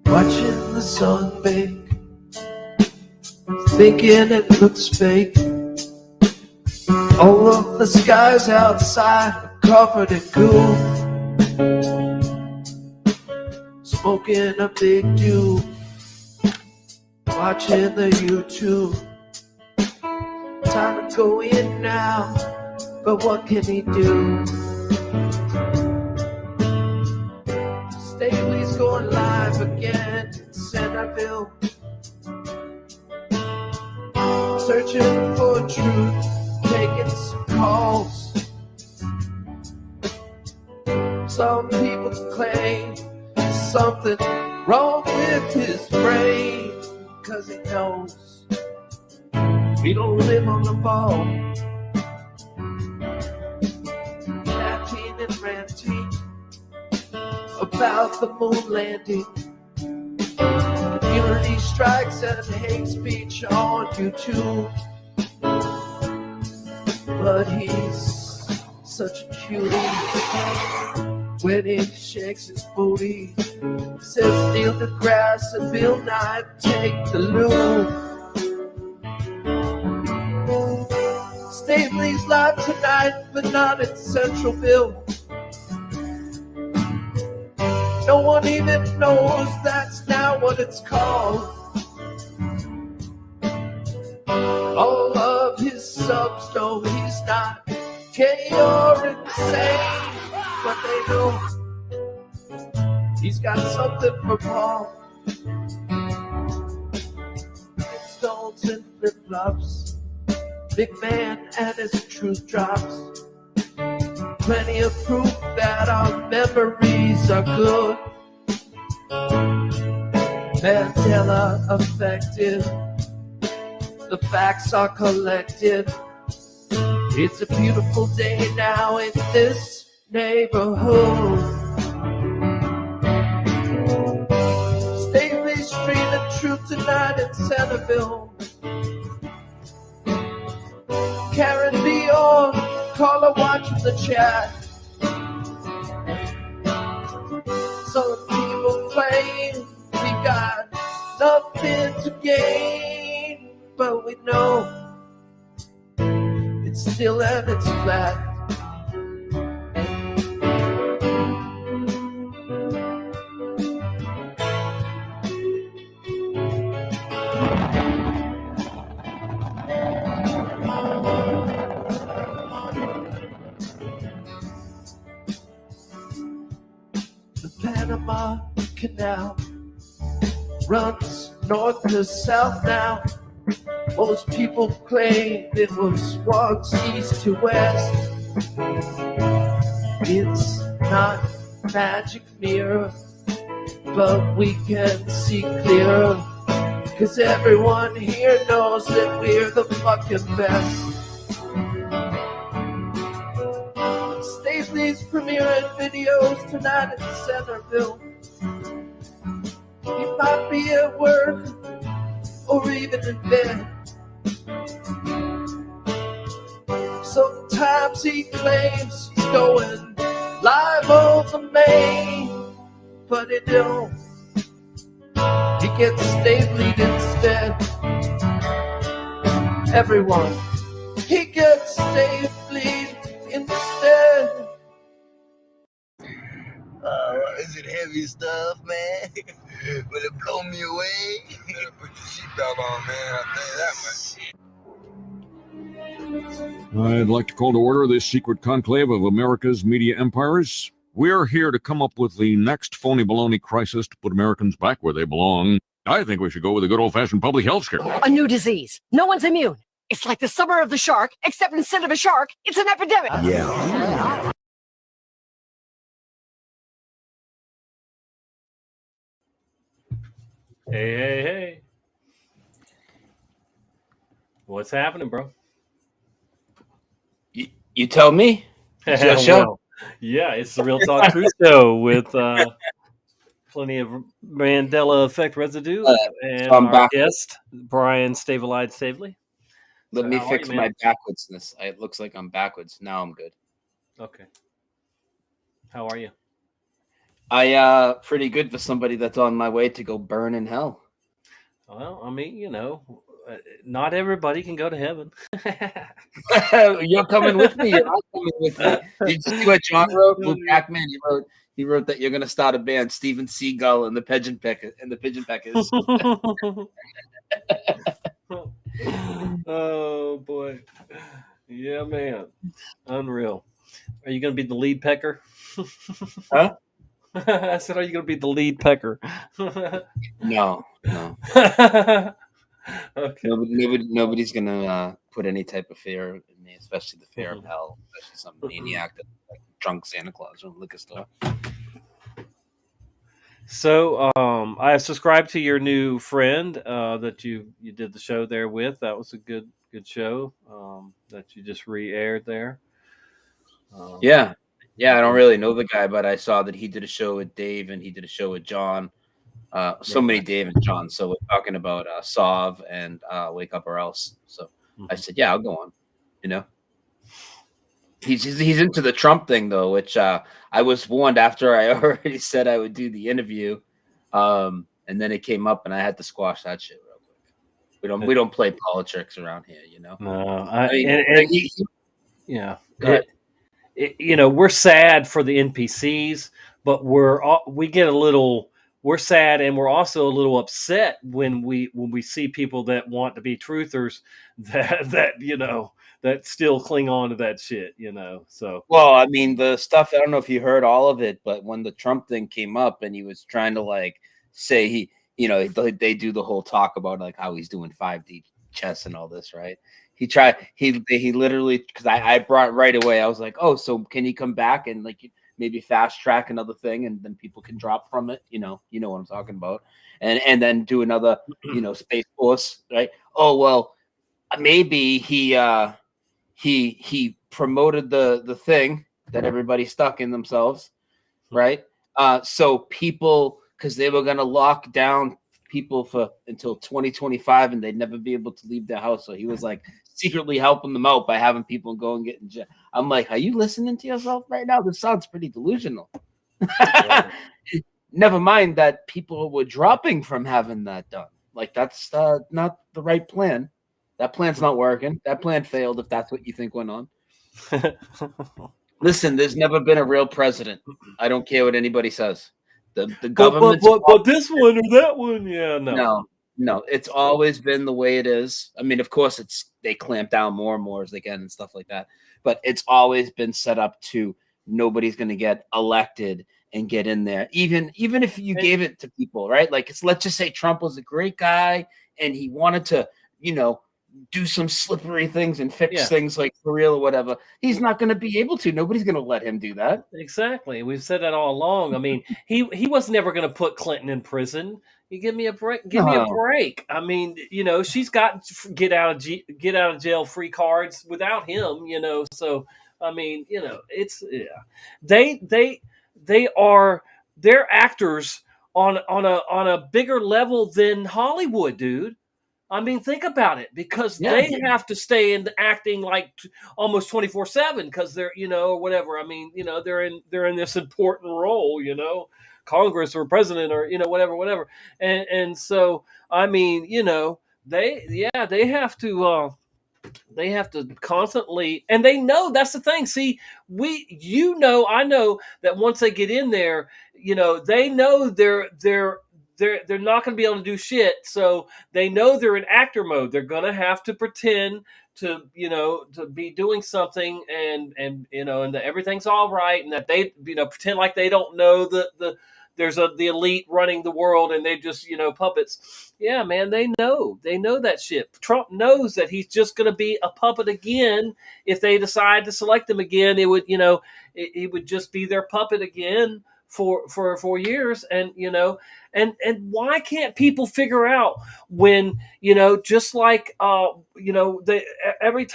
Watching the sun bake, thinking it looks fake. All of the skies outside are covered in goo. Smoking a big dew, watching the YouTube. Time to go in now, but what can he do? Staley's going live again in Centerville, searching for truth, taking some calls. Some people claim there's something wrong with his brain, 'cause he knows we don't live on the ball. Chatting and ranting about the moon landing, community strikes and hate speech on YouTube. But he's such a cutie when he shakes his booty. Says Neil deGrasse and Bill Nye take the loot. Staley's live tonight, but not in Centralville. No one even knows that's now what it's called. All of his subs know he's not gay or insane, but they know he's got something for Paul. Stones and flip-flops, big man and his truth drops. Plenty of proof that our memories are good. Mandela affected, the facts are collected. It's a beautiful day now in this neighborhood. Staley streaming truth tonight in Centerville. Karen be on, call or watch the chat. Some people claim we got nothing to gain, but we know it's still and it's flat. The Panama Canal runs north to south now. Most people claim it was once east to west. It's not magic mirror, but we can see clearer, 'cause everyone here knows that we're the fucking best. Staley's premiering videos tonight in Centerville. He might be at work, or or even in bed. Sometimes he claims he's going live on the main, but he don't. He gets stay-bleed instead. Everyone, he gets stay-bleed instead. Is it heavy stuff, man? Will it blow me away? You better put your seatbelt on, man. I'll tell you that much. I'd like to call to order this secret conclave of America's media empires. We're here to come up with the next phony baloney crisis to put Americans back where they belong. I think we should go with a good old-fashioned public health scare. A new disease. No one's immune. It's like the summer of the shark, except instead of a shark, it's an epidemic. Yeah. Hey. What's happening, bro? You tell me. It's your show. Well, yeah, it's the Real Talk Truth Show with plenty of Mandela effect residue and so our guest, Brian Stavely. Let me fix my backwardsness. It looks like I'm backwards. Now I'm good. Okay. How are you? Pretty good for somebody that's on my way to go burn in hell. Well, I mean, not everybody can go to heaven. You're coming with me. You're not coming with me. Did you see what John wrote? Luke Ackman, he wrote that you're going to start a band, Steven Seagal and the Pigeon Peckers. Oh boy, yeah, man, unreal. Are you going to be the lead pecker? Huh? I said, are you going to be the lead pecker? No. Okay. Nobody's going to put any type of fear in me, especially the fear of hell, especially some maniac that's like drunk Santa Claus from a liquor store. So I subscribed to your new friend that you did the show there with. That was a good show that you just re-aired there. Yeah, I don't really know the guy, but I saw that he did a show with Dave and he did a show with John. Many Dave and John. So we're talking about Sov and Wake Up or Else. So I said, yeah, I'll go on. He's into the Trump thing though, which I was warned after I already said I would do the interview, and then it came up and I had to squash that shit real quick. We don't play politics around here, No, yeah. We're sad for the NPCs, but we're sad and we're also a little upset when we see people that want to be truthers that still cling on to that shit, So well, I mean, the stuff, I don't know if you heard all of it, but when the Trump thing came up and he was trying to say they do the whole talk about how he's doing 5D chess and all this, right? He literally, because I brought right away, I was like, oh, so can he come back and maybe fast track another thing and then people can drop from it, you know what I'm talking about, and then do another Space Force, right? Oh well, maybe he promoted the thing that everybody stuck in themselves, right? So people, because they were going to lock down people until 2025 and they'd never be able to leave their house, so he was secretly helping them out by having people go and get in jail. I'm like, are you listening to yourself right now? This sounds pretty delusional. Yeah. Never mind that people were dropping from having that done. That's not the right plan. That plan's not working. That plan failed, if that's what you think went on. Listen, there's never been a real president. I don't care what anybody says. The government, but this one or that one, yeah, no, it's always been the way it is. I mean, of course, they clamp down more and more as they can and stuff like that. But it's always been set up to nobody's going to get elected and get in there, even if you gave it to people, right? Let's just say Trump was a great guy and he wanted to, do some slippery things and fix things for real or whatever. He's not going to be able to. Nobody's going to let him do that. Exactly. We've said that all along. I mean, he was never going to put Clinton in prison. You give me a break. Give me a break. I mean, she's got get out of jail free cards without him. So I mean, it's they're actors on a bigger level than Hollywood, dude. I mean, think about it, because Yeah. they have to stay in acting like almost 24/7 because they're, or whatever. I mean, they're in this important role, Congress or president or whatever. And so I mean, they have to. They have to constantly, and they know that's the thing. See, I know that once they get in there, they know they're not going to be able to do shit. So they know they're in actor mode. They're going to have to pretend to be doing something, and that everything's all right, and that they pretend like they don't know there's the elite running the world, and they just puppets. Yeah, man, they know that shit. Trump knows that he's just going to be a puppet again. If they decide to select him again, it would it would just be their puppet again for 4 years. And and why can't people figure out when just like every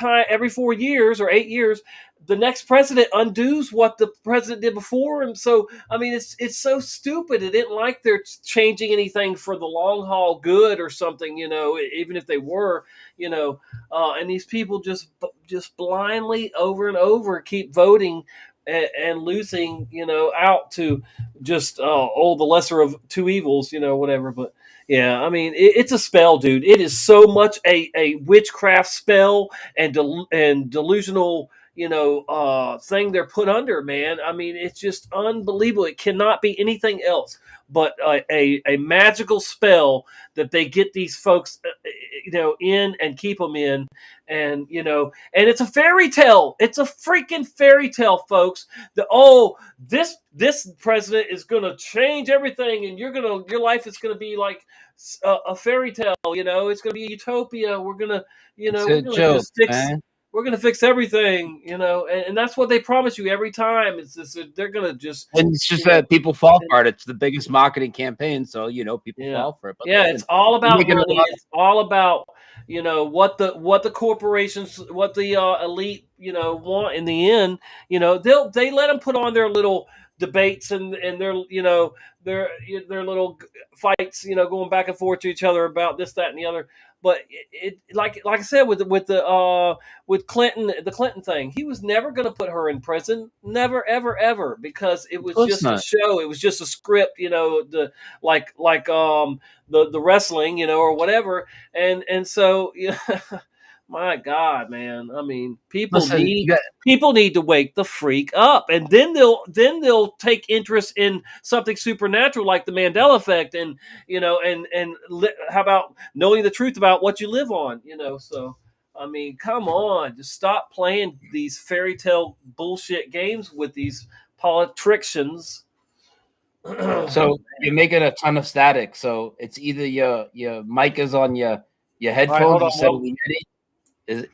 4 years or 8 years, the next president undoes what the president did before him. So I mean, it's so stupid. It isn't like they're changing anything for the long haul good or something, even if they were, and these people just blindly over and over keep voting and losing, out to just the lesser of two evils, whatever. But yeah, I mean, it's a spell, dude. It is so much a witchcraft spell and delusional thing they're put under, man. I mean, it's just unbelievable. It cannot be anything else but a magical spell that they get these folks in and keep them in. And and it's a fairy tale. It's a freaking fairy tale, folks. This president is gonna change everything, and your life is gonna be like a fairy tale. It's gonna be a utopia. We're gonna we're gonna fix everything, and that's what they promise you every time. It's just they're gonna just, and it's just that people fall for it. It's the biggest marketing campaign, so people fall for it. But it's all about money. It's all about what the corporations, what the elite want in the end. They let them put on their little debates and their their little fights, going back and forth to each other about this, that, and the other. But it like I said with Clinton, the Clinton thing, he was never going to put her in prison, never, ever, ever, because it was just a show. It was just a script, the wrestling, or whatever, and so my God, man. I mean, people need to wake the freak up, and then they'll take interest in something supernatural like the Mandela effect, and how about knowing the truth about what you live on, So I mean, come on, just stop playing these fairy tale bullshit games with these politicians. So you're making a ton of static. So it's either your mic is on your headphones instead of the Yeti. Is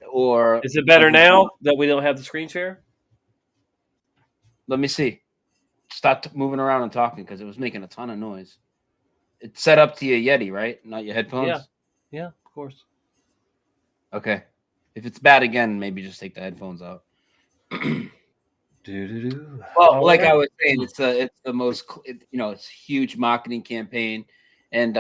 it better now that we don't have the screen share? Let me see. Stop moving around and talking, because it was making a ton of noise. It's set up to your Yeti, right? Not your headphones? Yeah, of course. Okay. If it's bad again, maybe just take the headphones out. Well, like I was saying, it's the most, it's a huge marketing campaign, and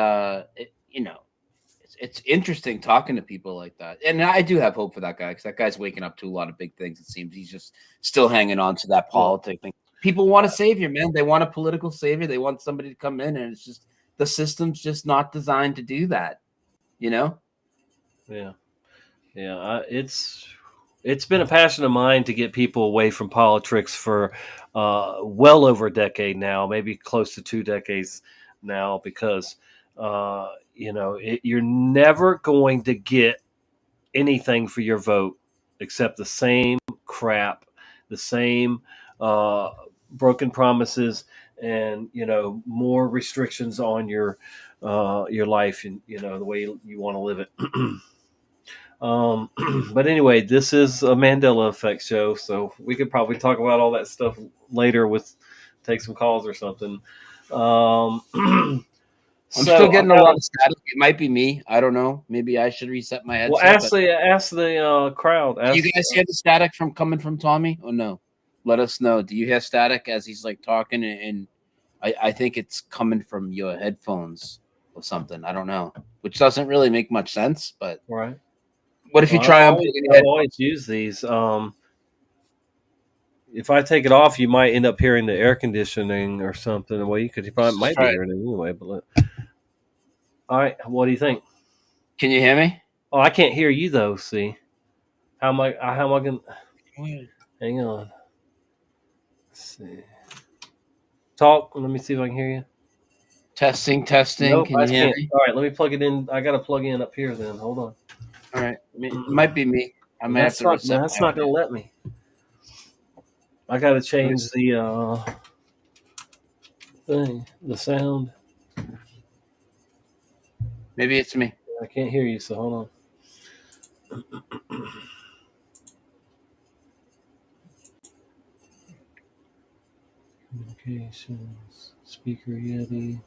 it's interesting talking to people like that. And I do have hope for that guy, because that guy's waking up to a lot of big things. It seems he's just still hanging on to that politic thing. People want a savior, man. They want a political savior. They want somebody to come in, and it's just the system's just not designed to do that. Yeah. It's been a passion of mine to get people away from politics for well over a decade now, maybe close to 2 decades now, because you're never going to get anything for your vote except the same crap, the same broken promises, and more restrictions on your life, and the way you want to live it. But anyway, this is a Mandela effect show, so we could probably talk about all that stuff later take some calls or something. I'm still getting a lot of static. It might be me. I don't know. Maybe I should reset my headset. Well, ask the crowd. Do you guys hear the static coming from Tommy, or no? Let us know. Do you hear static as he's like talking? And I think it's coming from your headphones or something. I don't know. which doesn't really make much sense. But Right. what if you Well, try I on always, putting I it? always use these. If I take it off, you might end up hearing the air conditioning or something. Well, you Let's might be try it. hearing it anyway. But all right, what do you think? Can you hear me? Oh, I can't hear you though. See, how am I? How am I going? Hang on. Let's see. Talk. Let me see if I can hear you. Testing. Nope, Can I you hear can't. me? All right, let me plug it in. I got to plug in up here. Then hold on. All right. It might be me. I might have That's to not. reset. That's not going to let me. I got to change the thing, the sound. Maybe it's me. I can't hear you. So hold on. Communications, speaker Yeti.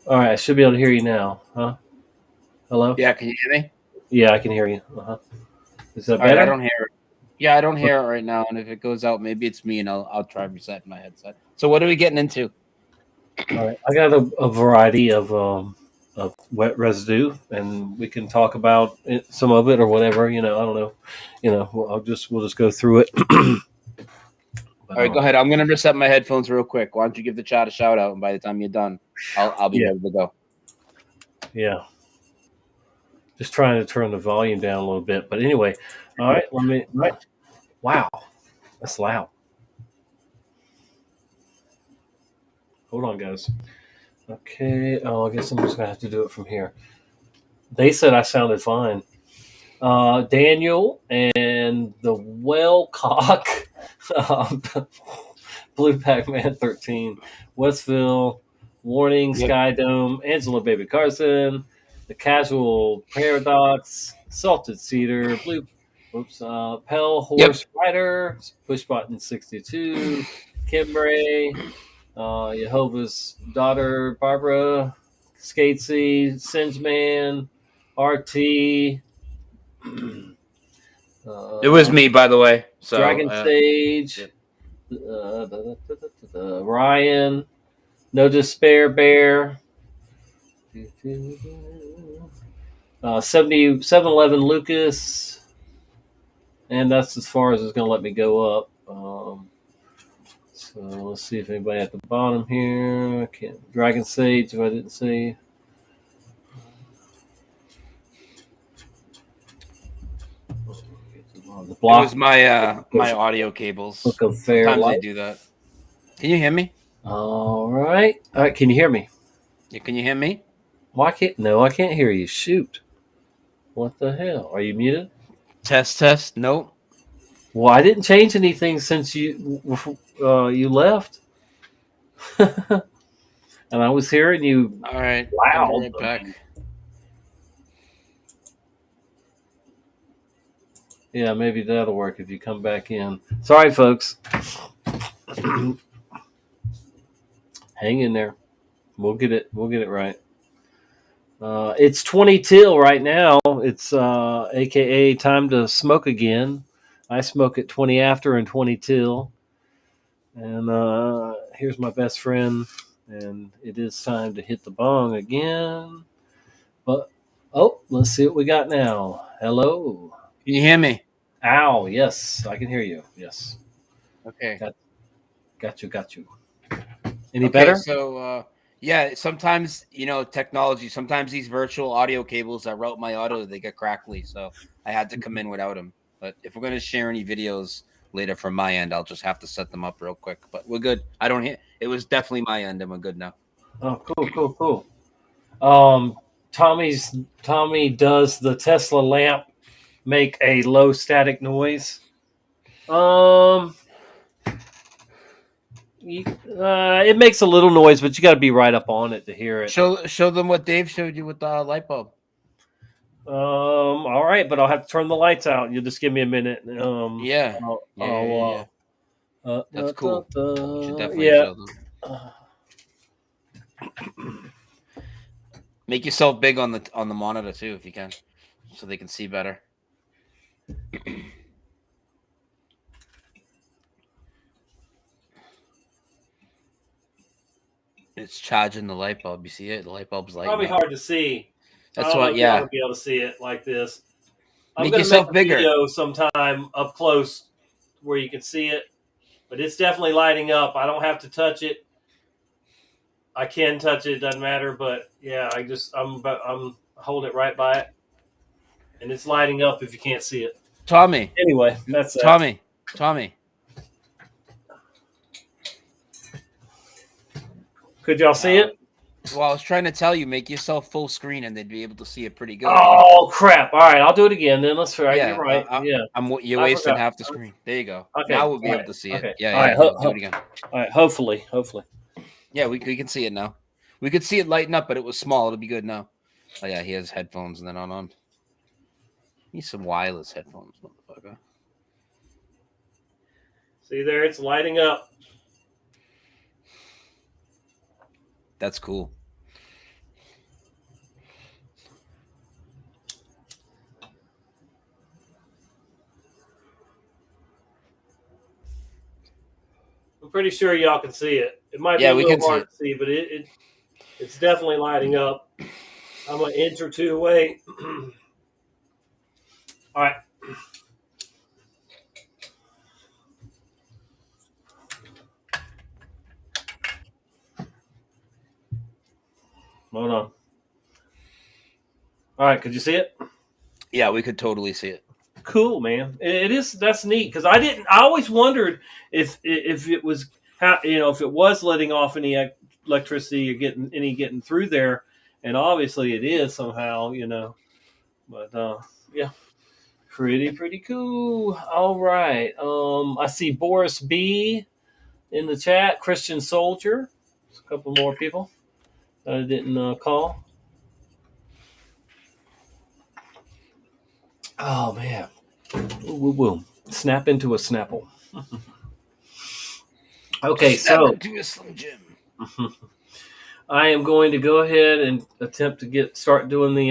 All right, I should be able to hear you now, huh? Hello? Yeah. Can you hear me? Yeah, I can hear you. Uh-huh. Is that All right. better? I don't hear it. Yeah, I don't hear it right now. And if it goes out, maybe it's me, and I'll try resetting my headset. So what are we getting into? All right, I got a variety of wet residue, and we can talk about some of it or whatever. I don't know. We'll just go through it. All right, go ahead. I'm gonna reset my headphones real quick. Why don't you give the chat a shout out, and by the time you're done, I'll be ready to go. Yeah. Just trying to turn the volume down a little bit, but anyway. All right, let me. Wow, that's loud. Hold on, guys. Okay. Oh, I guess I'm just gonna have to do it from here. They said I sounded fine. Daniel and the Wellcock, Blue Pac-Man 13, Westville, Warning, Yep. Sky Dome, Angela Baby Carson, The Casual Paradox, Salted Cedar, Pell Horse Rider, Push Button 62, Kimbray, Jehovah's Daughter Barbara, Skatesy, Singeman, RT. It was me, by the way. So Dragon Sage, Ryan, No Despair Bear, 7711 Lucas, and that's as far as it's going to let me go up. So let's see if anybody at the bottom here. Dragon Sage, if I didn't see. The block. It was my my audio cables. Look of fair Sometimes light. they do that. Can you hear me? All right. Can you hear me? Yeah, can you hear me? Why can't? No, I can't hear you. Shoot. What the hell? Are you muted? Test. Nope. Well, I didn't change anything since you left, and I was hearing you All right. loud. I'll be right back. Yeah, maybe that'll work if you come back in. Sorry, folks. Hang in there. We'll get it. We'll get it right. It's 20 till right now. It's AKA time to smoke again. I smoke at 20 after and 20 till. And here's my best friend. And it is time to hit the bong again. But let's see what we got now. Hello. Can you hear me? Ow, yes, I can hear you. Yes. Okay. Got you. Any better? So yeah, sometimes technology. Sometimes these virtual audio cables that route my audio, they get crackly. So I had to come in without them. But if we're gonna share any videos later from my end, I'll just have to set them up real quick. But we're good. I don't hear. It was definitely my end, and we're good now. Oh, cool. Tommy does the Tesla lamp make a low static noise? It makes a little noise, but you got to be right up on it to hear it. Show them what Dave showed you with the light bulb. All right, but I'll have to turn the lights out. You'll just give me a minute. Yeah. That's cool. You should definitely show them. Make yourself big on the monitor too, if you can, so they can see better. It's charging the light bulb. You see it? The light bulb's lighting Probably up. hard to see. That's I don't know what. if y'all Yeah. will be able to see it like this. I'm Make going to yourself make a bigger. video sometime up close where you can see it, but it's definitely lighting up. I don't have to touch it. I can touch it. It doesn't matter, but yeah, I'm holding it right by it, and it's lighting up if you can't see it. Tommy. Anyway, that's that. Tommy. Could y'all see it? Well, I was trying to tell you, make yourself full screen, and they'd be able to see it pretty good. Oh crap! All right, I'll do it again. Then let's try. You're right. You're wasting half the screen. There you go. Okay. Now we'll be able to see it. Okay. Yeah. All right. Do it again. All right. Hopefully. Yeah, we can see it now. We could see it lighting up, but it was small. It'll be good now. Oh yeah, he has headphones and then on. Need some wireless headphones, motherfucker. See there, it's lighting up. That's cool. I'm pretty sure y'all can see it. It might be a little hard to see, but it's definitely lighting up. I'm an inch or two away. All right. Hold on. All right, could you see it? Yeah, we could totally see it. Cool, man. It is. That's neat because I always wondered if it was if it was letting off any electricity or getting through there, and obviously it is somehow, But yeah, pretty cool. All right. I see Boris B in the chat. Christian Soldier. A couple more people that I didn't call. Oh man. Woo. Snap into a Snapple. Okay, so into a Slim Jim. I am going to go ahead and attempt to start doing the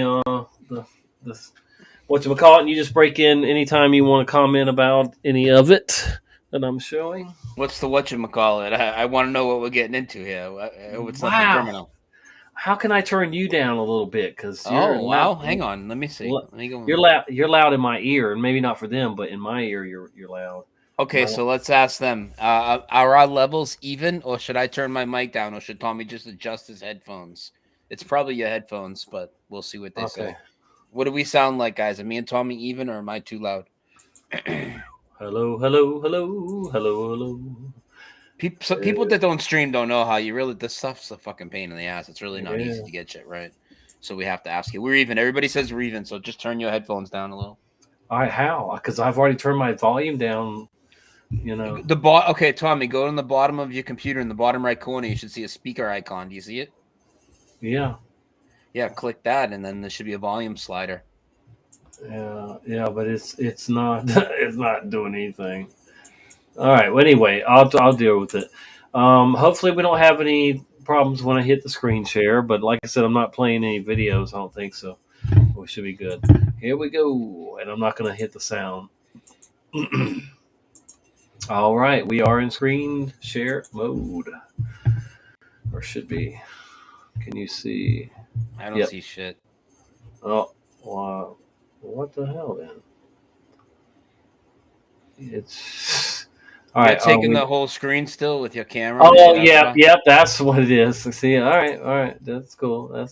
whatchamacallit, and you just break in anytime you want to comment about any of it that I'm showing. What's the whatchamacallit? I want to know what we're getting into here. I hope it's nothing criminal. How can I turn you down a little bit? Because hang on, let me see. Let me go. You're loud. You're loud in my ear, and maybe not for them, but in my ear, you're loud. Okay, so let's ask them. Are our levels even, or should I turn my mic down, or should Tommy just adjust his headphones? It's probably your headphones, but we'll see what they say. What do we sound like, guys? Are me and Tommy even, or am I too loud? Hello. People that don't stream don't know how this stuff's a fucking pain in the ass. It's really not easy to get shit right. So we have to ask you. We're even. Everybody says we're even. So just turn your headphones down a little. All right, how? Because I've already turned my volume down. Okay, Tommy, go to the bottom of your computer in the bottom right corner. You should see a speaker icon. Do you see it? Yeah. Yeah, click that, and then there should be a volume slider. Yeah, but it's not it's not doing anything. All right. Well, anyway, I'll deal with it. Hopefully, we don't have any problems when I hit the screen share. But like I said, I'm not playing any videos. I don't think so. We should be good. Here we go, and I'm not going to hit the sound. All right, we are in screen share mode, or should be. Can you see? I don't see shit. Oh, wow. What the hell, then? It's all right. Taking the whole screen still with your camera. Oh, yeah, that's what it is. See, all right. That's cool.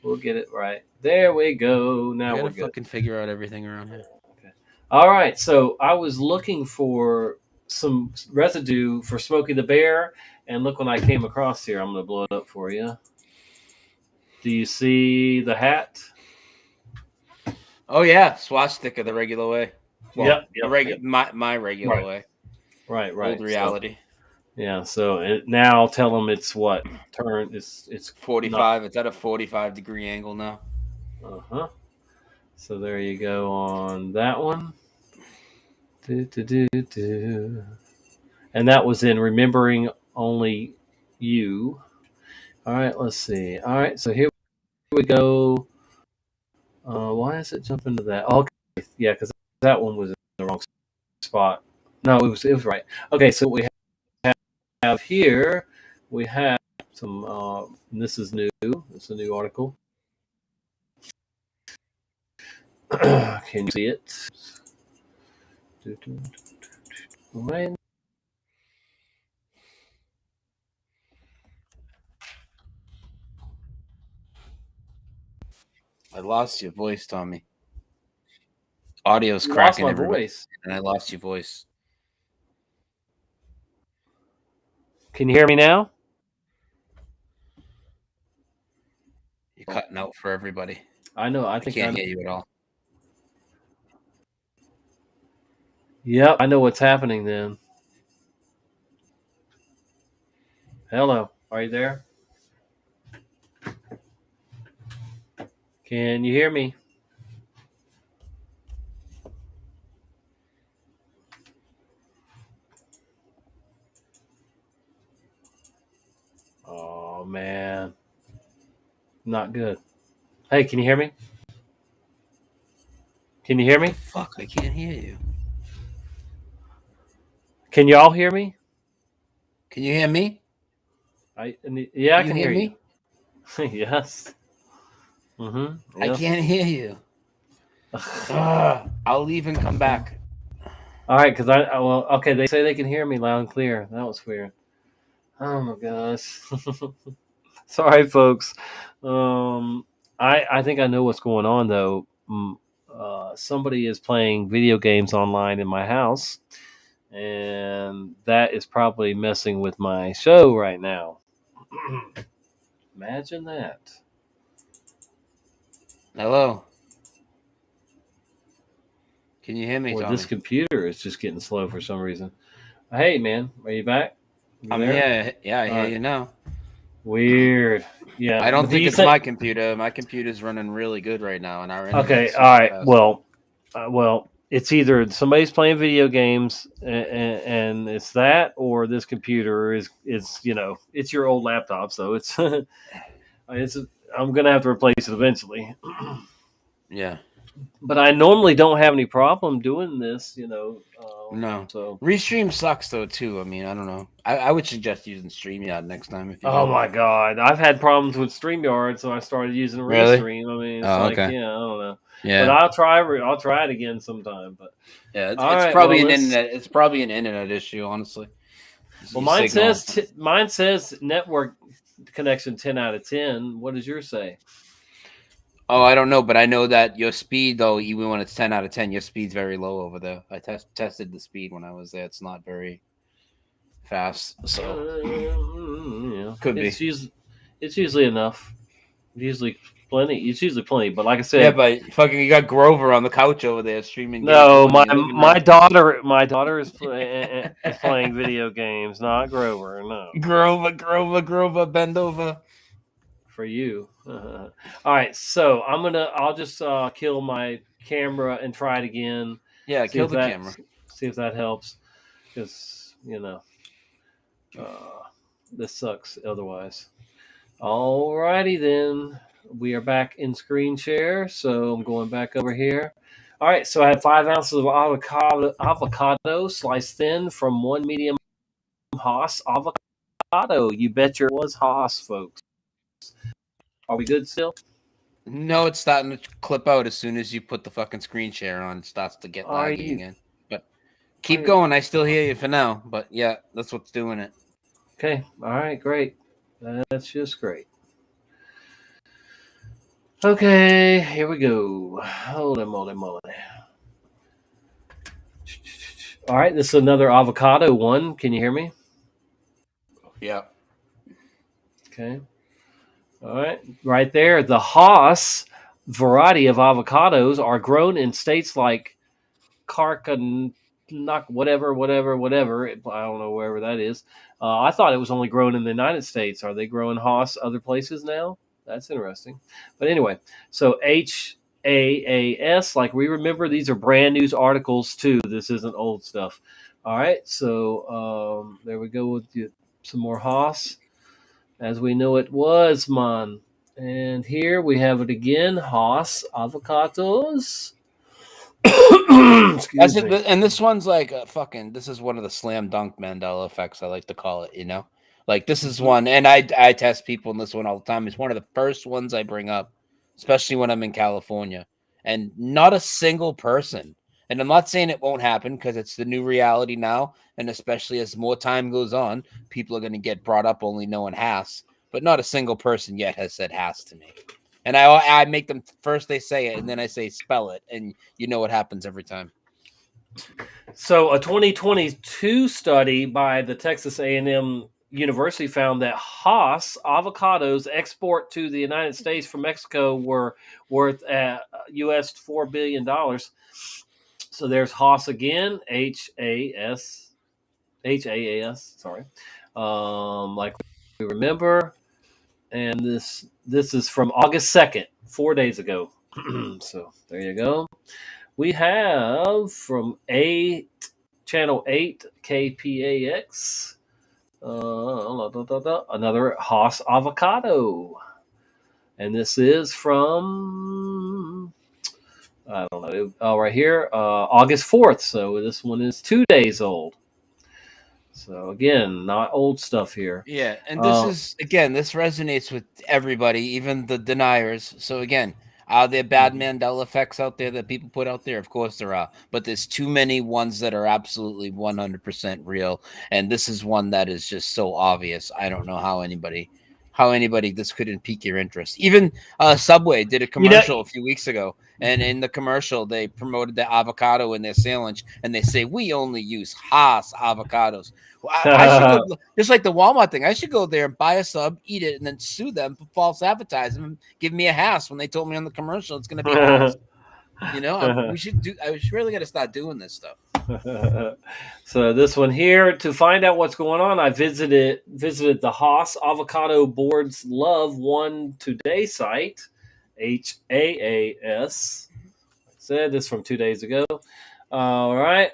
We'll get it right. There we go. Now we're good. Fucking figure out everything around here. Okay. All right. So I was looking for some residue for Smokey the Bear, and look what I came across here. I'm going to blow it up for you. Do you see the hat? Oh yeah, swastika the regular way. Well, yep. My regular way. Right. Old reality. So now tell them it's what turn. It's 45. It's at a 45-degree angle now. So there you go on that one. And that was in Remembering Only You. All right, let's see. All right, so here we go. Why is it jumping to that? Okay, yeah, because that one was in the wrong spot. No, it was right. Okay, so we have here, we have This is new. It's a new article. Can you see it? When I lost your voice, Tommy. Audio's you cracking. lost my voice. And I lost your voice. Can you hear me now? You're cutting out for everybody. I know. I think I can't hear you at all. Yep, I know what's happening then. Hello, are you there? Can you hear me? Oh man, not good. Hey, can you hear me? Can you hear me? Fuck, I can't hear you. Can you all hear me? Can you hear me? I can you hear me? you. Yes. Mm-hmm. I can't hear you. I'll leave and come back. All right, because okay. They say they can hear me loud and clear. That was weird. Oh my gosh. Sorry, folks. I think I know what's going on though. Somebody is playing video games online in my house, and that is probably messing with my show right now. Imagine that. Hello. Can you hear me, Boy, Tommy? this computer is just getting slow for some reason. Hey, man, are you back? I'm here. Yeah, I hear you now. Weird. Yeah. I don't think it's my computer. My computer's running really good right now, and our okay. All right. Fast. Well, it's either somebody's playing video games, and it's that, or this computer is it's your old laptop, so it's I'm gonna have to replace it eventually. Yeah. But I normally don't have any problem doing this, No. So Restream sucks though too. I mean, I don't know. I would suggest using StreamYard next time. If you my god, I've had problems with StreamYard, so I started using Restream. I mean, it's I don't know. Yeah. But I'll try it again sometime. But yeah, it's probably an internet. It's probably an internet issue, honestly. Well, mine says network connection 10 out of 10. What does yours say? Oh, I don't know, but I know that your speed, though, even when it's 10 out of 10, your speed's very low over there. I tested the speed when I was there. It's not very fast, so could be. It's usually enough. Usually plenty. It's usually plenty, but like I said, yeah, but fucking you got Grover on the couch over there streaming. No, my daughter is playing video games, not Grover. No, Grover, bend over. For you. All right, so I'll just kill my camera and try it again. Yeah, kill the camera. See if that helps, because this sucks otherwise. All righty then, we are back in screen share, so I'm going back over here. All right, so I have 5 ounces of avocado sliced thin from 1 medium Haas avocado. You bet your was Haas, folks. Are we good still? No, it's starting to clip out as soon as you put the fucking screen share on. It starts to get laggy again. But keep going. I still hear you for now. But yeah, that's what's doing it. Okay. All right. Great. That's just great. Okay. Here we go. Holy moly. All right. This is another avocado one. Can you hear me? Yeah. Okay. All right, right there. The Haas variety of avocados are grown in states like Karkanak, whatever. I don't know wherever that is. I thought it was only grown in the United States. Are they growing Haas other places now? That's interesting. But anyway, so HAAS, like we remember, these are brand news articles too. This isn't old stuff. All right, so there we go with some more Haas. As we know it was, man. And here we have it again. Haas avocados. Excuse me. And this one's like this is one of the slam dunk Mandela effects, I like to call it, Like this is one, and I test people in this one all the time. It's one of the first ones I bring up, especially when I'm in California, and not a single person. And I'm not saying it won't happen because it's the new reality now, and especially as more time goes on, people are going to get brought up only knowing Haas, but not a single person yet has said Haas to me. And I make them first they say it, and then I say spell it, and you know what happens every time. So a 2022 study by the Texas A&M University found that Haas avocados export to the United States from Mexico were worth US $4 billion. So there's Haas again, H-A-S, sorry. Like we remember. And this is from August 2nd, 4 days ago. So there you go. We have from channel 8 KPAX another Haas avocado, and this is from I don't know. Right here, August 4th. So this one is 2 days old. So again, not old stuff here. Yeah, and this is again, this resonates with everybody, even the deniers. So again, are there bad Mandela effects out there that people put out there? Of course there are, but there's too many ones that are absolutely 100% real, and this is one that is just so obvious. I don't know how anybody this couldn't pique your interest. Even Subway did a commercial a few weeks ago, and in the commercial they promoted the avocado in their sandwich, and they say we only use Haas avocados. Well, I should go, just like the Walmart thing. I should go there and buy a sub, eat it, and then sue them for false advertising and give me a Haas when they told me on the commercial it's going to be Haas. You know, I really got to start doing this stuff. So this one here, to find out what's going on, I visited the Haas Avocado Board's Love One Today site, HAAS. I said this from 2 days ago. All right.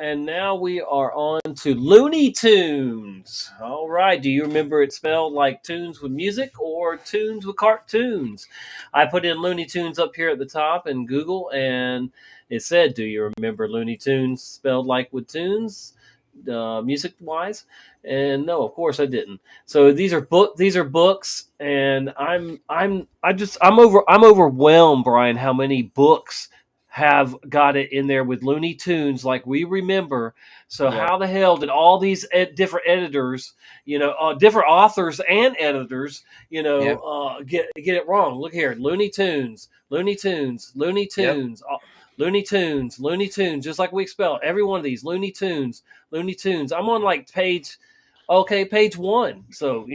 And now we are on to Looney Tunes. All right. Do you remember it spelled like tunes with music or tunes with cartoons? I put in Looney Tunes up here at the top in Google, and it said, do you remember Looney Tunes spelled like with tunes, music wise? And no, of course I didn't. So these are books, and I'm overwhelmed, Brian, how many books have got it in there with Looney Tunes like we remember. So how the hell did all these different editors, different authors and editors, get it wrong? Look here, Looney Tunes, Looney Tunes, Looney Tunes. Yep. Looney Tunes, just like we spell every one of these. Looney Tunes. I'm on like page 1. So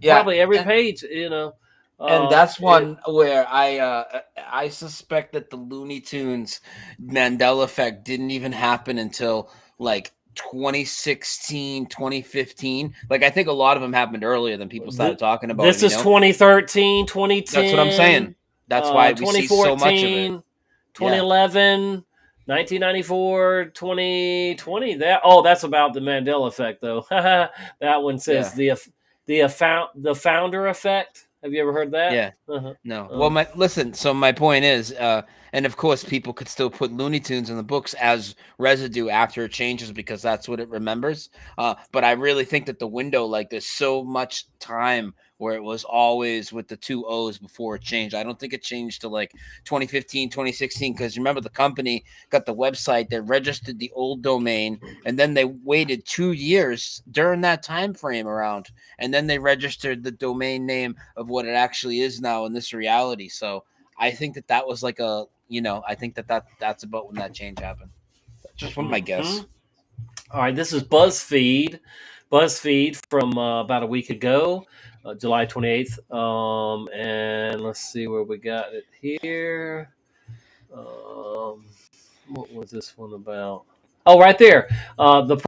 probably every page, And that's one where I suspect that the Looney Tunes Mandela effect didn't even happen until like 2016, 2015. Like I think a lot of them happened earlier than people started talking about. This is 2013, 2010. That's what I'm saying. That's why we see so much of it. 2011, 1994, 2020. That's about the Mandela effect, though. That one says the founder effect. Have you ever heard that? Yeah. No. Well, so my point is, and of course, people could still put Looney Tunes in the books as residue after it changes because that's what it remembers. But I really think that the window, like there's so much time where it was always with the 2 O's before it changed. I don't think it changed to like 2015, 2016, because remember the company got the website, they registered the old domain, and then they waited 2 years during that time frame around, and then they registered the domain name of what it actually is now in this reality. So I think that was like I think that's about when that change happened. Just one of my guess. All right, this is BuzzFeed from about a week ago. July 28th. And let's see where we got it here. What was this one about? Oh, right there. The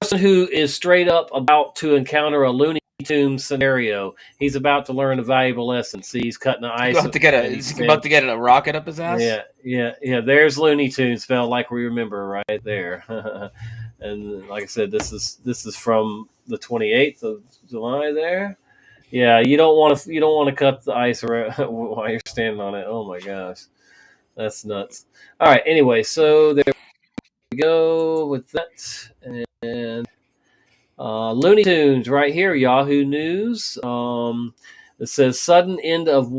person who is straight up about to encounter a Looney Tunes scenario. He's about to learn a valuable lesson. See, he's cutting the ice. He's about to get a rocket up his ass? Yeah. There's Looney Tunes spelled like we remember right there. And like I said, this is from the 28th of July there. Yeah, you don't want to cut the ice around while you're standing on it. Oh my gosh, that's nuts. All right. Anyway, so there we go with that, and Looney Tunes right here, Yahoo News. It says sudden end of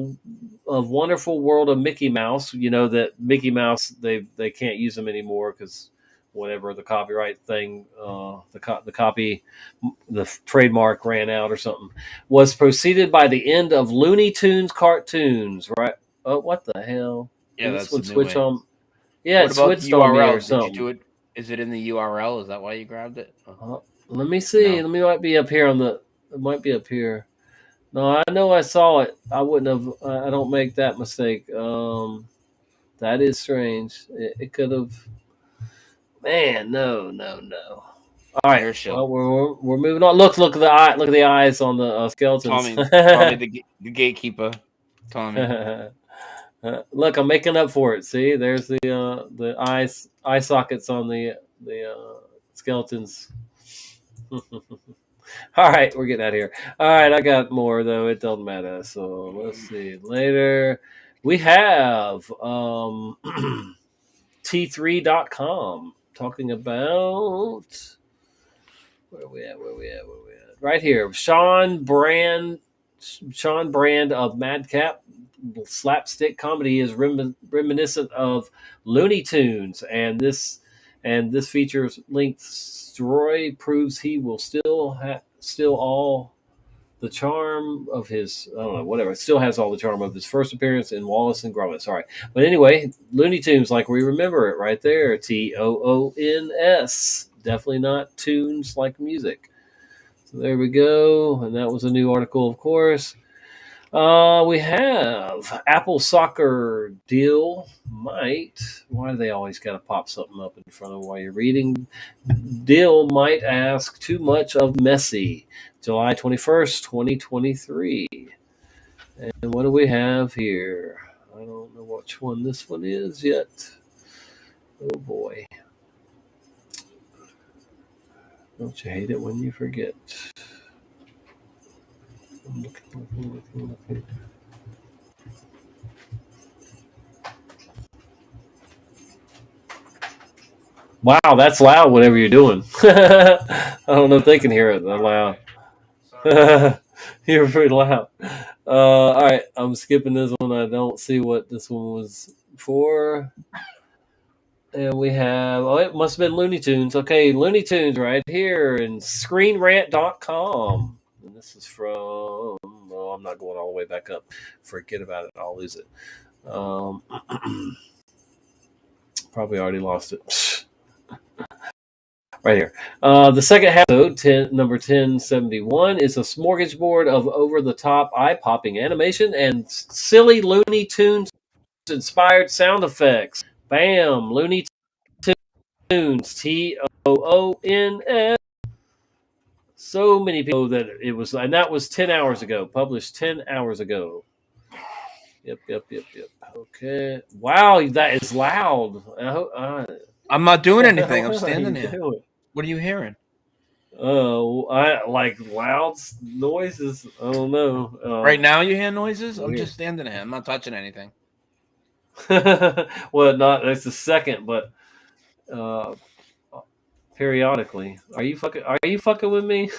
Wonderful World of Mickey Mouse. You know that Mickey Mouse they can't use them anymore because whatever the copyright thing, the trademark ran out or something. Was preceded by the end of Looney Tunes cartoons. Right? Oh, what the hell? Yeah, Did that's this one the new switch way. on. Yeah, What it about the switched on me URL? or Did you something. do it? Is it in the URL? Is that why you grabbed it? Let me see. No. Let me might be up here on the. It might be up here. No, I know I saw it. I wouldn't have. I don't make that mistake. That is strange. It could have. Man, no. All right. Here, Shil. Well, we're moving on. Look at the eye. Look at the eyes on the skeletons. Tommy the gatekeeper. Tommy. Look, I'm making up for it. See, there's the eye sockets on the skeletons. All right, we're getting out of here. All right, I got more though. It doesn't matter. So let's see. Later, we have T3.com talking about where we at? Right here, Sean Brand of Madcap slapstick comedy is reminiscent of Looney Tunes, and this features length story proves he will still all the charm of his still has all the charm of his first appearance in Wallace and Gromit. Sorry, but anyway, Looney Tunes like we remember it right there. TOONS, definitely not tunes like music. So there we go, and that was a new article, of course. We have Apple soccer deal might. Why do they always got to pop something up in front of while you're reading? Deal might ask too much of Messi. July 21st, 2023. And what do we have here? I don't know which one this one is yet. Oh boy. Don't you hate it when you forget? I'm looking. Wow, that's loud whatever you're doing. I don't know if they can hear it that loud. You're pretty loud. All right, I'm skipping this one. I don't see what this one was for. And we have, it must have been Looney Tunes. Okay, Looney Tunes right here in screenrant.com. And this is from, I'm not going all the way back up. Forget about it. I'll lose it. Probably already lost it. Right here. The second half of number 1071 is a smorgasbord of over-the-top, eye-popping animation and silly Looney Tunes inspired sound effects. Bam! Looney Tunes. TOONS. So many people that it was, and that was 10 hours ago. Published 10 hours ago. Yep. Okay. Wow, that is loud. I'm not doing anything. I'm standing here. What are you hearing? Oh, I like loud noises. I don't know. Right now, you hear noises? I'm just standing here. I'm not touching anything. Well, not that's the second, but periodically. Are you fucking with me?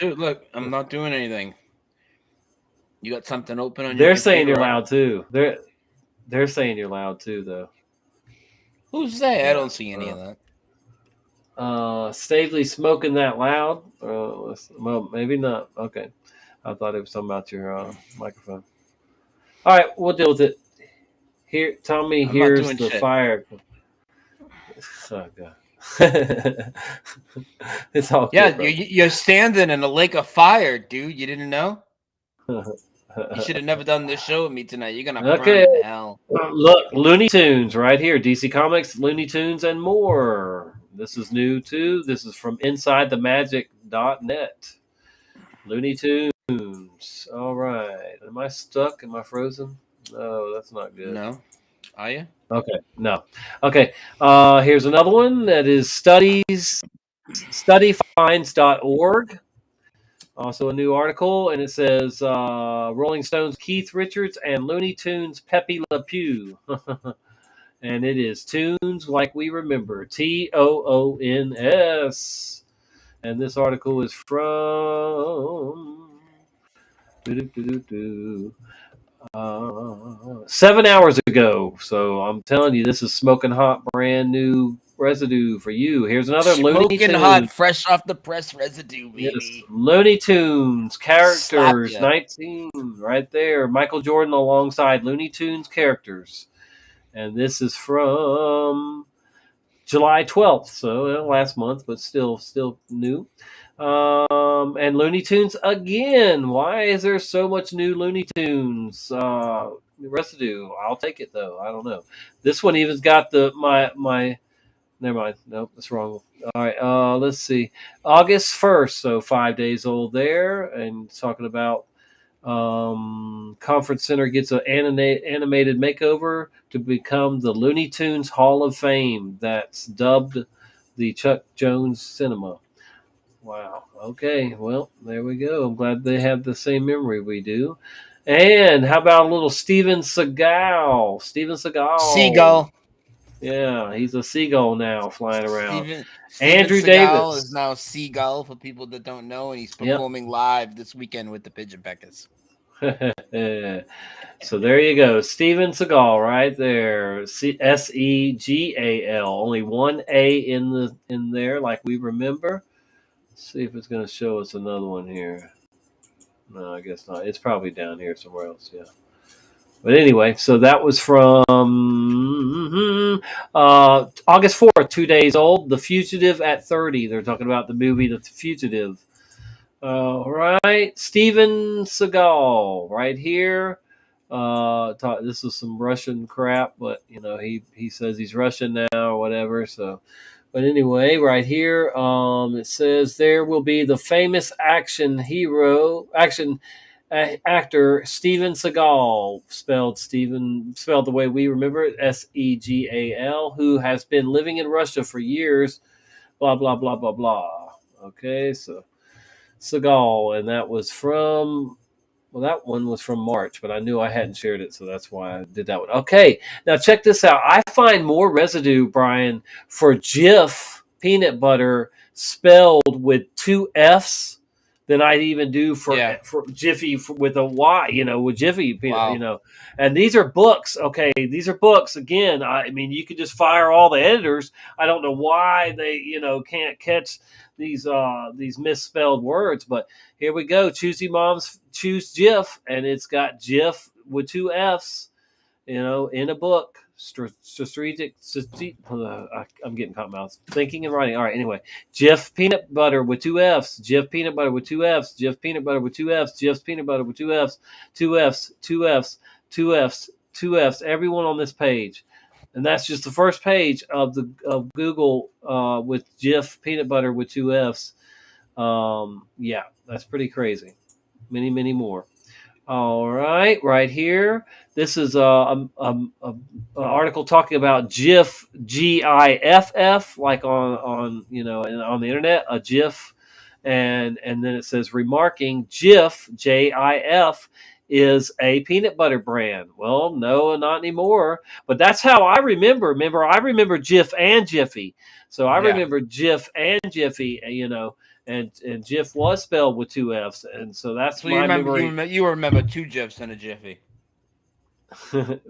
Dude, look, I'm not doing anything. You got something open on your They're computer? saying you're loud too. They're saying you're loud too, though. Who's that? I don't see any of that. Stavely smoking that loud? Well, maybe not. Okay. I thought it was something about your microphone. All right, we'll deal with it. Here, Tommy, here's the fire. Oh, God. It's all yeah, good, you're standing in a lake of fire, dude. You didn't know? You should have never done this show with me tonight. You're gonna burn in hell. Look, Looney Tunes right here. DC Comics, Looney Tunes, and more. This is new too. This is from InsideTheMagic.net. Looney Tunes. All right. Am I stuck? Am I frozen? No, that's not good. No. Are you? Okay. No. Okay. Here's another one that is studyfinds.org. Also a new article, and it says Rolling Stones Keith Richards and Looney Tunes Pepe Le Pew. And it is tunes like we remember. TOONS. And this article is from 7 hours ago. So I'm telling you, this is smoking hot, brand new residue for you. Here's another Looney Smoking Tunes. hot, fresh off the press residue, baby. Yes, Looney Tunes characters, Slap ya. 19 right there. Michael Jordan alongside Looney Tunes characters. And this is from July 12th, so last month, but still new. And Looney Tunes again. Why is there so much new Looney Tunes residue? I'll take it though. I don't know. This one even's got the my. Never mind. Nope, that's wrong. All right. Let's see. August 1st, so 5 days old there, and talking about Conference Center gets an animated makeover to become the Looney Tunes Hall of Fame. That's dubbed the Chuck Jones Cinema. Wow. Okay. Well, there we go. I'm glad they have the same memory we do. And how about a little Steven Seagal? Seagal. Yeah, he's a seagull now flying around. Steven Andrew Seagal Davis is now Seagal for people that don't know, and he's performing live this weekend with the Pigeon Peckers. So there you go, Steven Seagal, right there. Segal. Only one A in there, like we remember. Let's see if it's going to show us another one here. No, I guess not. It's probably down here somewhere else. Yeah. But anyway, so that was from August 4th, 2 days old. The Fugitive at 30. They're talking about the movie The Fugitive. All right. Steven Seagal right here. This is some Russian crap, but, he says he's Russian now or whatever. So, but anyway, right here, it says there will be the famous action actor Steven Seagal, spelled the way we remember it, Segal, who has been living in Russia for years, blah, blah, blah, blah, blah. Okay, so Seagal, and that was that one was from March, but I knew I hadn't shared it, so that's why I did that one. Okay, now check this out. I find more residue, Brian, for Jif peanut butter spelled with 2 F's than I'd even do for Jiffy with a Y, with Jiffy peanut, Wow. And these are books, okay? These are books. Again, I mean, you could just fire all the editors. I don't know why they, can't catch these misspelled words, but here we go. Choosy Moms Choose Jif, and it's got Jif with 2 F's, in a book. Strategic. I'm getting caught mouth thinking and writing. All right. Anyway, Jif peanut butter with 2 F's. Jif peanut butter with 2 F's. Jif peanut butter with 2 F's. Jif's peanut butter with 2 F's. 2 F's. 2 F's. 2 F's. 2 F's. Everyone on this page, and that's just the first page of Google with Jif peanut butter with 2 F's. Yeah, that's pretty crazy. Many, many more. All right, right here. This is an article talking about GIF, GIFF, like on the internet, a GIF, and then it says remarking GIF, JIF, is a peanut butter brand. Well, no, not anymore. But that's how I remember. I remember Jif and Jiffy, so I remember Jif and Jiffy. And Jif was spelled with 2 F's, and so that's my memory. You remember 2 Jifs and a Jiffy, right?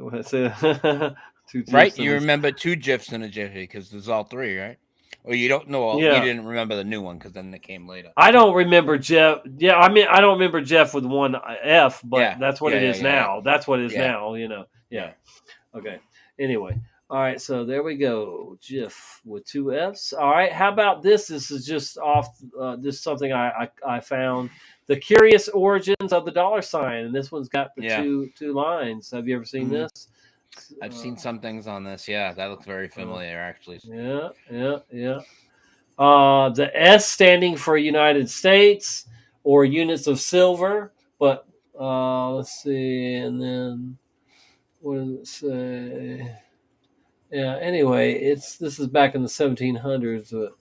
You remember 2 Jifs and a Jiffy because there's all 3, right? Or you don't know? You didn't remember the new one because then it came later. I don't remember Jeff. Yeah, I mean, I don't remember Jeff with 1 F, but that's what it is now. That's what it is now. Yeah. Okay. Anyway. All right, so there we go. Jif with 2 F's. All right, how about this? This is just off. This is something I found. The Curious Origins of the Dollar Sign, and this one's got the two lines. Have you ever seen this? I've seen some things on this. Yeah, that looks very familiar, actually. Yeah. The S standing for United States or units of silver, but let's see, and then what does it say? Yeah. Anyway, this is back in the 1700s. But,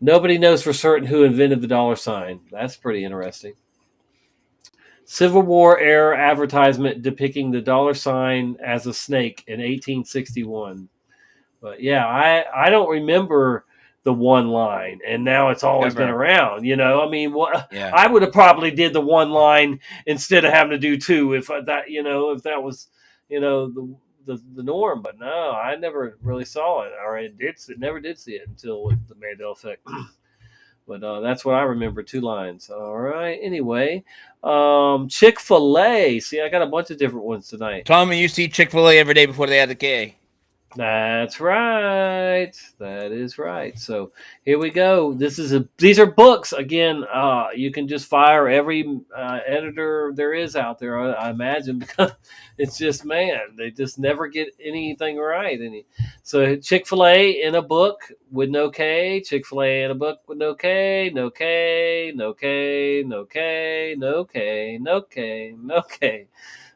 nobody knows for certain who invented the dollar sign. That's pretty interesting. Civil War era advertisement depicting the dollar sign as a snake in 1861. But yeah, I don't remember the one line, and now it's always been around. You know, I mean, Yeah. I would have probably did the one line instead of having to do two if that, you know, if that was, you know, the norm. But no, I never really saw it, or never did see it until with the Mandela effect. But that's what I remember. 2 lines. All right. Anyway, Chick-fil-A. See, I got a bunch of different ones tonight. Tommy, you see Chick-fil-A every day before they add the K. That's right. That is right. So here we go. These are books again. You can just fire every editor there is out there. I imagine, because it's just, man, they just never get anything right. So Chick-fil-A in a book with no K. Chick-fil-A in a book with no K. No K. No K. No K. No K. No K. No K.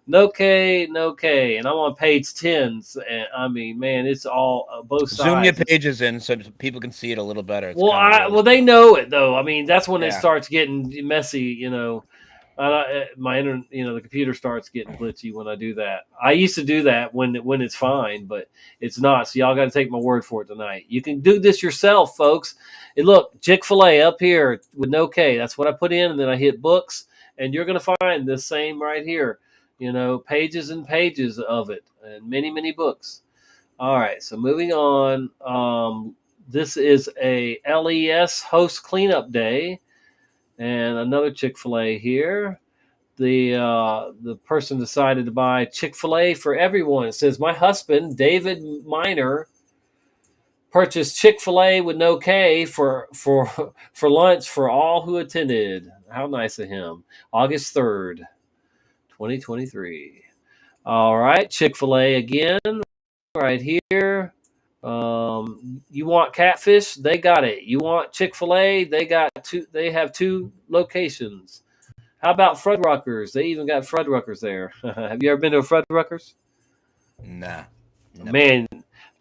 No K, no K, and I'm on page 10. And I mean, man, it's all both sides. Zoom your pages in so people can see it a little better. It's well, they know it though. I mean, that's when it starts getting messy. You know, the computer starts getting glitchy when I do that. I used to do that when it's fine, but it's not. So y'all got to take my word for it tonight. You can do this yourself, folks. And look, Chick-fil-A up here with no K. That's what I put in, and then I hit books, and you're going to find this same right here. You know, pages and pages of it, and many, many books. All right, so moving on. This is a LES host cleanup day, and another Chick-fil-A here. The person decided to buy Chick-fil-A for everyone. It says, my husband, David Miner, purchased Chick-fil-A with no K for lunch for all who attended. How nice of him. August 3rd. 2023. All right, Chick-fil-A again, right here. You want catfish? They got it. You want Chick-fil-A? They have 2 locations. How about Fuddruckers? They even got Fuddruckers there. Have you ever been to a Fuddruckers? Nah. Man,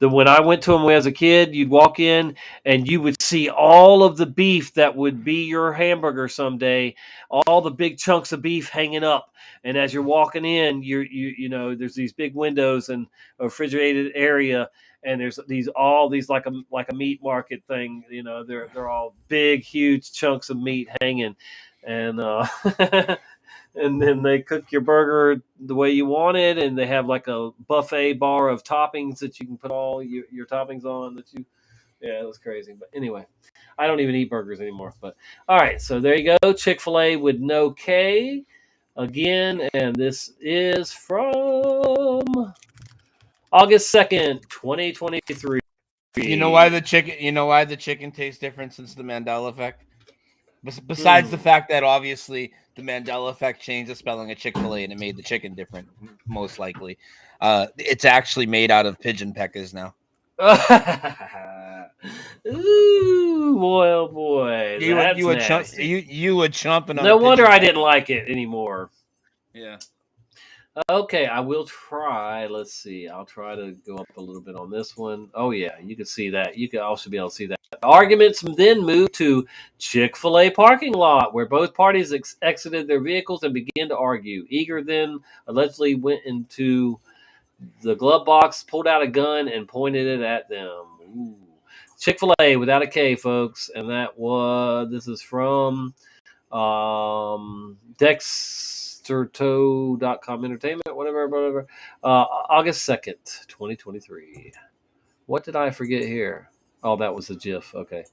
when I went to them as a kid, you'd walk in and you would see all of the beef that would be your hamburger someday, all the big chunks of beef hanging up. And as you're walking in, you know, there's these big windows and a refrigerated area, and there's all these like a meat market thing. You know, they're all big, huge chunks of meat hanging, and and then they cook your burger the way you want it, and they have like a buffet bar of toppings that you can put all your toppings on. Yeah, it was crazy. But anyway, I don't even eat burgers anymore. But all right, so there you go, Chick-fil-A with no K again, and this is from August 2nd, 2023. You know why the chicken tastes different since the Mandela effect? Besides the fact that obviously the Mandela effect changed the spelling of Chick-fil-A and it made the chicken different, most likely. It's actually made out of pigeon peckers now. Ooh, boy, oh boy. You were chomping on No wonder I didn't like it anymore. Yeah. Okay, I will try. Let's see. I'll try to go up a little bit on this one. Oh, yeah, you can see that. You can also be able to see that. The arguments then moved to Chick-fil-A parking lot, where both parties exited their vehicles and began to argue. Eager then allegedly went into the glove box, pulled out a gun, and pointed it at them. Ooh. Chick-fil-A without a K, folks. And this is from Dexterto.com Entertainment, whatever. August 2nd, 2023. What did I forget here? Oh, that was a GIF. Okay.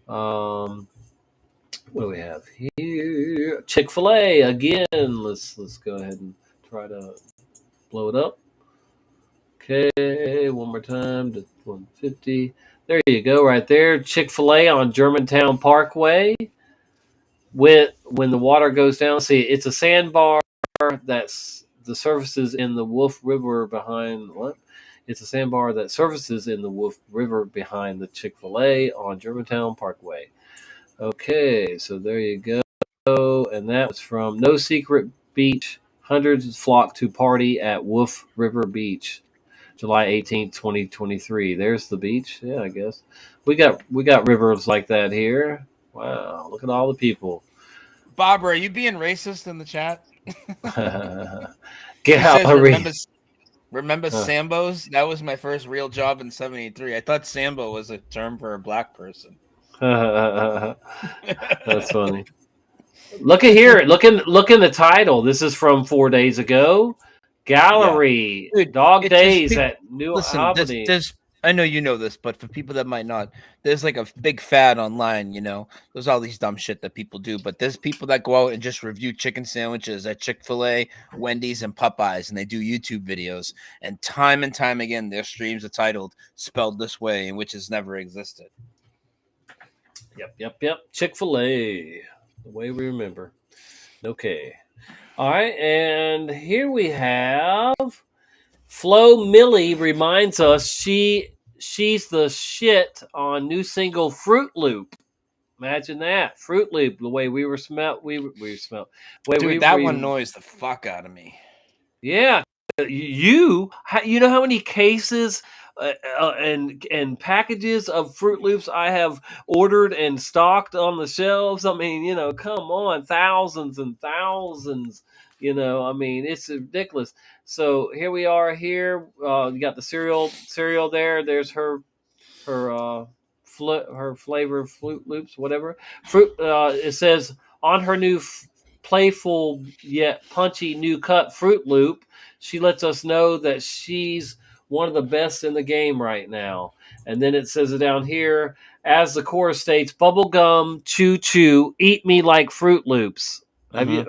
What do we have here? Chick-fil-A again. Let's go ahead and try to blow it up. Okay, one more time to 150. There you go, right there. Chick-fil-A on Germantown Parkway. When the water goes down, see, it's a sandbar that's the surfaces in the Wolf River behind what? It's a sandbar that surfaces in the Wolf River behind the Chick-fil-A on Germantown Parkway. Okay, so there you go. And that was from No Secret Beach. Hundreds flock to party at Wolf River Beach, July 18th, 2023. There's the beach. Yeah, I guess. We got rivers like that here. Wow, look at all the people. Barbara, are you being racist in the chat? Gallery. Remember Sambos? That was my first real job in '73. I thought Sambo was a term for a black person. That's funny. Look at here. Look in the title. This is from 4 days ago. Gallery. Dude, Dog it's just Days people- at New Listen, Albany. there's I know you know this, but for people that might not, there's like a big fad online, you know. There's all these dumb shit that people do, but there's people that go out and just review chicken sandwiches at Chick-fil-A, Wendy's, and Popeyes, and they do YouTube videos. And time again, their streams are titled "Spelled This Way," which has never existed. Yep. Chick-fil-A. The way we remember. Okay. All right, and here we have Flo Millie reminds us she's the shit on new single Fruit Loop. Imagine that. Fruit Loop, the way we were smelt. We smelt. Dude, that one annoys the fuck out of me. Yeah. You know how many cases and packages of Fruit Loops I have ordered and stocked on the shelves? I mean, you know, come on, thousands and thousands. You know, I mean, it's ridiculous. So here we are. Here, you got the cereal there. There's her flavor Fruit Loops, whatever. Fruit. It says on her new playful yet punchy new cut Fruit Loop, she lets us know that she's one of the best in the game right now. And then it says it down here, as the chorus states, bubble gum, chew chew, eat me like Fruit Loops. Have you?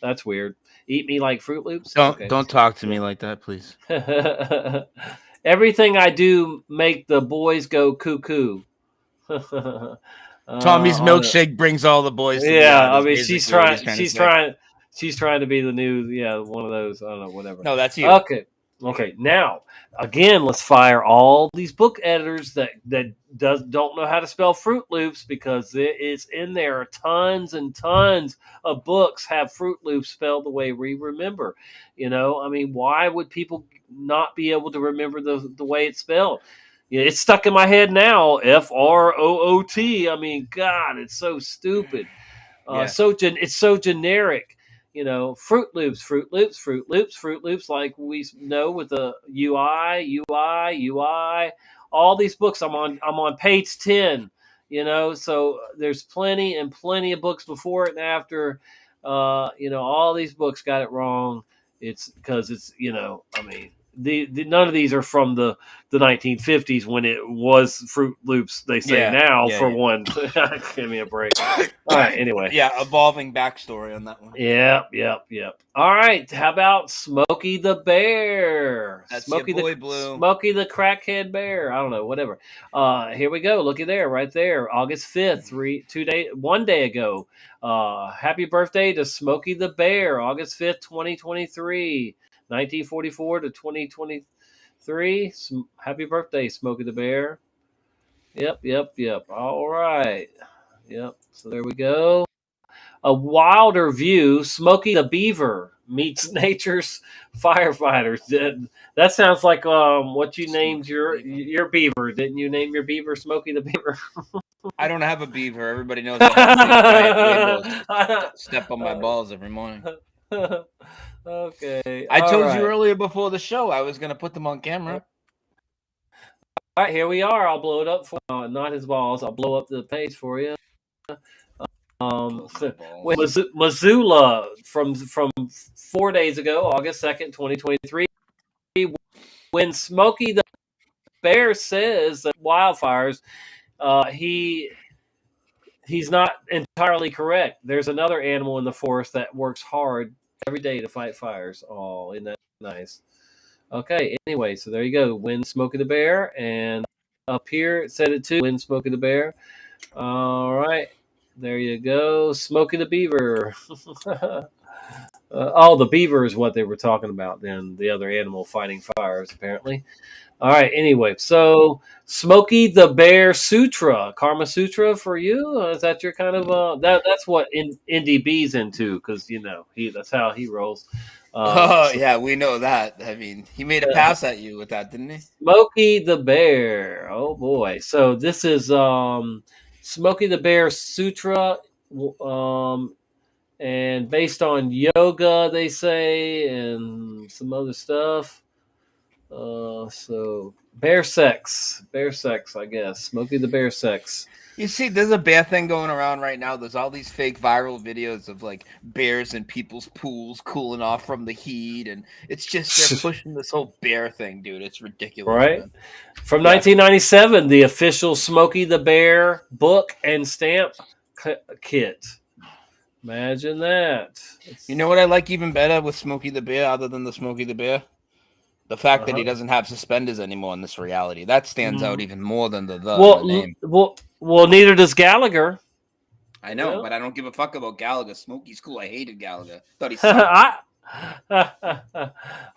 That's weird. Eat me like Fruit Loops. Don't talk to me like that, please. Everything I do make the boys go cuckoo. Tommy's milkshake brings all the boys. To yeah, the I mean, she's trying to be the new, one of those. I don't know, whatever. No, that's you. Okay. Now, again, let's fire all these book editors that don't know how to spell Fruit Loops, because it is in there. Tons and tons of books have Fruit Loops spelled the way we remember. You know, I mean, why would people not be able to remember the way it's spelled? Yeah, it's stuck in my head now. Froot. I mean, God, it's so stupid. It's so generic. You know, Fruit Loops, like we know with the UI. All these books, I'm on page 10. You know, so there's plenty of books before it and after. All these books got it wrong. It's because it's, I mean, none of these are from the 1950s when it was Fruit Loops. They say one. Give me a break. All right. Anyway. Yeah, evolving backstory on that one. Yep. All right. How about Smokey the Bear? That's Smokey your boy, Blue. Smokey the Crackhead Bear. I don't know. Whatever. Here we go. Look at there, right there. August 5th, 1 day ago. Happy birthday to Smokey the Bear. August 5th, 2023. 1944 to 2023. Happy birthday, Smokey the Bear. Yep. All right. Yep. So there we go. A wilder view. Smokey the Beaver meets nature's firefighters. That sounds like what you named your beaver. Didn't you name your beaver Smokey the Beaver? I don't have a beaver. Everybody knows I step on my balls every morning. Okay. I told you earlier before the show I was going to put them on camera. All right, here we are. I'll blow it up for not his balls. I'll blow up the page for you. Missoula from 4 days ago, August 2nd, 2023. When Smokey the Bear says that wildfires, he's not entirely correct. There's another animal in the forest that works hard every day to fight fires. Oh, isn't that nice? Okay, anyway, so there you go. Win Smokey the Bear. And up here it said it too. Win Smokey the Bear. All right. There you go. Smokey the Beaver. The beaver is what they were talking about then. The other animal fighting fires, apparently. All right, anyway. So Smokey the Bear Sutra. Karma Sutra for you? Is that your kind of... that's what Indy B's into, because, that's how he rolls. Yeah, we know that. I mean, he made a pass at you with that, didn't he? Smokey the Bear. Oh, boy. So this is Smokey the Bear Sutra, and based on yoga, they say, and some other stuff. So bear sex, I guess. Smokey the Bear sex. You see, there's a bear thing going around right now. There's all these fake viral videos of like bears in people's pools cooling off from the heat, and it's just they're pushing this whole bear thing, dude. It's ridiculous, Right? man. From Yeah. 1997, the official Smokey the Bear book and stamp kit. Imagine that. You know what I like even better with Smokey the Bear, other than the Smokey the Bear? The fact that he doesn't have suspenders anymore in this reality. That stands out even more than the name. Well, neither does Gallagher. I know, but I don't give a fuck about Gallagher. Smokey's cool. I hated Gallagher. Thought he sucked. All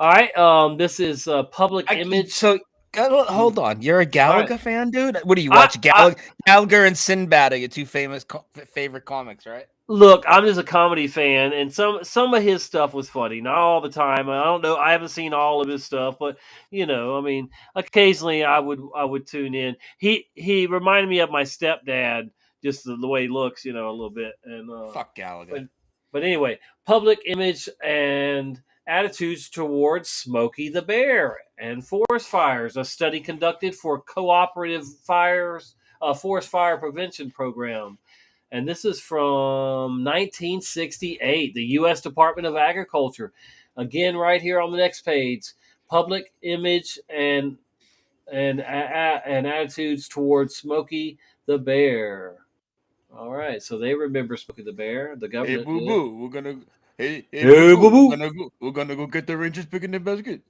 right. This is Public Image. So hold on. You're a Gallagher fan, dude? What do you watch? Gallagher and Sinbad are your two famous favorite comics, right? Look, I'm just a comedy fan, and some of his stuff was funny. Not all the time. I don't know. I haven't seen all of his stuff, but I mean, occasionally I would tune in. He reminded me of my stepdad, just the way he looks, a little bit. And fuck Gallagher. But anyway, Public Image and Attitudes Towards Smokey the Bear and Forest Fires, a study conducted for Cooperative Forest Fire Prevention Program. And this is from 1968, the U.S. Department of Agriculture. Again, right here on the next page, Public Image and Attitudes Towards Smokey the Bear. All right, so they remember Smokey the Bear. The government. Hey, boo boo, we're gonna. Hey, boo boo. We're gonna go get the Rangers picking the basket.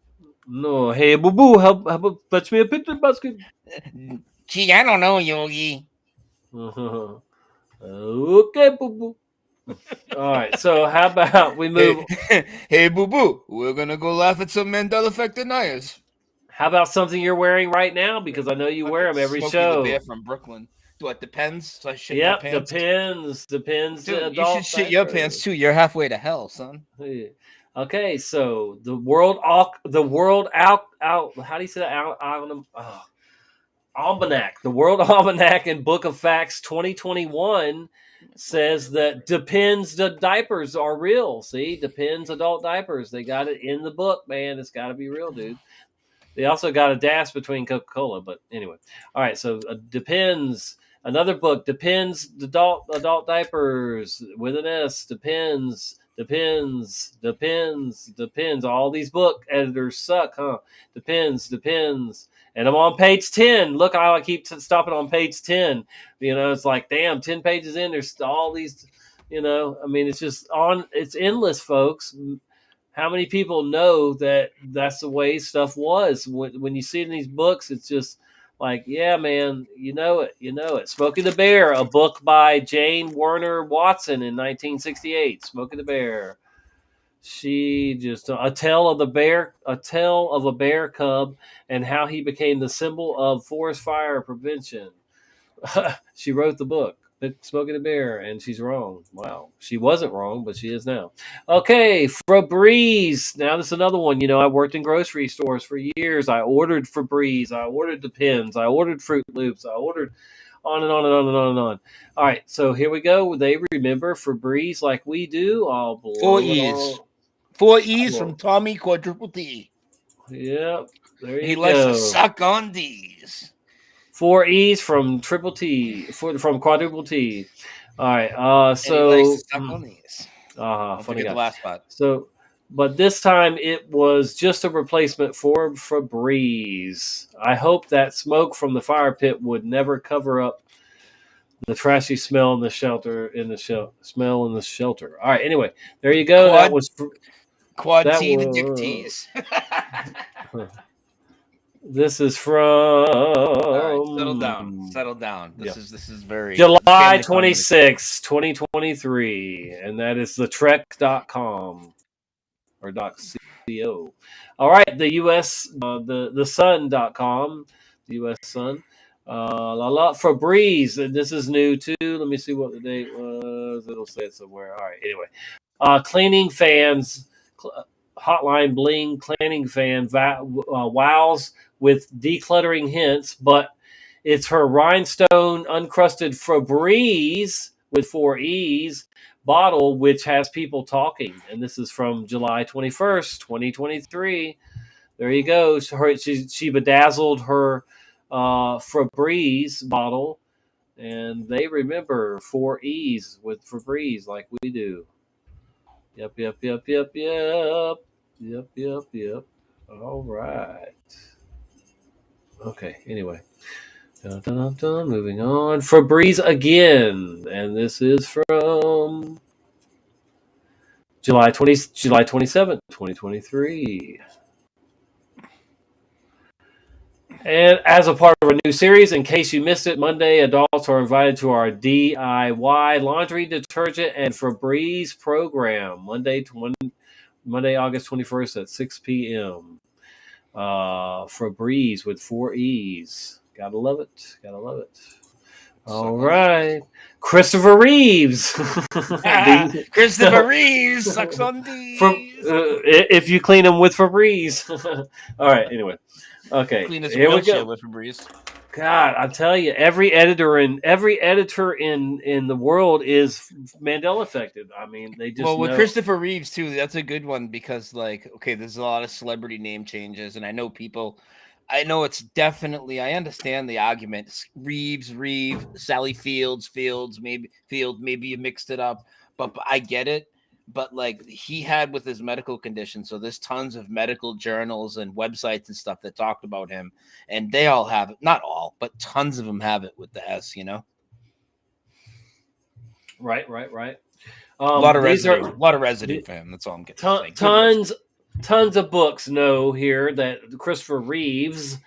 No, hey, boo boo, how about fetch me a picnic basket? Gee, I don't know, Yogi. Okay, boo boo. All right, so how about we move? Hey, boo boo, we're gonna go laugh at some Mandela effect deniers. How about something you're wearing right now? Because I know you wear them every Smokey show. The Bear from Brooklyn. What, depends? So I shit my pants? Depends. Dude, you should shit your pants too. You're halfway to hell, son. Okay, so the world how do you say that? Almanac. The World Almanac and Book of Facts 2021 says that Depends the diapers are real. See, Depends adult diapers. They got it in the book, man. It's got to be real, dude. They also got a dash between Coca-Cola, but anyway. All right, so Depends. Another book, Depends adult diapers with an S. Depends. All these book editors suck, huh? Depends. And I'm on page 10. Look how I keep stopping on page 10. It's like, damn, 10 pages in, there's all these, I mean, it's endless, folks. How many people know that that's the way stuff was? When you see it in these books, it's just like, yeah, man, you know it. Smokey the Bear, a book by Jane Warner Watson in 1968. Smokey the Bear. She just a tale of a bear cub and how he became the symbol of forest fire prevention. She wrote the book, Smokey the Bear, and she's wrong. Wow, she wasn't wrong, but she is now. Okay, Febreze. Now this is another one. I worked in grocery stores for years. I ordered Febreze. I ordered Depends. I ordered Fruit Loops. I ordered on and on and on and on and on. All right, so here we go. They remember Febreze like we do. Oh, 4 E's. 4 E's from Tommy Quadruple T. Yep, there you go. He likes to suck on these. 4 E's from Triple T, from Quadruple T. All right, so he likes to suck on these. Funny guy. The last spot. So, but this time it was just a replacement for Febreze. I hope that smoke from the fire pit would never cover up the trashy smell in the shelter. Smell in the shelter. All right. Anyway, there you go. That was Quad T, the Dick T's. This is from. All right, settle down. This is very July 26, 2023, and that is thetrek.com or .co. All right, the US the sun.com, the US Sun. Febreze, and this is new too. Let me see what the date was. It'll say it somewhere. All right. Anyway, cleaning fans. Hotline bling cleaning fan wows with decluttering hints, but it's her rhinestone uncrusted Febreze with 4 E's bottle, which has people talking. And this is from July 21st, 2023. There you go. She bedazzled her Febreze bottle, and they remember 4 E's with Febreze like we do. Yep. All right. Okay. Anyway. Moving on. Febreze again, and this is from July 27th, 2023. And as a part of a new series, in case you missed it, Monday adults are invited to our DIY laundry detergent and Febreze program. Monday, August 21st at 6 p.m. Febreze with 4 E's. Gotta love it. All right. Christopher Reeves. Christopher Reeves sucks on these. If you clean them with Febreze. All right. Anyway. Okay. Clean his Here we wheelchair go. with Febreze. God, I tell you, every editor in the world is Mandela affected. I mean, they just with know. Christopher Reeves too. That's a good one because, like, okay, there's a lot of celebrity name changes, and I know people. I know it's definitely. I understand the argument. Reeves, Sally Fields, maybe Field. Maybe you mixed it up, but I get it. But like he had with his medical condition, so there's tons of medical journals and websites and stuff that talked about him, and they all have it. Not all, but tons of them have it with the S. You know. Right. A lot of residue for him. That's all I'm getting. Tons of books know here that Christopher Reeves,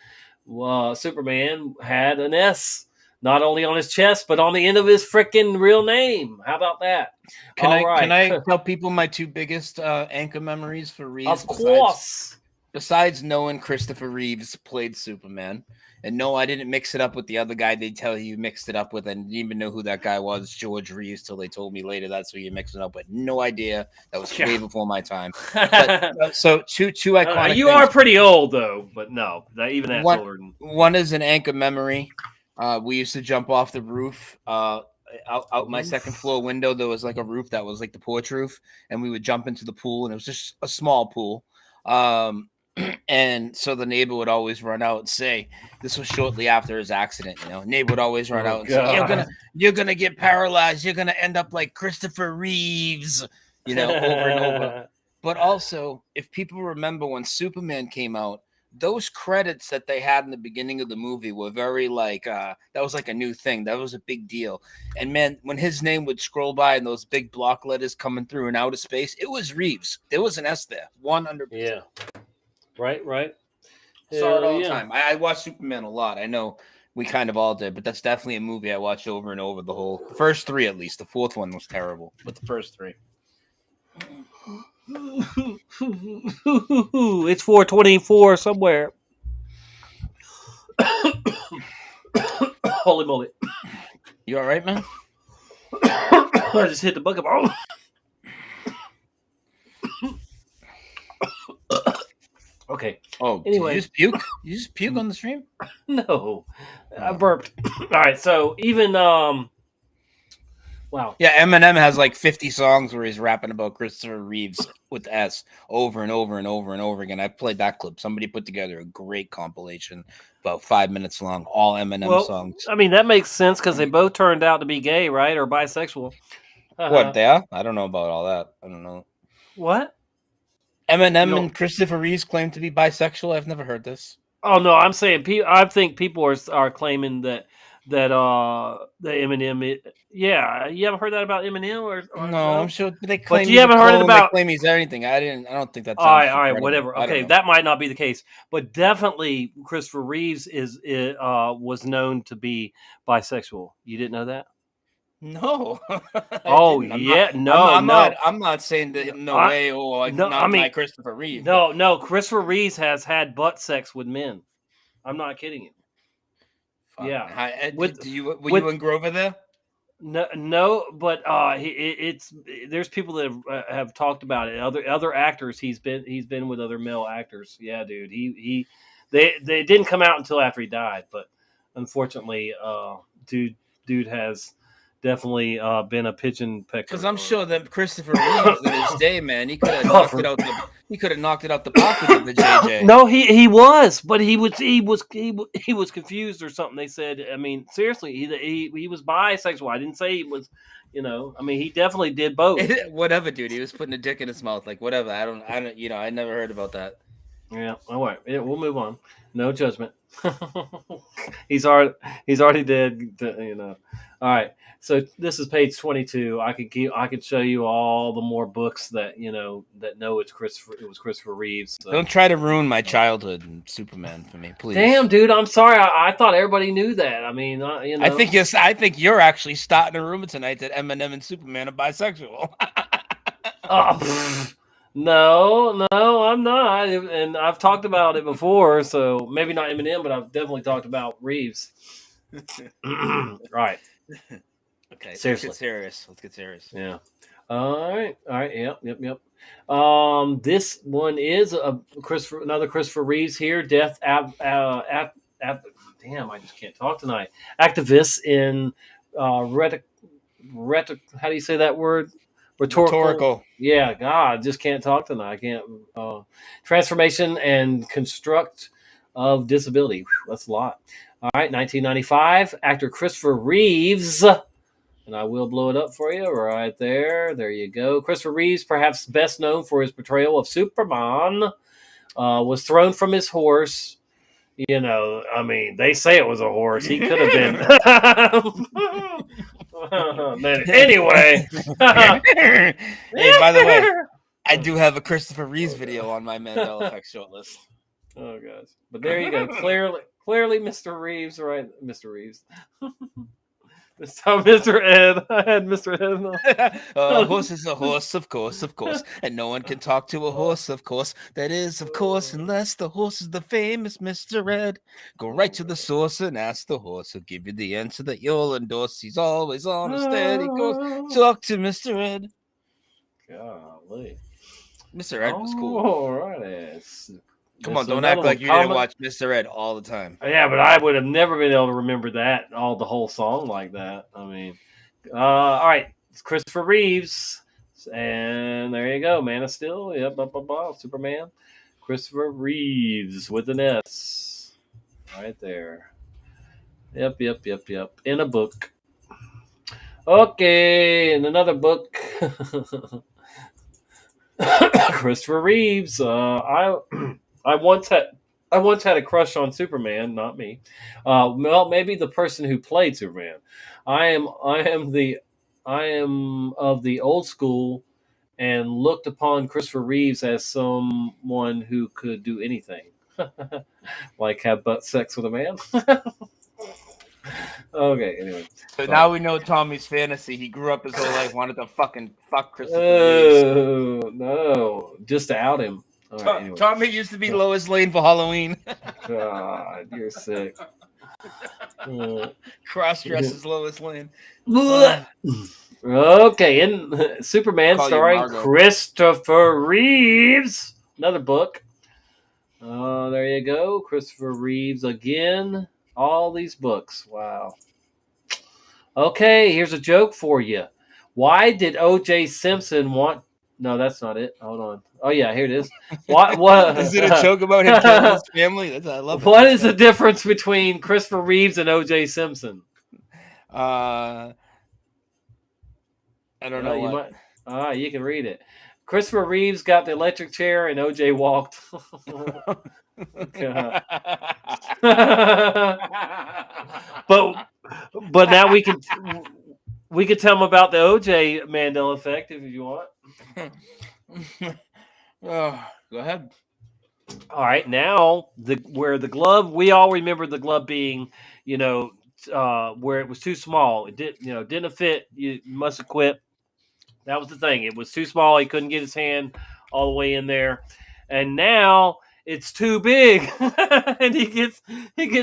Superman, had an S not only on his chest but on the end of his freaking real name. How about that? Can I tell people my 2 biggest anchor memories for Reeves? Of course. Besides knowing Christopher Reeves played Superman, and no, I didn't mix it up with the other guy they tell you mixed it up with. I didn't even know who that guy was, George Reeves, till they told me later that's who you mixed it up with. No idea. That was way before my time. But, so two iconic. You are pretty old though, but no, even that's older. One is an anchor memory. We used to jump off the roof. Out my second floor window, there was like a roof that was like the porch roof, and we would jump into the pool, and it was just a small pool. And so the neighbor would always run out and say, this was shortly after his accident, you know, neighbor would always run out and say, you're gonna get paralyzed, you're gonna end up like Christopher Reeves, you know, over and over. But also, if people remember when Superman came out, those credits that they had in the beginning of the movie were very like that was like a new thing. That was a big deal. And man, when his name would scroll by and those big block letters coming through in outer space, it was Reeves. There was an S there. 100%. Yeah. Right. Saw it all the time. I watched Superman a lot. I know we kind of all did, but that's definitely a movie I watched over and over the first 3 at least. The 4th one was terrible, but the first 3. It's 4:24 somewhere. Holy moly. You all right, man? I just hit the bucket ball. Okay. Oh, anyway. You just puke on the stream? No. I burped. All right, so even wow. Yeah, Eminem has like 50 songs where he's rapping about Christopher Reeves with S over and over and over and over again. I played that clip. Somebody put together a great compilation about 5 minutes long, all Eminem songs. I mean, that makes sense because they both turned out to be gay, right? Or bisexual. What, they are? I don't know about all that. I don't know. What? Eminem and Christopher Reeves claim to be bisexual? I've never heard this. Oh, no, I'm saying I think people are claiming that the Eminem, you haven't heard that about Eminem or no, I'm sure they claim. But you haven't heard it about. They claim he's anything. I don't think that's all right, whatever. Okay, that might not be the case, but definitely Christopher Reeves was known to be bisexual. You didn't know that? No. Oh yeah, I'm not saying to him way. Oh, not Christopher Reeves. No, Christopher Reeves has had butt sex with men. I'm not kidding you. Yeah. Were you in Grover there? No, but there's people that have talked about it. Other actors, he's been with other male actors. Yeah, dude. They didn't come out until after he died, but unfortunately, dude has definitely been a pigeon pecker. Because I'm sure that Christopher Reeves in his day, man, he could have knocked it out the park with the JJ. No, he was, but he was confused or something. They said, I mean, seriously, he was bisexual. I didn't say he was, I mean, he definitely did both. Whatever, dude. He was putting a dick in his mouth, like whatever. I don't, I never heard about that. Yeah. All right. Yeah, we'll move on. No judgment. He's already dead. All right. So this is page 22. I could show you all the more books that that know it was Christopher Reeves. So. Don't try to ruin my childhood and Superman for me, please. Damn, dude. I'm sorry. I thought everybody knew that. I mean, I think you're actually starting a rumor tonight that Eminem and Superman are bisexual. No, I'm not. And I've talked about it before, so maybe not Eminem, but I've definitely talked about Reeves. Right. Okay. Seriously. Let's get serious. Yeah. All right. Yep. This one is another Christopher Reeves here. Damn, I just can't talk tonight. Activists in how do you say that word? Rhetorical. Yeah, God, I just can't talk tonight. I can't. Transformation and construct of disability. Whew, that's a lot. All right, 1995. Actor Christopher Reeves, and I will blow it up for you right there. There you go. Christopher Reeves, perhaps best known for his portrayal of Superman, was thrown from his horse. I mean, they say it was a horse. He could have been. Anyway. Hey, by the way, I do have a Christopher Reeves video on my Mandela effect shortlist. Oh gosh. But there you go. Clearly Mr. Reeves, right? Mr. Reeves. This time Mr. Ed. I had Mr. Ed. A horse is a horse, of course. And no one can talk to a horse, of course. That is, of course, unless the horse is the famous Mr. Ed. Go right to the source and ask the horse. He'll give you the answer that you'll endorse. He's always on a steady course. Talk to Mr. Ed. Golly. Mr. Ed was cool. All right. Come on, don't act like you didn't watch Mr. Ed all the time. Yeah, but I would have never been able to remember the whole song like that. I mean, all right, it's Christopher Reeves, and there you go, Man of Steel. Yep, Superman. Christopher Reeves with an S, right there. Yep. In a book. Okay, in another book. Christopher Reeves. I once had a crush on Superman, not me. Well, maybe the person who played Superman. I am of the old school and looked upon Christopher Reeves as someone who could do anything, like have butt sex with a man. Okay, anyway. So now we know Tommy's fantasy. He grew up his whole life wanted to fucking fuck Christopher Reeves. Oh no, just to out him. Right, anyway. Tommy used to be Lois Lane for Halloween. God, you're sick. Cross dresses Lois Lane. Okay, in Superman starring Christopher Reeves. Another book. There you go. Christopher Reeves again. All these books. Wow. Okay, here's a joke for you. Why did O.J. Simpson want... No, that's not it. Hold on. Oh, yeah, here it is. What is it a joke about him killing his family? I love it. What is the difference between Christopher Reeves and O.J. Simpson? I don't know. You can read it. Christopher Reeves got the electric chair and O.J. walked. But now we can tell them about the O.J. Mandela effect if you want. Go ahead. All right, now where the glove, we all remember the glove being, where it was too small. It didn't fit. You must have quit. That was the thing. It was too small. He couldn't get his hand all the way in there, and now it's too big, and he gets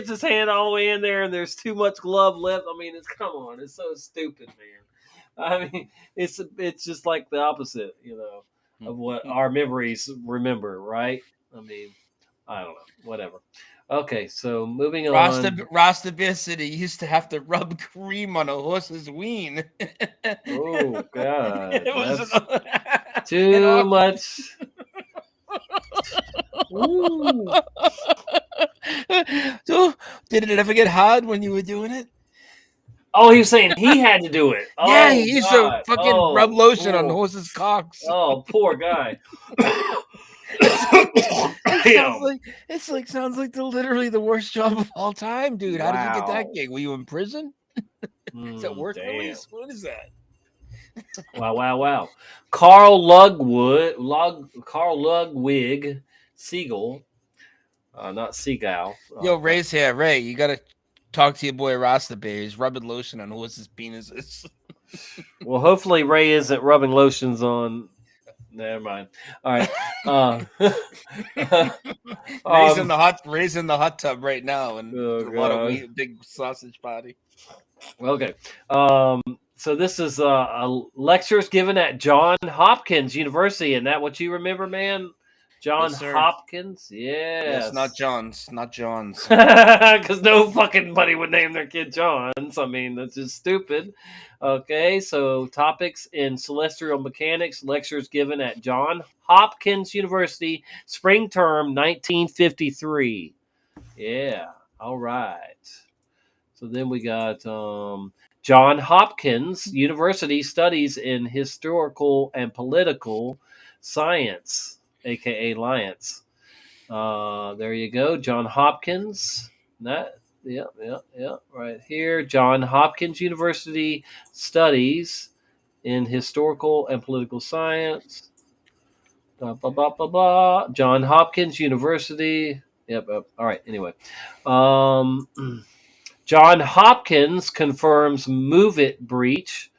his hand all the way in there, and there's too much glove left. I mean, come on, it's so stupid, man. I mean, it's just like the opposite, of what our memories remember, right? I mean, I don't know. Whatever. Okay, so moving on. Rostabicity used to have to rub cream on a horse's ween. Oh God, It was that's too much. Ooh. So, did it ever get hard when you were doing it? Oh, he was saying he had to do it. Oh, Yeah, he used to God. fucking rub lotion on horses' cocks. Oh, poor guy. Sounds like literally the worst job of all time, dude. How did you get that Wow. gig? Were you in prison? Is that work Damn. release? What is that? Wow. Carl Ludwig Seagal, not Seagal. Yo, Ray's here. Ray, you gotta talk to your boy Rasta Bear. He's rubbing lotion on horses' penises. Well, hopefully Ray isn't rubbing lotions on. Never mind. All right. Ray's in the hot tub right now, and a lot of big sausage party. Okay. So this is lectures given at Johns Hopkins University. Isn't that what you remember, man? Johns Hopkins? Yes. Yes, not John's. Not John's. Because no fucking buddy would name their kid Johns. I mean, that's just stupid. Okay, so topics in celestial mechanics, lectures given at Johns Hopkins University, spring term 1953. Yeah, all right. So then we got Johns Hopkins University studies in historical and political science, aka Lions. There you go, Johns Hopkins. Yeah, right here. Johns Hopkins University studies in historical and political science. Blah, blah, blah, blah, blah. Johns Hopkins University. Yep. All right. Anyway. Johns Hopkins confirms Move It breach.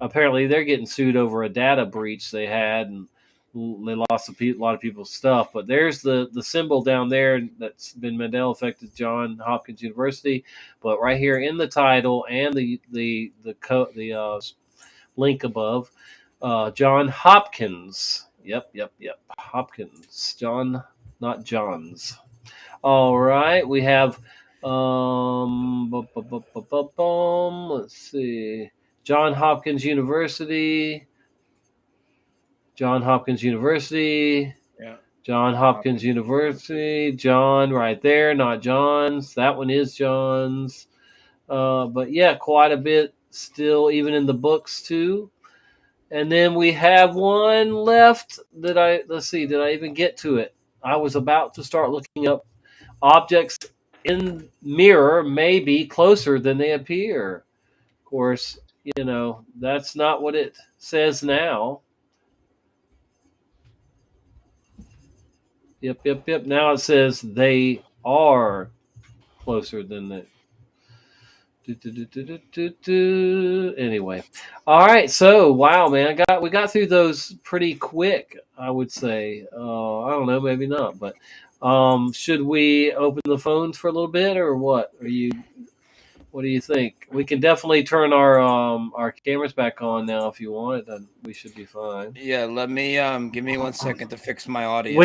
Apparently, they're getting sued over a data breach they had, and they lost a lot of people's stuff. But there's the symbol down there that's been Mandela affected, Johns Hopkins University. But right here in the title and the link above, Johns Hopkins. Yep. Hopkins. John, not Johns. All right, we have. Let's see. Johns Hopkins University. Yeah. Johns Hopkins University. John right there, not John's. That one is John's. But yeah, quite a bit still, even in the books too. And then we have one left that let's see, did I even get to it? I was about to start looking up objects in mirror may be closer than they appear. Of course, that's not what it says now. Yep. Now it says they are closer than the. Anyway, all right. So wow, man, we got through those pretty quick. I would say. I don't know, maybe not, but should we open the phones for a little bit, or what? What do you think? We can definitely turn our cameras back on now if you want. Then we should be fine. Yeah, let me give me 1 second to fix my audio.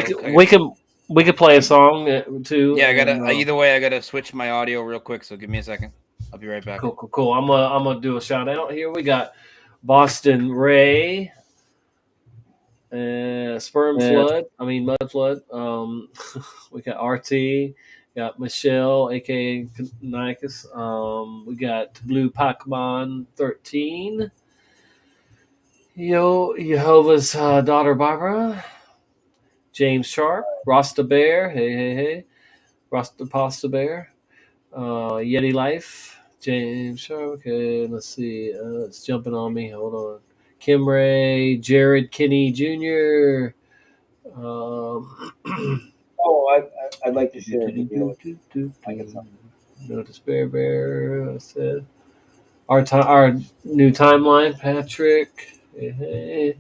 We could play a song too. Yeah, I gotta switch my audio real quick. So give me a second. I'll be right back. Cool. I'm gonna do a shout out here. We got Boston Ray, Mud Flood. We got RT. Got Michelle, aka Nikes. We got Blue Pokemon 13. Jehovah's daughter Barbara. James Sharp. Rasta Bear. Hey. Rasta Pasta Bear. Yeti Life. James Sharp. Okay, let's see. It's jumping on me. Hold on. Kim Ray. Jared Kinney Jr. I'd like to share a video. Notice Bear. I said our new timeline. Patrick. Hey.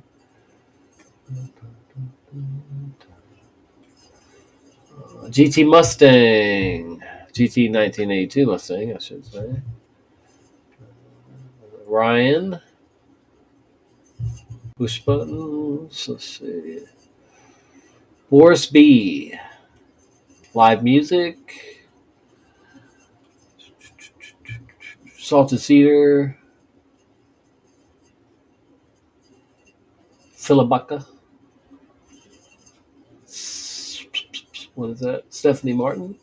GT Mustang. GT 1982 Mustang, I should say. Ryan. Push buttons. Let's see. Boris B. Live music. Salted Cedar. Philibaka. What is that? Stephanie Martin.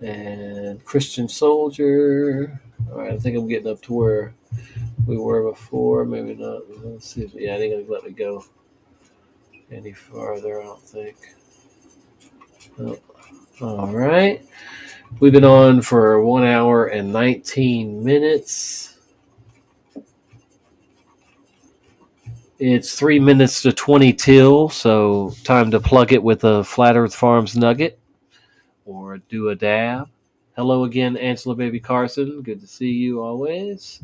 And Christian Soldier. All right, I think I'm getting up to where we were before. Maybe not. Let's see. Yeah, they ain't gonna let me go any farther, I don't think. Oh. All right. We've been on for 1 hour and 19 minutes. It's 3 minutes to 20 till, so time to plug it with a Flat Earth Farms nugget or do a dab. Hello again, Angela Baby Carson. Good to see you always.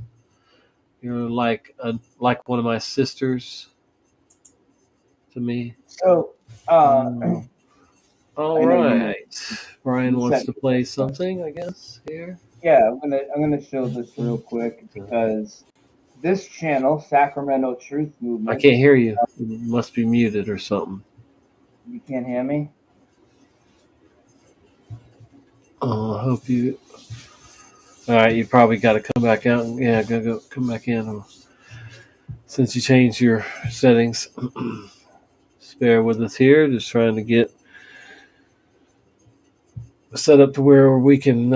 You're like one of my sisters to me. So, All I know you right. Brian you wants said- to play something, I guess, here. yeah, I'm gonna show this real quick because this channel, Sacramento Truth Movement. I can't hear you. You must be muted or something. You can't hear me? Oh, I hope you. All right, you probably got to come back out. Yeah, go come back in. Since you changed your settings, just bear with us here. Just trying to get set up to where we can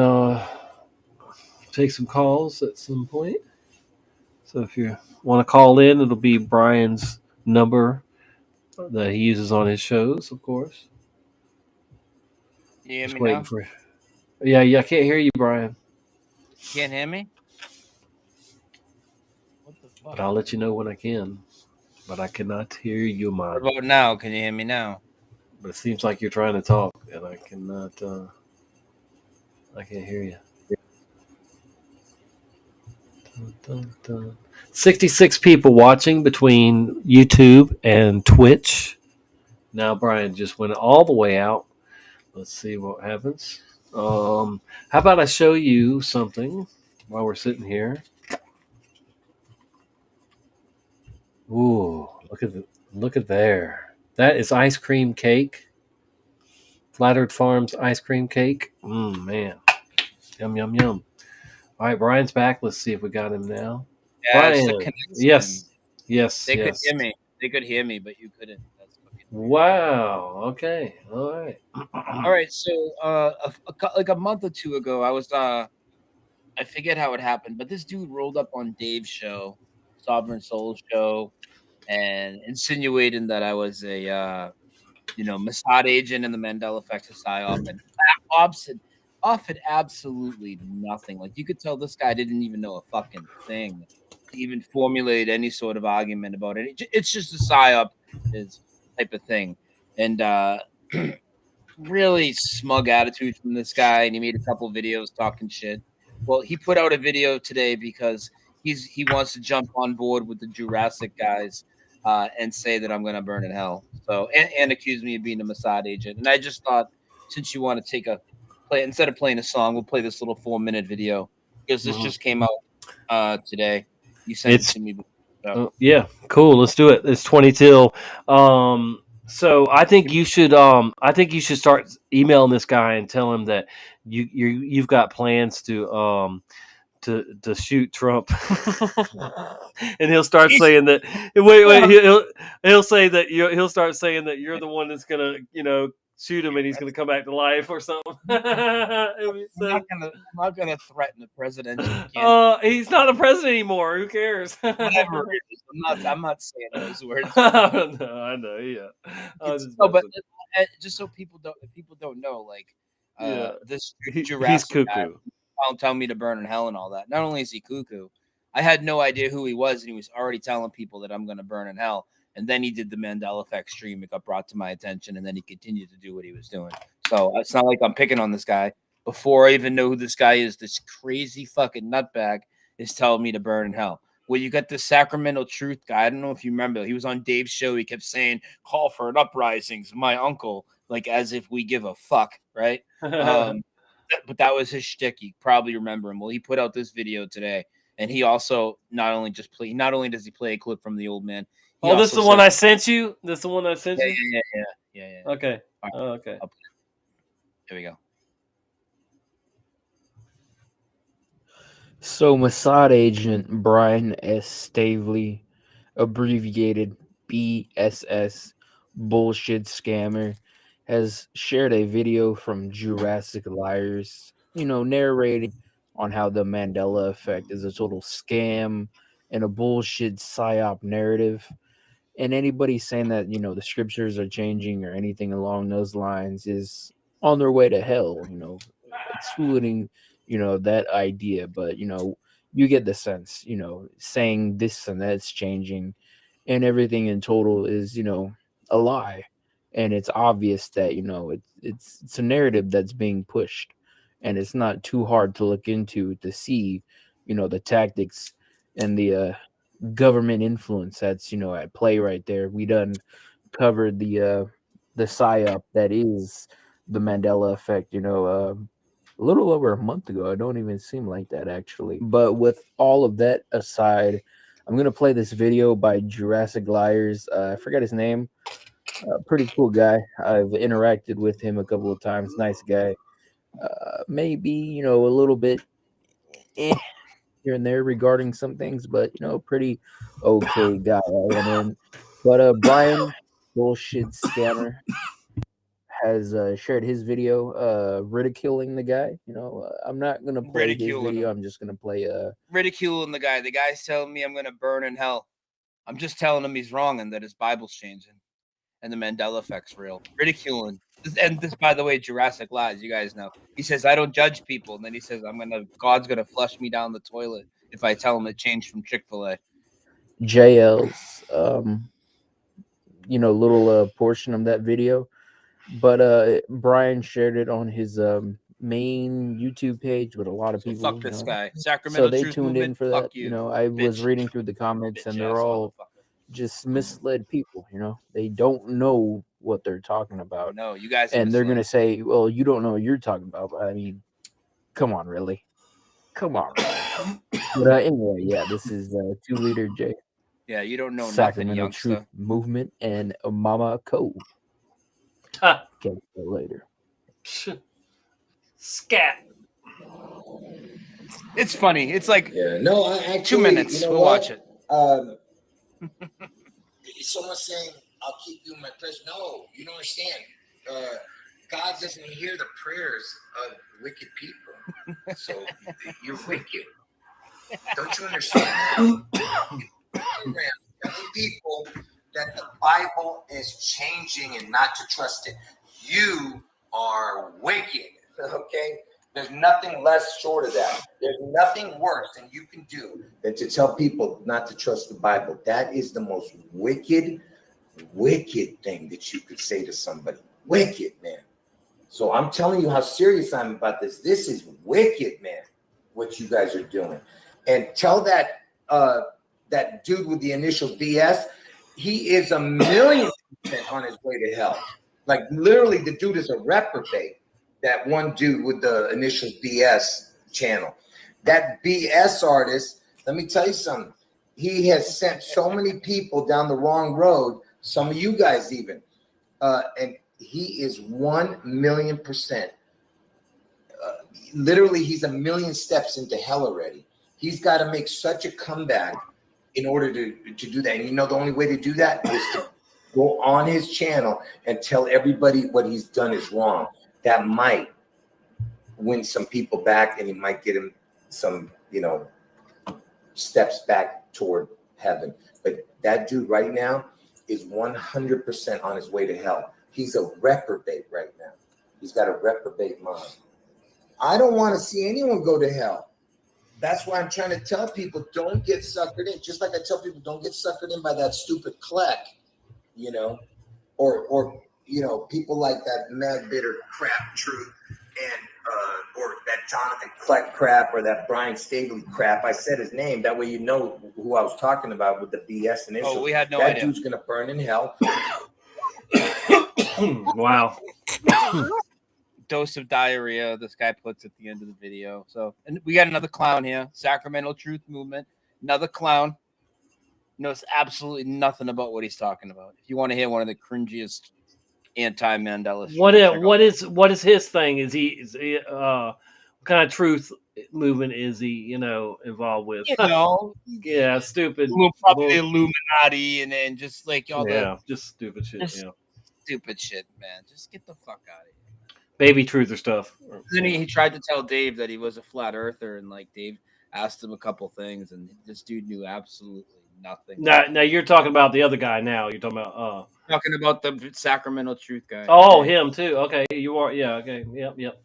take some calls at some point. So if you want to call in, it'll be Brian's number that he uses on his shows, of course. You hear Just me waiting now? for. Yeah, I can't hear you, Brian. Can't hear me? What the fuck? But I'll let you know when I can. But I cannot hear you, man. What about now? Can you hear me now? But it seems like you're trying to talk, and I cannot. I can't hear you. Dun, dun, dun. 66 people watching between YouTube and Twitch. Now Brian just went all the way out. Let's see what happens. How about I show you something while we're sitting here? Ooh, look at there. That is ice cream cake. Flat Earth Farms ice cream cake. Man. Yum, yum, yum. All right, Brian's back. Let's see if we got him now. Yeah, it's the Brian. connection. Yes. They could hear me. They could hear me, but you couldn't. That's fucking weird. Wow. Okay. All right. All right. So, like a month or two ago, I was I forget how it happened, but this dude rolled up on Dave's show, Sovereign Soul show, and insinuating that I was a Mossad agent in the Mandela effect of psyop, and offered absolutely nothing. Like you could tell this guy didn't even know a fucking thing to even formulate any sort of argument about it. It's just a psyop is type of thing, and really smug attitude from this guy. And he made a couple videos talking shit. Well, he put out a video today because he wants to jump on board with the Jurassic guys and say that I'm going to burn in hell. So and accuse me of being a Mossad agent. And I just thought, since you want to take a play instead of playing a song, we'll play this little 4-minute video because this just came out today. You sent it to me. Yeah, cool. Let's do it. It's 20 till. So I think you should start emailing this guy and tell him that you've got plans to shoot Trump, and he'll start saying that. He'll say that he'll start saying that you're the one that's gonna shoot him and he's gonna come back to life or something. I'm not gonna threaten the presidential candidate. He's not a president anymore. Who cares? Whatever it is. I'm not saying those words. No, I know. Yeah. But just so people don't know, like this Jurassic he's cuckoo. guy tell me to burn in hell and all that. Not only is he cuckoo, I had no idea who he was, and he was already telling people that I'm going to burn in hell. And then he did the Mandela effect stream. It got brought to my attention, and then he continued to do what he was doing. So it's not like I'm picking on this guy. Before I even know who this guy is, this crazy fucking nutbag is telling me to burn in hell. Well, you got the Sacramento Truth guy. I don't know if you remember. He was on Dave's show. He kept saying, "Call for an uprising." My uncle, like as if we give a fuck, right? But that was his shtick. You probably remember him. Well, he put out this video today, and he also not only does he play a clip from the old man. This is the one I sent you. This is the one I sent you. Yeah. Okay. Right. Oh, okay. Here we go. So Mossad agent Brian S. Stavely, abbreviated BSS, bullshit scammer, has shared a video from Jurassic Liars, narrating on how the Mandela effect is a total scam and a bullshit psyop narrative. And anybody saying that, the scriptures are changing or anything along those lines is on their way to hell, excluding, that idea. But, you get the sense, saying this and that's changing and everything in total is, a lie. And it's obvious that, it's a narrative that's being pushed. And it's not too hard to look into to see, the tactics and the government influence that's at play right there. We done covered the psyop that is the Mandela effect, a little over a month ago. It don't even seem like that actually. But with all of that aside, I'm gonna play this video by Jurassic Liars. I forgot his name. Pretty cool guy. I've interacted with him a couple of times. Nice guy. Maybe a little bit here and there regarding some things, but pretty okay guy. I went in. But Brian, bullshit scammer, has shared his video ridiculing the guy. I'm not gonna play his video. I'm just gonna play ridiculing the guy. The guy's telling me I'm gonna burn in hell. I'm just telling him he's wrong and that his Bible's changing and the Mandela effect's real. Ridiculing. And this, by the way, Jurassic Lies, you guys know. He says, I don't judge people. And then he says, God's going to flush me down the toilet if I tell him it changed from Chick-fil-A. JL's, little portion of that video. But Brian shared it on his main YouTube page with a lot of people. Fuck this guy. Sacramento so they Truth tuned Movement, in for that. you, I was reading through the comments and they're all just misled people. They don't know what they're talking about. No, you guys, and they're gonna say, "Well, you don't know what you're talking about." But, I mean, come on, really? Come on. But anyway, yeah, this is 2 Liter J. Yeah, you don't know Sacramento nothing, Truth Movement and Mama Co. Huh. Catch you later. Scat. It's funny. It's like no, actually, 2 minutes. We'll watch it. Someone saying, I'll keep you in my prayers. No, you don't understand. God doesn't hear the prayers of wicked people. So you're wicked. Don't you understand? People that the Bible is changing and not to trust it. You are wicked. Okay? There's nothing less short of that. There's nothing worse than you can do than to tell people not to trust the Bible. That is the most wicked thing that you could say to somebody. Wicked, man. So I'm telling you how serious I'm about this. This is wicked, man, what you guys are doing. And tell that that dude with the initial BS, he is 1,000,000% on his way to hell. Like literally the dude is a reprobate. That one dude with the initial BS channel. That BS artist, let me tell you something. He has sent so many people down the wrong road, some of you guys even. And he is 1,000,000%. Literally, he's 1,000,000 steps into hell already. He's got to make such a comeback in order to do that. And the only way to do that is to go on his channel and tell everybody what he's done is wrong. That might win some people back and he might get him some, steps back toward heaven. But that dude right now is 100% on his way to hell. He's a reprobate right now. He's got a reprobate mind. I don't want to see anyone go to hell. That's why I'm trying to tell people, don't get suckered in. Just like I tell people, don't get suckered in by that stupid Kleck, or people like that Mad Bitter Crap Truth and or that Jonathan Kleck crap or that Brian Stavely crap. I said his name. That way you know who I was talking about with the BS initial. Oh, we had no idea. That idea. dude's going to burn in hell. Wow. Dose of diarrhea, this guy puts at the end of the video. So, and we got another clown here. Sacramento Truth Movement. Another clown. Knows absolutely nothing about what he's talking about. If you want to hear one of the cringiest anti-Mandela. What is his thing? Is he what kind of truth movement is he involved with? Yeah, stupid. Probably Illuminati and just like all just stupid shit. Stupid shit, man. Just get the fuck out of here. Baby truther stuff. Then he tried to tell Dave that he was a flat earther, and like Dave asked him a couple things, and this dude knew absolutely nothing. Now you're talking about the other guy. Now you're talking about the Sacramento Truth guy. Oh, him too. Okay, you are. Yeah. Okay. Yep.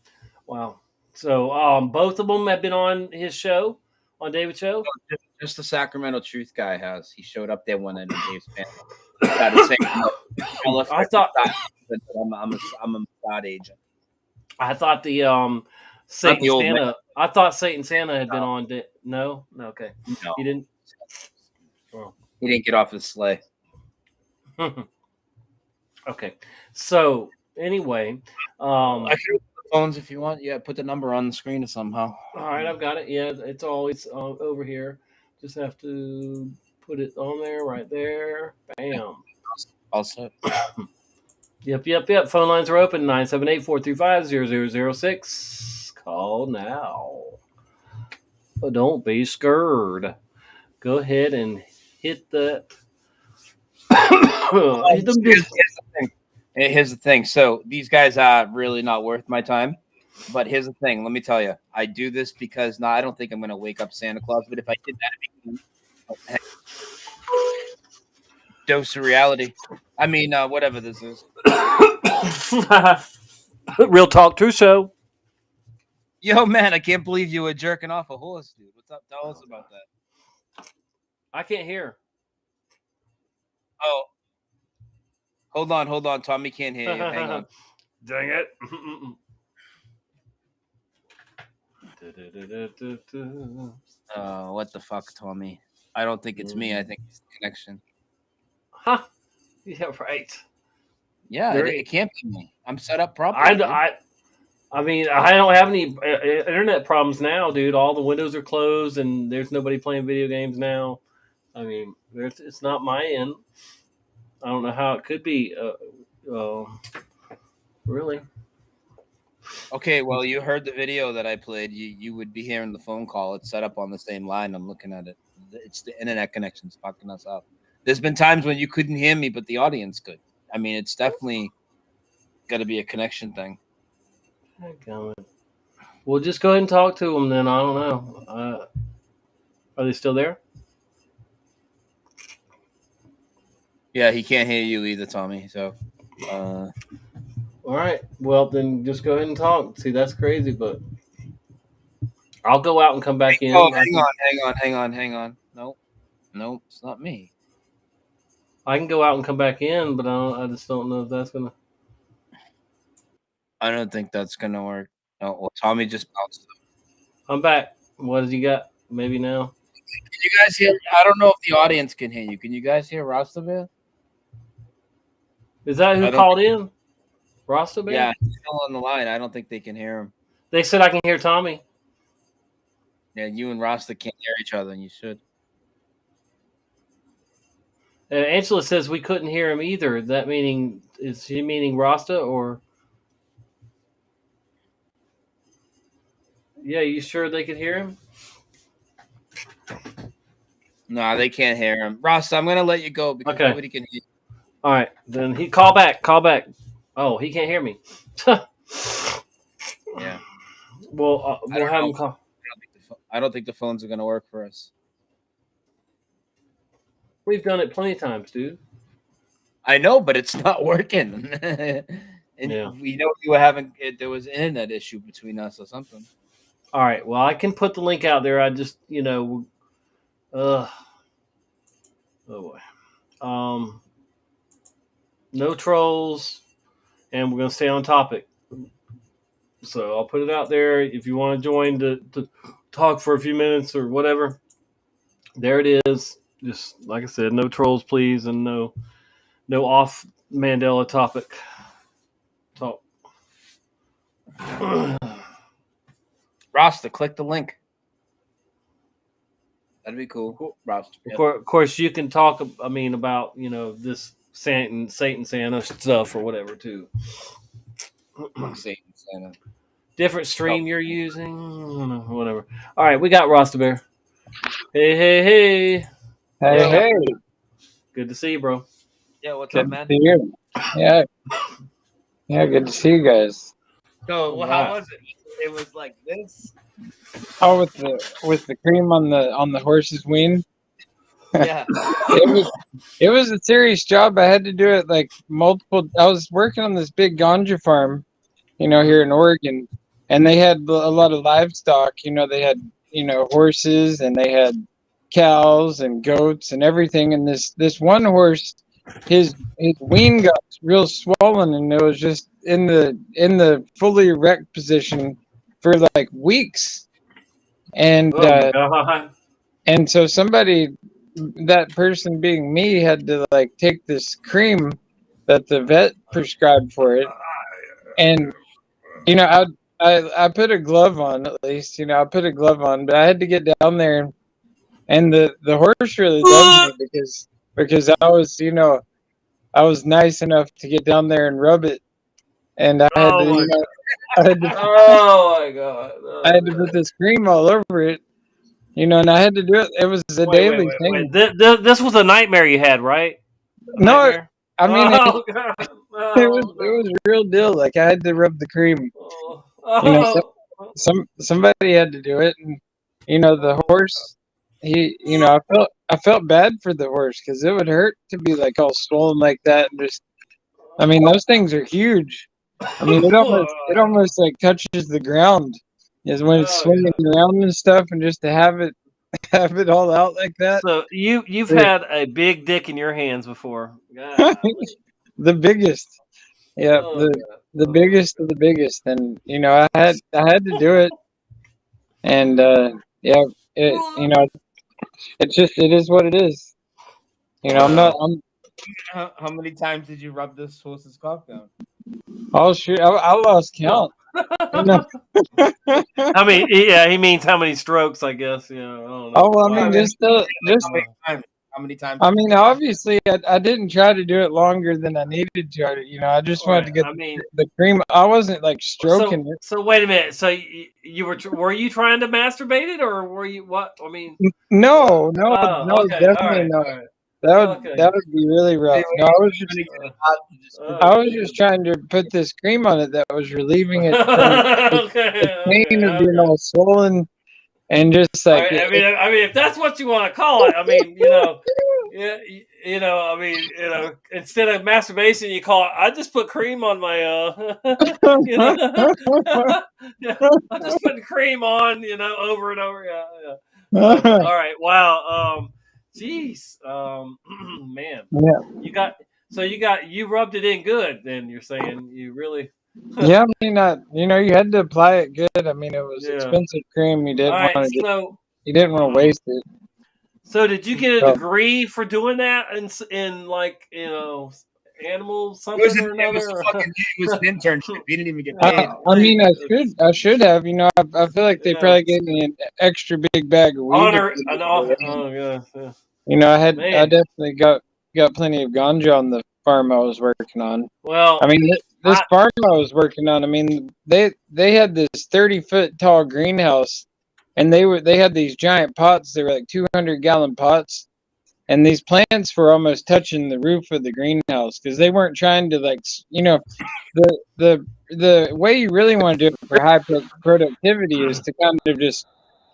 Wow. So both of them have been on his show, on David's show. Just the Sacramento Truth guy has. He showed up there one night in Dave's panel. I thought I'm a Mossad agent. I thought the Satan Santa. I thought Satan Santa had been on. No. Okay. No. He didn't. Well, he didn't get off his sleigh. Okay. So anyway, I can open the phones if you want. Yeah, put the number on the screen somehow. All right, I've got it. Yeah, it's always over here. Just have to put it on there, right there. Bam. All set. Yep. Phone lines are open. 978-435-0006. Call now. But don't be scared. Go ahead and hit that. Here's the thing. So these guys are really not worth my time. But here's the thing. Let me tell you. I do this because I don't think I'm going to wake up Santa Claus. But if I did that, dose of reality. I mean, whatever this is. Real talk, true show. Yo, man, I can't believe you were jerking off a horse, dude. What's up? Tell us about that. I can't hear. Oh. Hold on. Tommy can't hear you. Hang on. Dang it. What the fuck, Tommy? I don't think it's me. I think it's the connection. Huh? Yeah, right. Yeah, it can't be me. I'm set up properly. I mean, I don't have any internet problems now, dude. All the windows are closed, and there's nobody playing video games now. I mean, it's not my end. I don't know how it could be. Really? Okay, well, you heard the video that I played. You would be hearing the phone call. It's set up on the same line. I'm looking at it. It's the internet connection's fucking us up. There's been times when you couldn't hear me, but the audience could. I mean, it's definitely got to be a connection thing. Well, just go ahead and talk to them then. I don't know. Are they still there? Yeah, he can't hear you either, Tommy. So, all right. Well, then just go ahead and talk. See, that's crazy, but I'll go out and come back in. Oh, hang on. Nope, it's not me. I can go out and come back in, but I just don't know if that's gonna. I don't think that's gonna work. Oh, well, Tommy just bounced. I'm back. What did you got? Maybe now. Can you guys hear? I don't know if the audience can hear you. Can you guys hear Rastaman? Is that who called in? Rastaman? Yeah, he's still on the line. I don't think they can hear him. They said I can hear Tommy. Yeah, you and Rasta can't hear each other, and you should. Angela says we couldn't hear him either. That meaning, is she meaning Rasta or? Yeah, you sure they could hear him? No, they can't hear him. Rasta, I'm going to let you go because nobody can hear you. All right, then he call back. Oh, he can't hear me. Yeah. Well, we'll have him call. I don't think the phones are going to work for us. We've done it plenty of times, dude. I know, but it's not working. And we know you were having there was an internet issue between us or something. All right. Well, I can put the link out there. I just, oh boy. No trolls, and we're gonna stay on topic. So I'll put it out there. If you want to join to talk for a few minutes or whatever, there it is. Just like I said, no trolls, please, and no off Mandela topic talk. Rasta, click the link. That'd be cool. Rasta. Of course, you can talk. I mean, about this Satan Santa stuff or whatever too. Satan Santa. Different stream you're using, whatever. All right, we got Rasta Bear. Hey. Hey. Good to see you, bro. Yeah, what's Good up, man? to see you. Yeah. Yeah, good to see you guys. So how was it? It was like this. Oh, with the cream on the horse's ween. Yeah. It was a serious job. I had to do it like multiple. I was working on this big ganja farm, here in Oregon, and they had a lot of livestock. They had horses, and they had cows and goats and everything. And this one horse, his ween got real swollen, and it was just in the fully erect position for like weeks. And and so somebody, that person being me, had to like take this cream that the vet prescribed for it, and I put a glove on, at least I put a glove on, but I had to get down there, and the horse really loves me because I was I was nice enough to get down there and rub it, and I had to oh my god, I had to put this cream all over it. And I had to do it. It was a daily thing. This was a nightmare you had, right? Nightmare? No, I mean, it was a real deal. Like, I had to rub the cream. Somebody had to do it, and the horse. I felt bad for the horse because it would hurt to be like all swollen like that, and just. I mean, those things are huge. I mean, it almost like touches the ground. Is when it's swinging around and stuff, and just to have it all out like that. So you've had a big dick in your hands before. The biggest, yeah, the biggest of the biggest, and I had to do it, and it it is what it is. How many times did you rub this horse's cock down? Oh shoot, I lost count. I mean, yeah, he means how many strokes, I guess. Yeah, I don't know. Oh, I mean, just how many times? I mean, obviously, I didn't try to do it longer than I needed to. I just wanted to get the cream. I wasn't like stroking it. So wait a minute. So you were you trying to masturbate it, or were you what? I mean, no, okay, definitely not. That would be really rough. No, I was just trying to put this cream on it that was relieving it from the pain of being all swollen, and just like I mean, if that's what you want to call it, I mean, instead of masturbation, you call it. I just put cream on my, I'm just putting cream on, over and over. Yeah. All right, wow. Jeez, man. Yeah. You rubbed it in good. Then you're saying you really. Yeah, I mean, you had to apply it good. I mean, it was expensive cream. You didn't want to waste it. So, did you get a degree for doing that in like animal something or another? It was an internship. You didn't even get paid. I mean, I should have. I feel like they probably gave me an extra big bag of weed. I definitely got plenty of ganja on the farm I was working on. Well, I mean, this farm I was working on, I mean, they had this 30-foot tall greenhouse, and they had these giant pots. They were like 200-gallon pots, and these plants were almost touching the roof of the greenhouse because they weren't trying to the way you really want to do it for high productivity is to kind of just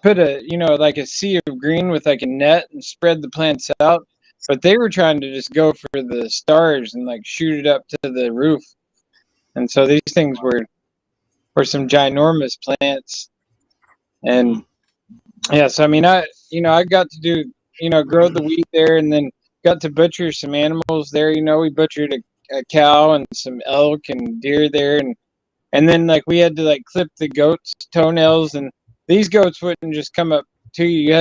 put like a sea of green with like a net and spread the plants out. But they were trying to just go for the stars and like shoot it up to the roof. And so these things were some ginormous plants. And yeah, so I mean, I got to do, grow the wheat there, and then got to butcher some animals there. We butchered a cow and some elk and deer there. And then like we had to like clip the goats' toenails, and these goats wouldn't just come up to you.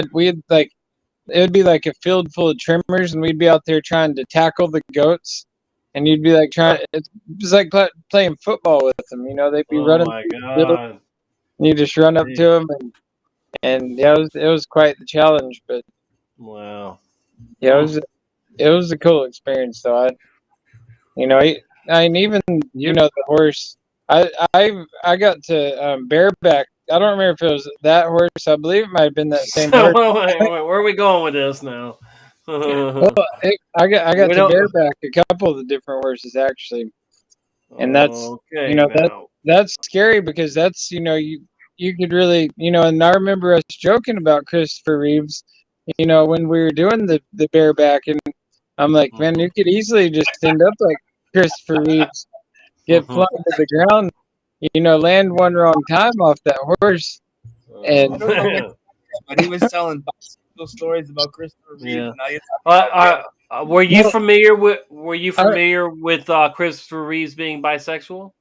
It would be like a field full of trimmers, and we'd be out there trying to tackle the goats, and you'd be like it was like playing football with them. They'd be running. Oh my god! And you just run up to them, and yeah, it was quite the challenge. But wow, yeah, it was a cool experience though. You know, and even the horse. I got to bareback. I don't remember if it was that horse. I believe it might have been that same So, horse. where are we going with this now? Well, I got We to don't- bareback a couple of the different horses actually, and that's okay. that's scary because that's you could really and I remember us joking about Christopher Reeves, when we were doing the bareback, and I'm like, man, you could easily just end up like Christopher Reeves, get flung to the ground, land one wrong time off that horse, and but he was telling bicycle stories about Christopher Reeves. Yeah. Now you're talking about were you familiar with Christopher Reeves being bisexual?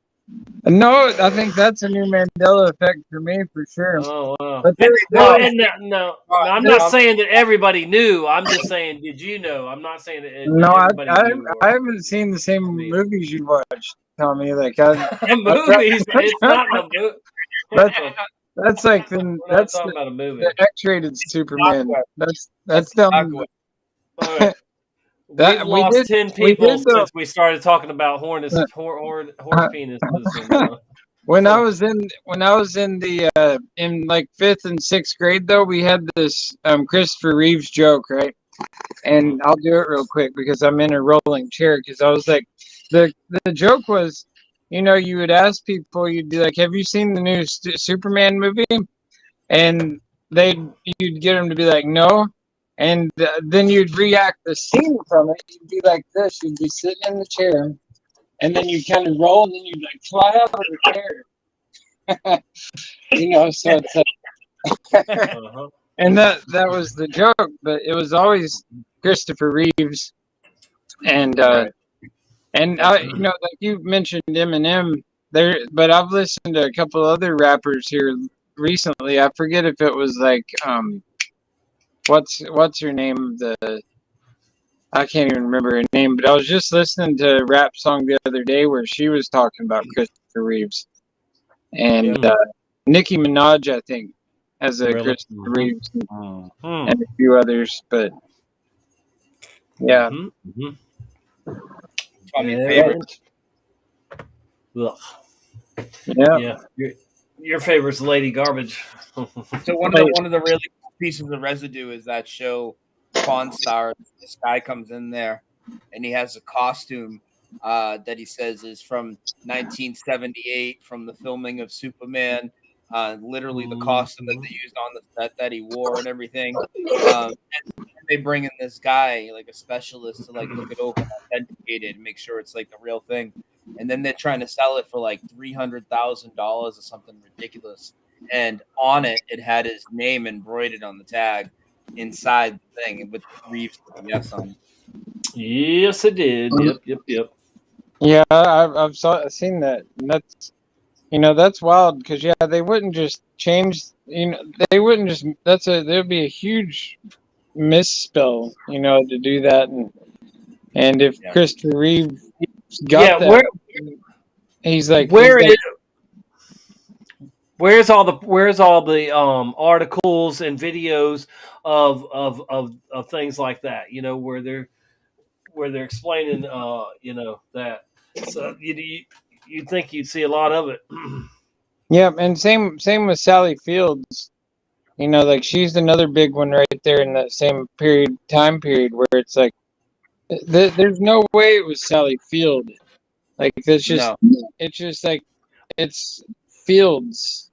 no, I think that's a new Mandela effect for me for sure. Oh, wow. But No, I'm not saying that everybody knew. I'm just saying, did you know? I'm not saying that no, everybody knew. I haven't seen the same movies you watched, Tommy. Like movies, it's not a movie. That's like that's talking about a movie. the X-rated Superman. That's dumb. All right. We've lost 10 people since we started talking about horse penises. When I was in the in like 5th and 6th grade though, we had this Christopher Reeves joke, right? And I'll do it real quick because I'm in a rolling chair. Because I was like, the joke was, you would ask people, you'd be like, "Have you seen the new Superman movie?" And you'd get them to be like, "No." And then you'd react the scene from it. You'd be like this. You'd be sitting in the chair, and then you'd kind of roll, and then you'd like fly out of the chair. So it's like, and that was the joke. But it was always Christopher Reeves, and like you mentioned Eminem there, but I've listened to a couple other rappers here recently. I forget if it was like what's her name? I can't even remember her name, but I was just listening to a rap song the other day where she was talking about Christopher Reeves, and Nicki Minaj, I think, has a Christopher Reeves and a few others, but yeah. Tommy's favorite. Ugh. Yeah. Your favorite's Lady Garbage. So one of the really cool pieces of Residue is that show Pawn Stars. This guy comes in there and he has a costume that he says is from 1978 from the filming of Superman. Literally the costume that they used on the set that he wore and everything. And they bring in this guy, like a specialist, to like look it over and authenticate it and make sure it's like the real thing. And then they're trying to sell it for like $300,000 or something ridiculous. And on it, it had his name embroidered on the tag inside the thing with Reeves yes on it. Yes, it did. Yep. Yeah, I've seen that. And that's wild because they wouldn't just change. They wouldn't just. There'd be a huge misspell. To do that, and if Christopher Reeves got that, he's like, where's all the articles and videos of things like that? Where they're explaining that. So you'd think you'd see a lot of it. Yeah, and same with Sally Fields. Like she's another big one right there in that same time period where it's like there's no way it was Sally Field. Like it's just like it's Fields.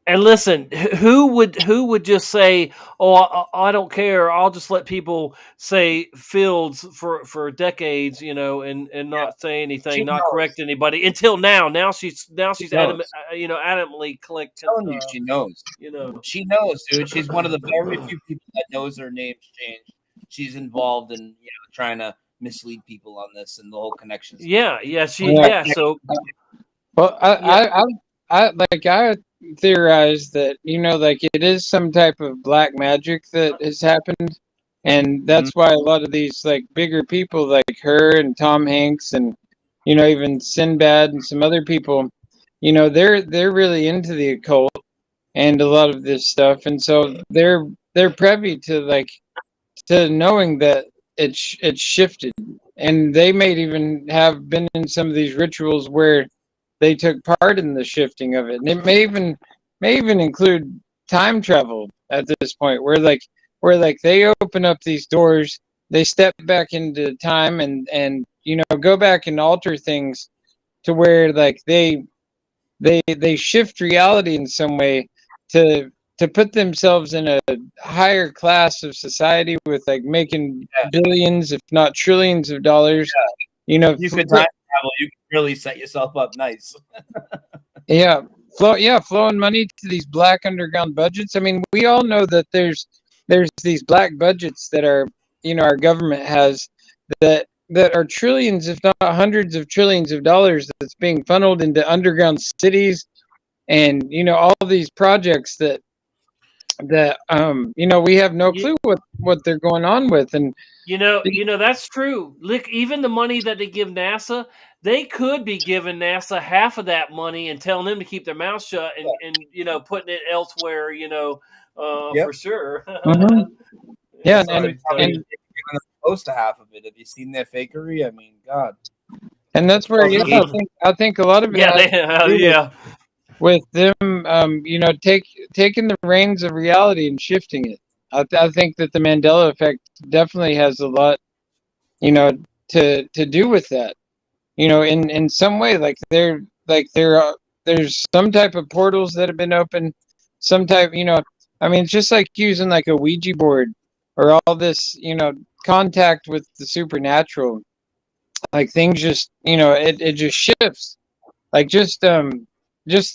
And listen, who would just say, "Oh, I don't care. I'll just let people say Fields for decades, and not say anything, not correct anybody until now." Now she's adamantly clicked. Telling you, she knows. She knows, dude. She's one of the very few people that knows her name's changed. She's involved in trying to mislead people on this and the whole connection. So, well, I theorize that like it is some type of black magic that has happened, and that's why a lot of these like bigger people like her and Tom Hanks and even Sinbad and some other people, they're really into the occult and a lot of this stuff, and so they're privy to knowing that it's shifted, and they may even have been in some of these rituals where they took part in the shifting of it, and it may even include time travel at this point, where like they open up these doors, they step back into time, and go back and alter things to where like they shift reality in some way to put themselves in a higher class of society with like making billions, if not trillions of dollars. You could time travel, you could really set yourself up nice. Flowing money to these black underground budgets. I mean, we all know that there's these black budgets that are our government has that are trillions, if not hundreds of trillions of dollars that's being funneled into underground cities, and all these projects that we have no clue what they're going on with. And that's true. Look, even the money that they give NASA, they could be giving NASA half of that money and telling them to keep their mouth shut and putting it elsewhere, for sure. Mm-hmm. Yeah, and close to half of it. Have you seen their fakery? I mean, God. And that's where I think a lot of it with them taking the reins of reality and shifting it. I think that the Mandela effect definitely has a lot to do with that. In some way, there's some type of portals that have been opened, some type, I mean, it's just like using like a Ouija board or all this, contact with the supernatural. Like things just, it just shifts. Like just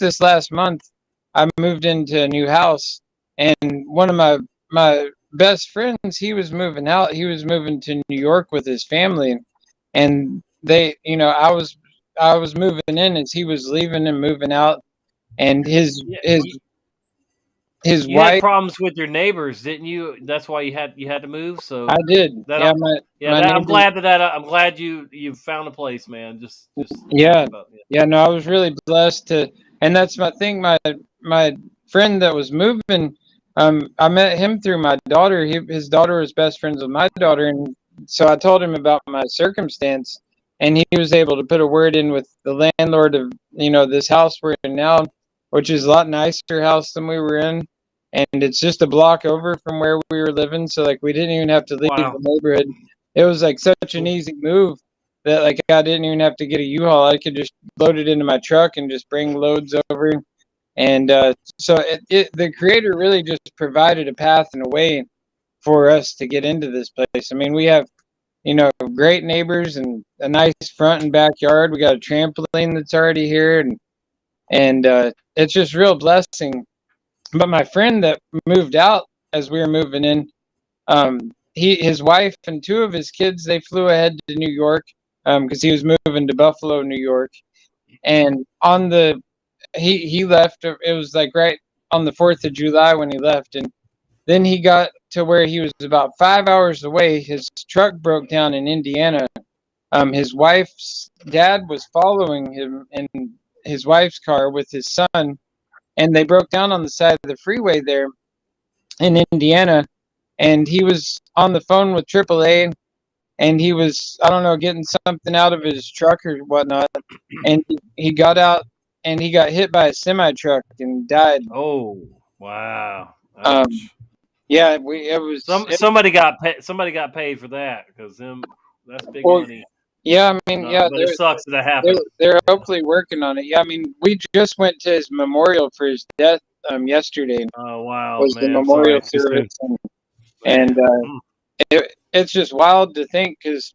this last month, I moved into a new house, and one of my best friends, he was moving out. He was moving to New York with his family, and they, I was moving in as he was leaving and moving out, and his you wife had problems with your neighbors, didn't you? That's why you had to move. So I did. I'm glad you found a place, man. Just no, I was really blessed to, and that's my thing. My friend that was moving, I met him through my daughter. His daughter was best friends with my daughter, and so I told him about my circumstance, and he was able to put a word in with the landlord of this house we're in now, which is a lot nicer house than we were in, and it's just a block over from where we were living. So like we didn't even have to leave the neighborhood. It was like such an easy move that like I didn't even have to get a U-Haul. I could just load it into my truck and just bring loads over. And so the Creator really just provided a path and a way for us to get into this place. I mean, we have great neighbors and a nice front and backyard. We got a trampoline that's already here, and it's just real blessing. But my friend that moved out as we were moving in, his wife and two of his kids, they flew ahead to New York because he was moving to Buffalo, New York. And he left, it was like right on the 4th of July when he left. And then he got to where he was about 5 hours away. His truck broke down in Indiana. His wife's dad was following him in his wife's car with his son, and they broke down on the side of the freeway there in Indiana, and he was on the phone with AAA, and he was, I don't know, getting something out of his truck or whatnot, and he got out, and he got hit by a semi-truck and died. Oh, wow. Yeah, somebody got paid for that, because that's big money. Yeah, I mean, but it sucks that happened. They're hopefully working on it. Yeah, I mean, we just went to his memorial for his death yesterday. Oh wow! Was the memorial service, and it's just wild to think because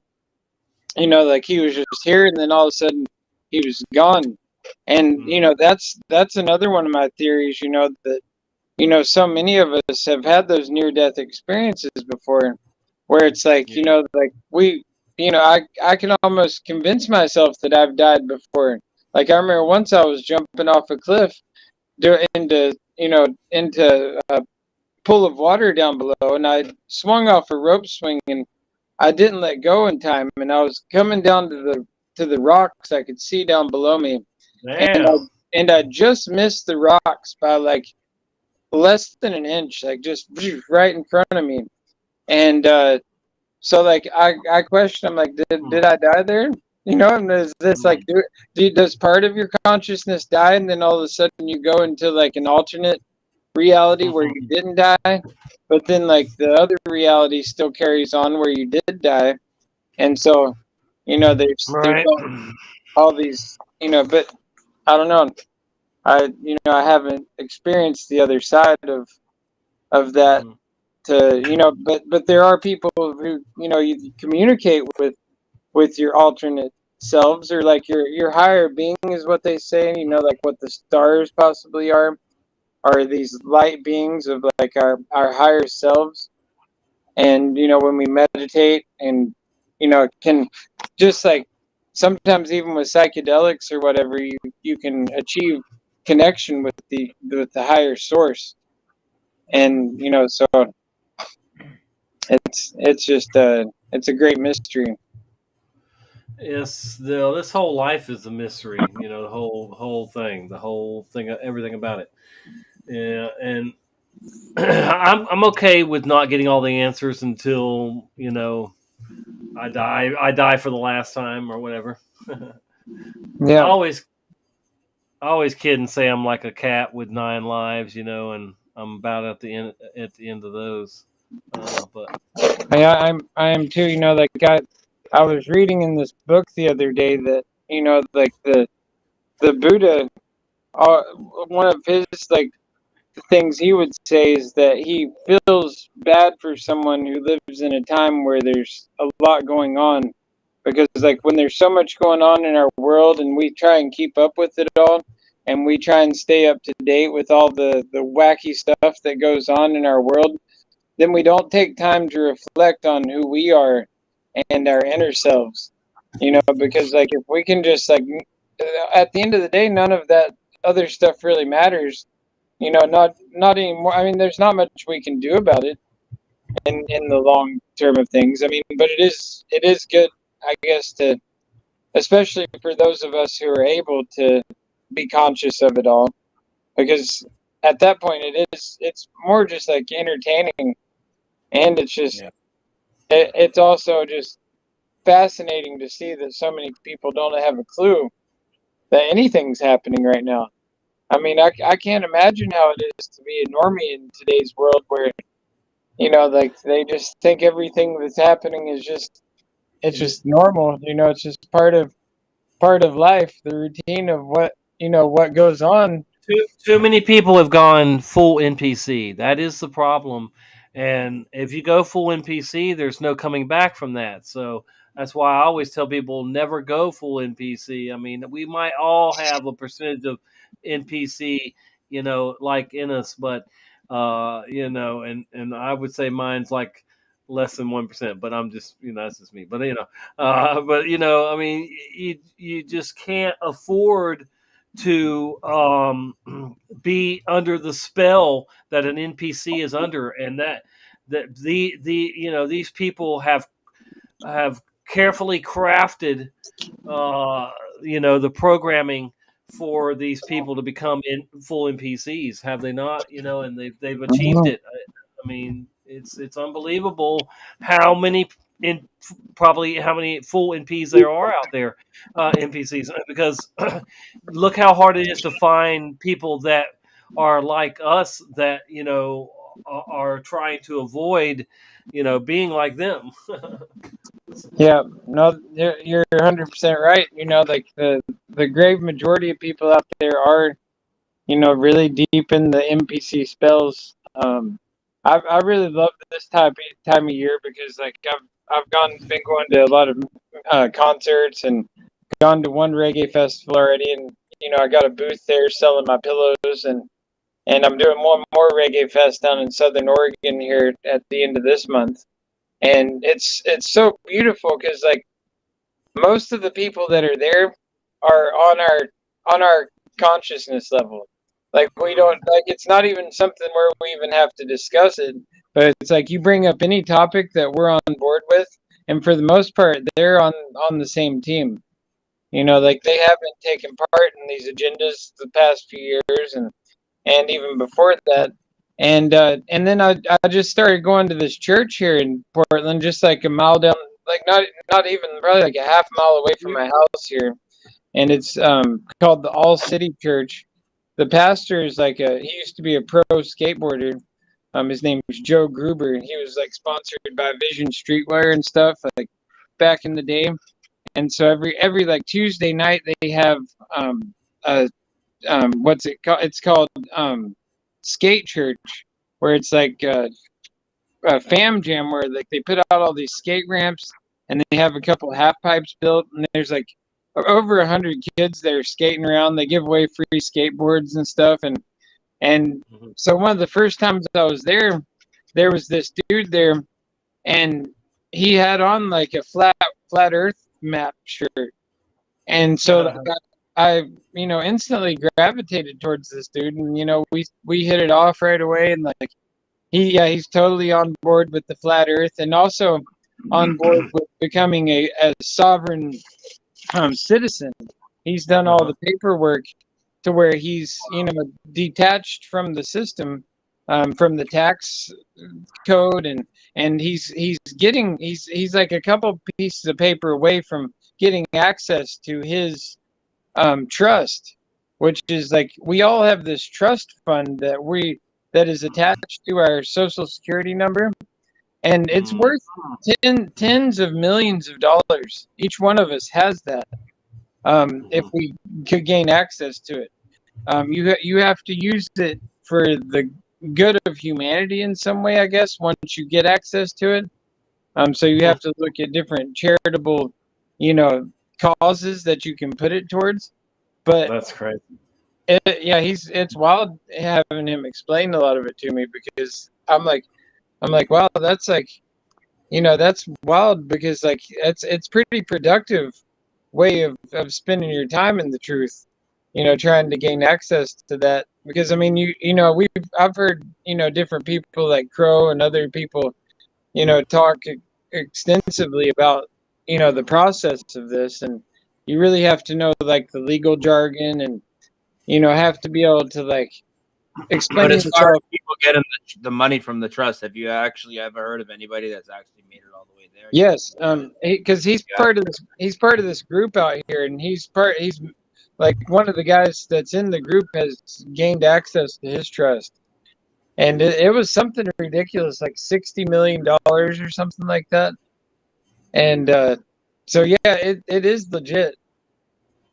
like he was just here, and then all of a sudden he was gone, and that's another one of my theories. That so many of us have had those near-death experiences before, where it's like like we. I can almost convince myself that I've died before. Like I remember once I was jumping off a cliff into a pool of water down below, and I swung off a rope swing, and I didn't let go in time, and I was coming down to the rocks I could see down below me. Damn. And I just missed the rocks by like less than an inch, like just right in front of me. And So like I question, I'm like, did I die there? You know, and is this like, does part of your consciousness die, and then all of a sudden you go into like an alternate reality where you didn't die, but then like the other reality still carries on where you did die, and so, you know, there's Right. all these, you know, but I don't know. I haven't experienced the other side of that to, you know, but there are people who, you know, you communicate with your alternate selves, or like your higher being is what they say, you know, like what the stars possibly are these light beings of like our higher selves. And you know, when we meditate and, you know, can just like sometimes even with psychedelics or whatever, you can achieve connection with the higher source. And you know, so it's just it's a great mystery. Yes, this whole life is a mystery. You know, the whole thing, everything about it. Yeah, and I'm okay with not getting all the answers until, you know, I die for the last time or whatever. Yeah. I always kid and say I'm like a cat with 9 lives, you know, and I'm about at the end of those. But I am too. You know, like I was reading in this book the other day that, you know, like the Buddha, one of his like things he would say is that he feels bad for someone who lives in a time where there's a lot going on, because like when there's so much going on in our world and we try and keep up with it all, and we try and stay up to date with all the wacky stuff that goes on in our world, then we don't take time to reflect on who we are and our inner selves. You know, because like if we can just like, at the end of the day, none of that other stuff really matters. You know, not anymore. I mean, there's not much we can do about it in the long term of things. I mean, but it is good, I guess, to, especially for those of us who are able to be conscious of it all, because at that point it's more just like entertaining, and it's just it's also just fascinating to see that so many people don't have a clue that anything's happening right now. I mean, I can't imagine how it is to be a normie in today's world where, you know, like they just think everything that's happening is just, it's just normal. You know, it's just part of life, the routine of what, you know, what goes on. too many people have gone full NPC. That is the problem. And if you go full NPC, there's no coming back from that. So that's why I always tell people never go full NPC. I mean, we might all have a percentage of NPC, you know, like in us, but you know, and I would say mine's like less than 1%, but I'm just, you know, that's just me. But you know, but you know, I mean, you just can't afford to be under the spell that an NPC is under, and that the you know, these people have carefully crafted you know, the programming for these people to become full NPCs, have they not? You know, and they've achieved it. I mean, it's unbelievable how many probably how many full NPCs there are out there, NPCs, because look how hard it is to find people that are like us, that, you know, are trying to avoid, you know, being like them. Yeah, no, you're 100% right. You know, like the great majority of people out there are, you know, really deep in the NPC spells. I really love this time of year because like I've been going to a lot of concerts and gone to one reggae festival already, and you know, I got a booth there selling my pillows, and I'm doing more reggae fest down in Southern Oregon here at the end of this month. And it's so beautiful because like most of the people that are there are on our consciousness level. Like we don't, like, it's not even something where we even have to discuss it, but it's like you bring up any topic that we're on board with, and for the most part they're on the same team. You know, like they haven't taken part in these agendas the past few years, and even before that. And then I just started going to this church here in Portland, just like a mile down, like not even probably like a half mile away from my house here, and it's called the All City Church. The pastor is like he used to be a pro skateboarder. His name was Joe Gruber, and he was like sponsored by Vision Streetwear and stuff like back in the day. And so every like Tuesday night they have what's it called? It's called Skate Church, where it's like a fam jam where like they put out all these skate ramps and they have a couple half pipes built, and there's like over 100 kids that are skating around. They give away free skateboards and stuff, and so one of the first times I was there was this dude there, and he had on like a flat Earth map shirt, and so I instantly gravitated towards this dude, and we hit it off right away, and like he's totally on board with the flat Earth, and also on board with becoming a sovereign citizen. He's done all the paperwork to where he's detached from the system, from the tax code, and he's like a couple pieces of paper away from getting access to his trust, which is like we all have this trust fund that is attached to our social security number, and it's worth tens of millions of dollars. Each one of us has that. If we could gain access to it, you have to use it for the good of humanity in some way, I guess, once you get access to it. So you have to look at different charitable, causes that you can put it towards. But that's crazy. It's wild having him explain a lot of it to me, because I'm like, wow, that's like, that's wild, because like it's pretty productive way of spending your time in the truth, trying to gain access to that. Because I mean, I've heard, different people like Crow and other people, talk extensively about, the process of this, and you really have to know like the legal jargon, and have to be able to like explain. But as far as people getting the money from the trust, have you actually ever heard of anybody that's actually made it all the way there? Yes, because he's part of this group out here, and he's like one of the guys that's in the group has gained access to his trust, and it was something ridiculous, like $60 million or something like that. And so yeah, it is legit.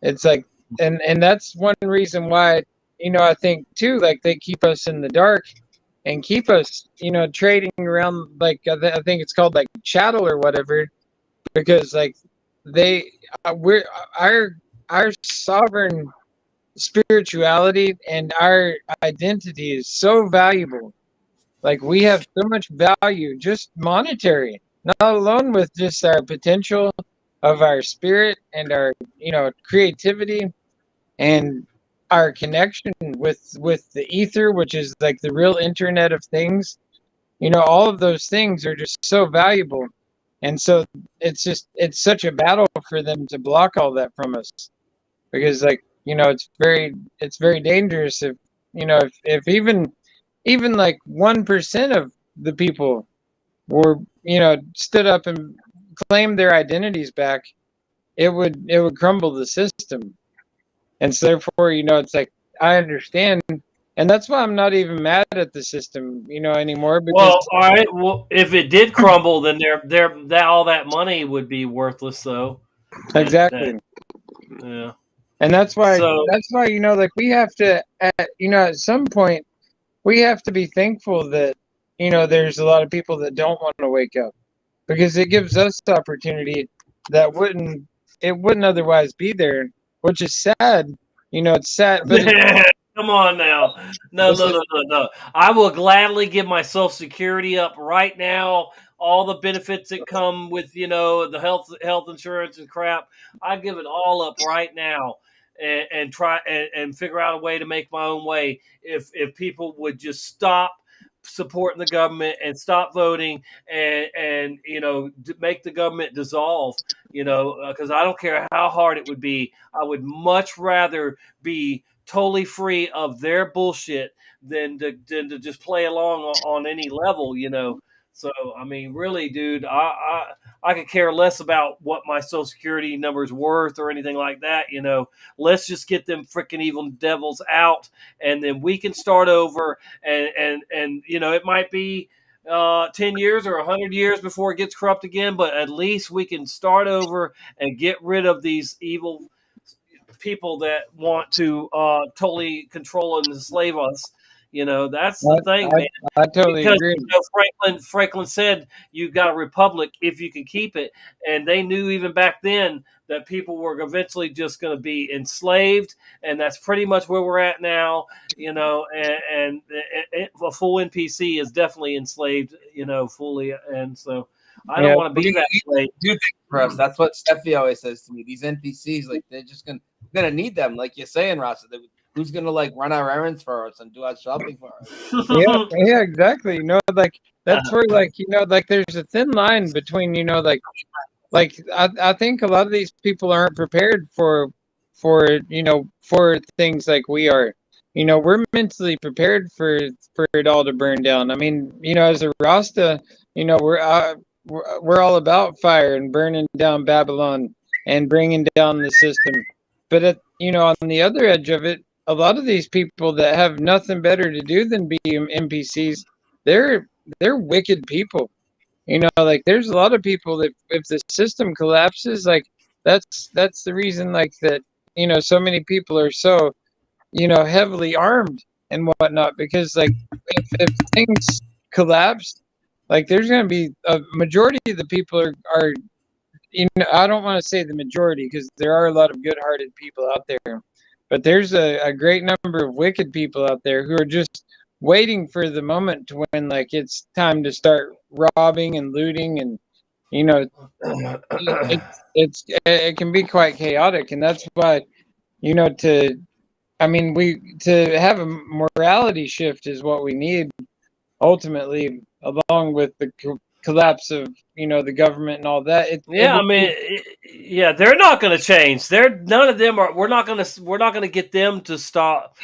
It's like, and that's one reason why, I think too, like they keep us in the dark and keep us, trading around, like I think it's called like chattel or whatever, because like we're our sovereign spirituality and our identity is so valuable. Like we have so much value, just monetary, not alone with just our potential of our spirit and our, creativity and our connection with the ether, which is like the real internet of things. All of those things are just so valuable. And so it's such a battle for them to block all that from us, because like, it's very dangerous if, if even like 1% of the people were, stood up and claimed their identities back, it would crumble the system. And so therefore, it's like, I understand, and that's why I'm not even mad at the system, anymore. Because, well, all right. Well, if it did crumble, then all that money would be worthless, though. Exactly. Yeah. And that's why like we have to, at some point, we have to be thankful that, there's a lot of people that don't want to wake up, because it gives us the opportunity that wouldn't otherwise be there, which is sad. It's sad, but come on now. No. I will gladly give my Social Security up right now. All the benefits that come with, the health insurance and crap. I give it all up right now and try and figure out a way to make my own way. If people would just stop supporting the government and stop voting and make the government dissolve, because I don't care how hard it would be. I would much rather be totally free of their bullshit than to just play along on any level, you know. So I mean, really, dude, I could care less about what my Social Security number is worth or anything like that. You know, let's just get them freaking evil devils out, and then we can start over. And you know, it might be 10 years or 100 years before it gets corrupt again, but at least we can start over and get rid of these evil people that want to totally control and enslave us. You know, that's the thing, man. I totally Because agree. you know, Franklin said you got a republic if you can keep it, and they knew even back then that people were eventually just going to be enslaved, and that's pretty much where we're at now. You know, and a full NPC is definitely enslaved. You know, fully, and so I don't want to be that slave. Do things for us. That's what Steffi always says to me. These NPCs, like they're just gonna need them, like you're saying, Rasa. Who's gonna like run our errands for us and do our shopping for us? Yeah, exactly. You know, like that's where, like, you know, like there's a thin line between, you know, like I think a lot of these people aren't prepared for you know, for things like we are. You know, we're mentally prepared for it all to burn down. I mean, you know, as a Rasta, you know, we're all about fire and burning down Babylon and bringing down the system. But you know, on the other edge of it, a lot of these people that have nothing better to do than be NPCs, they're wicked people. You know, like there's a lot of people that if the system collapses, like that's the reason, like that. You know, so many people are so, you know, heavily armed and whatnot, because like if things collapse, like there's going to be a majority of the people are, you know, I don't want to say the majority because there are a lot of good-hearted people out there, but there's a great number of wicked people out there who are just waiting for the moment to when like it's time to start robbing and looting, and you know, it can be quite chaotic, and that's why, you know, to have a morality shift is what we need ultimately, along with the collapse of, you know, the government and all that. I mean, yeah, they're not going to change. None of them are. We're not going to get them to stop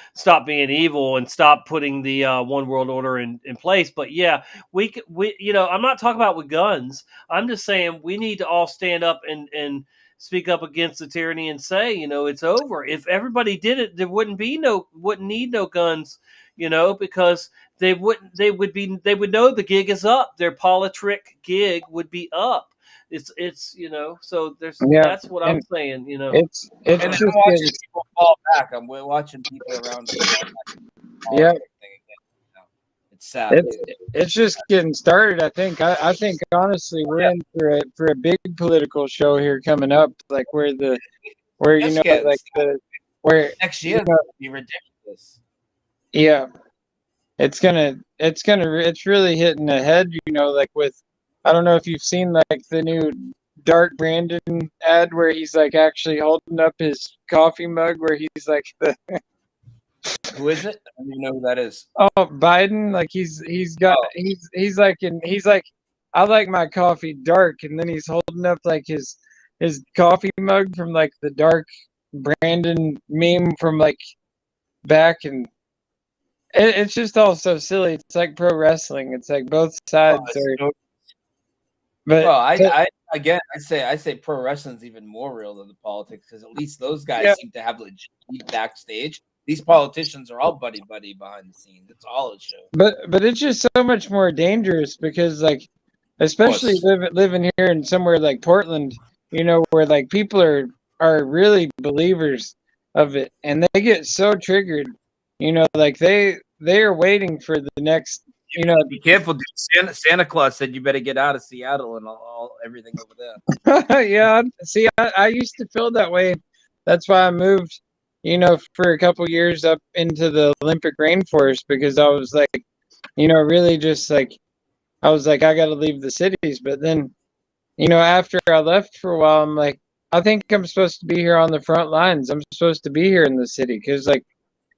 being evil and stop putting the one world order in place. But yeah, we you know, I'm not talking about with guns. I'm just saying we need to all stand up and speak up against the tyranny and say, you know, it's over. If everybody did it, there wouldn't need no guns, you know, because they would know the gig is up. Their politrick gig would be up. It's you know, so that's what I'm saying, you know. It's and just I'm watching people fall back. We're watching people around us. Yeah. It's sad. It's just getting started. I think honestly we're in for a big political show here coming up, like where you know, like where next year will be ridiculous. Yeah. It's really hitting ahead, you know, like with, I don't know if you've seen like the new Dark Brandon ad where he's like actually holding up his coffee mug where he's like the Who is it? I don't even know who that is. Oh, Biden, like he's like I like my coffee dark, and then he's holding up like his coffee mug from like the Dark Brandon meme from like back, and it's just all so silly. It's like pro wrestling. It's like both sides are. But well, I say pro wrestling's even more real than the politics, because at least those guys seem to have legit backstage. These politicians are all buddy behind the scenes. It's all a show. But it's just so much more dangerous because, like, especially living here in somewhere like Portland, you know, where like people are really believers of it, and they get so triggered, you know, like they are waiting for the next. You know, be careful, dude. Santa Claus said you better get out of Seattle and everything over there. Yeah, see, I used to feel that way. That's why I moved, you know, for a couple years up into the Olympic rainforest, because I was like, you know, really just like, I was like, I got to leave the cities. But then, you know, after I left for a while, I'm like, I think I'm supposed to be here on the front lines. I'm supposed to be here in the city, because like,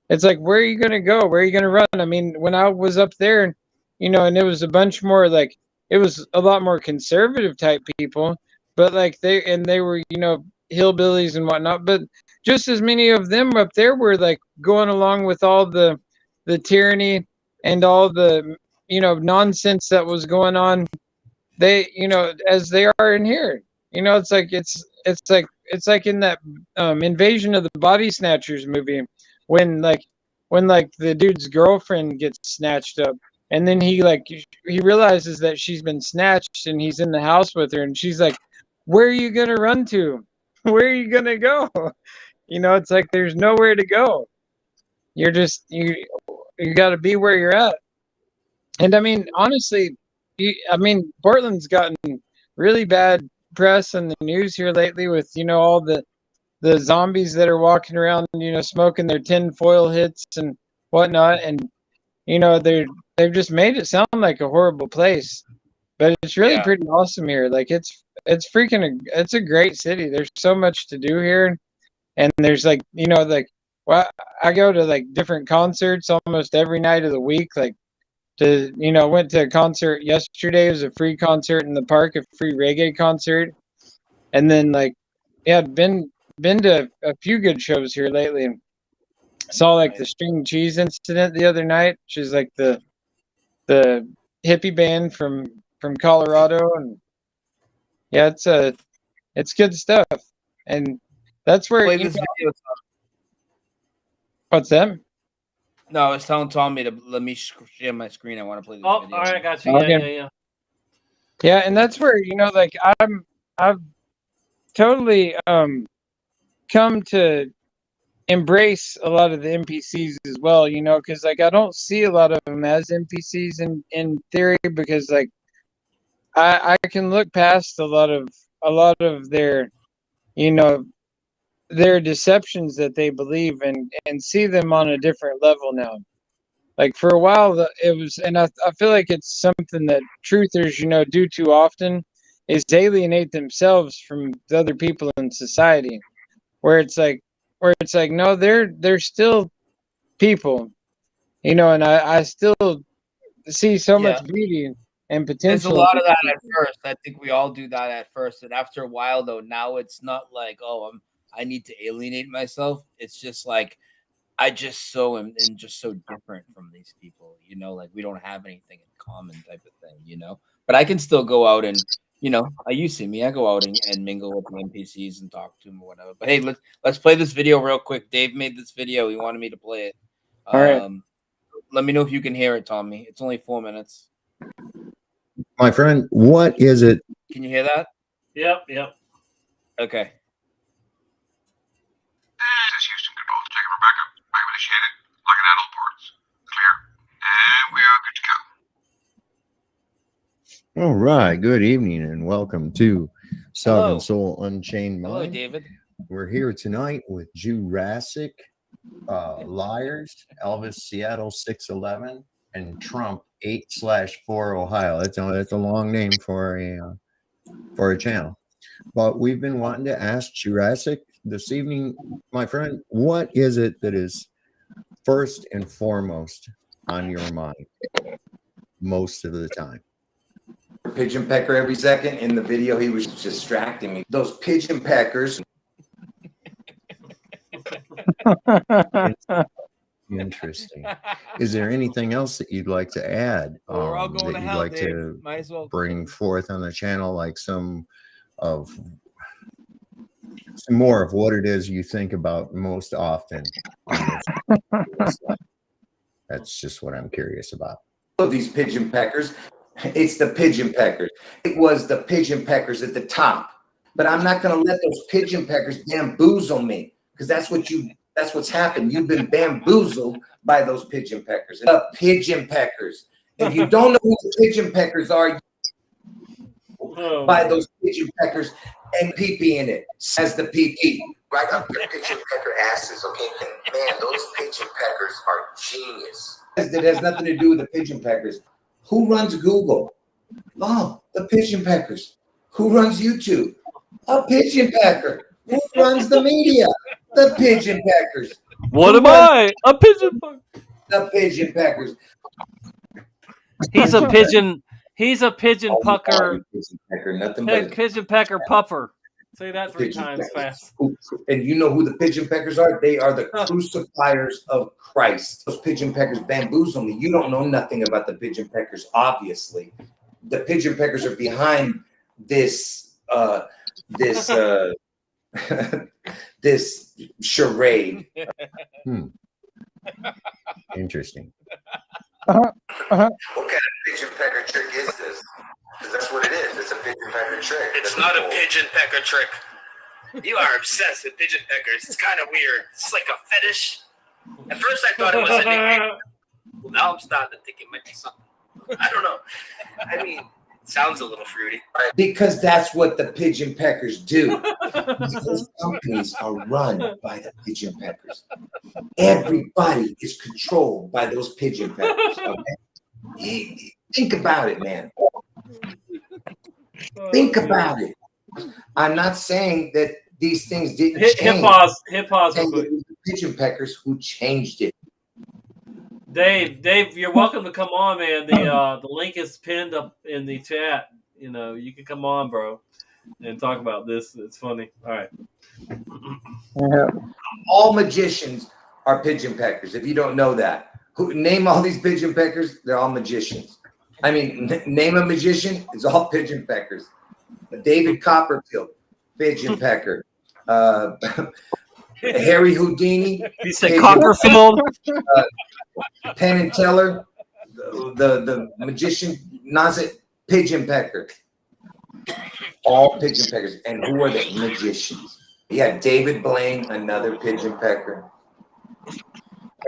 it's like, where are you going to go? Where are you going to run? I mean, when I was up there, you know, and it was a bunch more like, it was a lot more conservative type people, but like they were, you know, hillbillies and whatnot, but just as many of them up there were like going along with all the tyranny and all the nonsense that was going on. They as they are in here. It's like in that Invasion of the Body Snatchers movie when the dude's girlfriend gets snatched up, and then he realizes that she's been snatched, and he's in the house with her, and she's like, where are you gonna run to? Where are you gonna go? It's like there's nowhere to go. You're just you got to be where you're at. And I mean, honestly, Portland's gotten really bad press in the news here lately with all the zombies that are walking around, smoking their tinfoil hits and whatnot, and they've just made it sound like a horrible place, but it's really pretty awesome here. Like it's it's a great city. There's so much to do here, and there's I go to different concerts almost every night of the week. Went to a concert yesterday. It was a free concert in the park, a free reggae concert, and then been to a few good shows here lately. Saw the String Cheese Incident the other night, which is the hippie band from Colorado, and it's good stuff. And that's where what's that? No, I was telling Tommy to let me share my screen. I want to play this video. All right, I got you. Okay. Yeah, and that's where I've totally come to embrace a lot of the NPCs as well, because I don't see a lot of them as NPCs in theory, because I can look past a lot of their their deceptions that they believe and see them on a different level now. For a while it was, and I feel like it's something that truthers do too often, is alienate themselves from the other people in society, where it's no, they're still people, and I still see so much beauty and potential. There's a lot of that at first. I think we all do that at first, and after a while though, now it's not like, oh, I need to alienate myself. It's just I just am just so different from these people, we don't have anything in common type of thing, but I can still go out and, you see me, I go out and mingle with the NPCs and talk to them or whatever. But hey, let's play this video real quick. Dave made this video. He wanted me to play it. All right. Let me know if you can hear it, Tommy. It's only 4 minutes. My friend, what is it? Can you hear that? Yep. Okay. This is Houston Control. Check it, Rebecca. Back with the shit. Looking at all ports. Clear. And we are good to go. All right. Good evening and welcome to Southern Hello. Soul Unchained Mind. Hello, David. We're here tonight with Jurassic, Liars, Elvis Seattle 611, and Trump 8/4 Ohio. That's a long name for a channel. But we've been wanting to ask Jurassic this evening, my friend, what is it that is first and foremost on your mind most of the time? Pigeon pecker every second. In the video, he was distracting me. Those pigeon peckers. Interesting. Is there anything else that you'd like to add We're all going that to you'd hell, like Dave. to Might as well bring forth on the channel, like some more of what it is you think about most often? That's just what I'm curious about. These pigeon peckers. It's the pigeon peckers. It was the pigeon peckers at the top. But I'm not going to let those pigeon peckers bamboozle me, because that's what's happened. You've been bamboozled by those pigeon peckers. The pigeon peckers. If you don't know who the pigeon peckers are, by those pigeon peckers and pee in it. Says the pee. Right up your pigeon pecker asses, okay? And man, those pigeon peckers are genius. It has nothing to do with the pigeon peckers. Who runs Google? Oh, the pigeon peckers. Who runs YouTube? A pigeon pecker. Who runs the media? The pigeon peckers. What am I? A pigeon pecker. The pigeon peckers. He's a pigeon. He's a pigeon pucker. Pigeon pecker, nothing Pigeon pecker puffer. Say that 3 Pigeon times peckers. fast. And you know who the pigeon peckers are? They are the crucifiers of Christ. Those pigeon peckers bamboozle me. You don't know nothing about the pigeon peckers, obviously. The pigeon peckers are behind this this charade. Interesting. What kind of pigeon pecker trick is this? Because that's what it is. It's a pigeon pecker trick. It's not a pigeon pecker trick. You are obsessed with pigeon peckers. It's kind of weird. It's like a fetish. At first, I thought it was a nickname. Well, now I'm starting to think it might be something. I don't know. I mean, it sounds a little fruity. Because that's what the pigeon peckers do. Those companies are run by the pigeon peckers. Everybody is controlled by those pigeon peckers. Okay? Think about it, man. Think about it. I'm not saying that these things didn't change. Hit pause. It was the pigeon peckers who changed it. Dave, you're welcome to come on, man. The link is pinned up in the chat. You know, you can come on, bro, and talk about this. It's funny. All right. All magicians are pigeon peckers. If you don't know that, name all these pigeon peckers. They're all magicians. I mean, name a magician. It's all pigeon peckers. David Copperfield, pigeon pecker. Harry Houdini. You said Copperfield. Penn and Teller, the magician, Nazit, pigeon pecker. All pigeon peckers. And who are the magicians? Yeah, David Blaine, another pigeon pecker.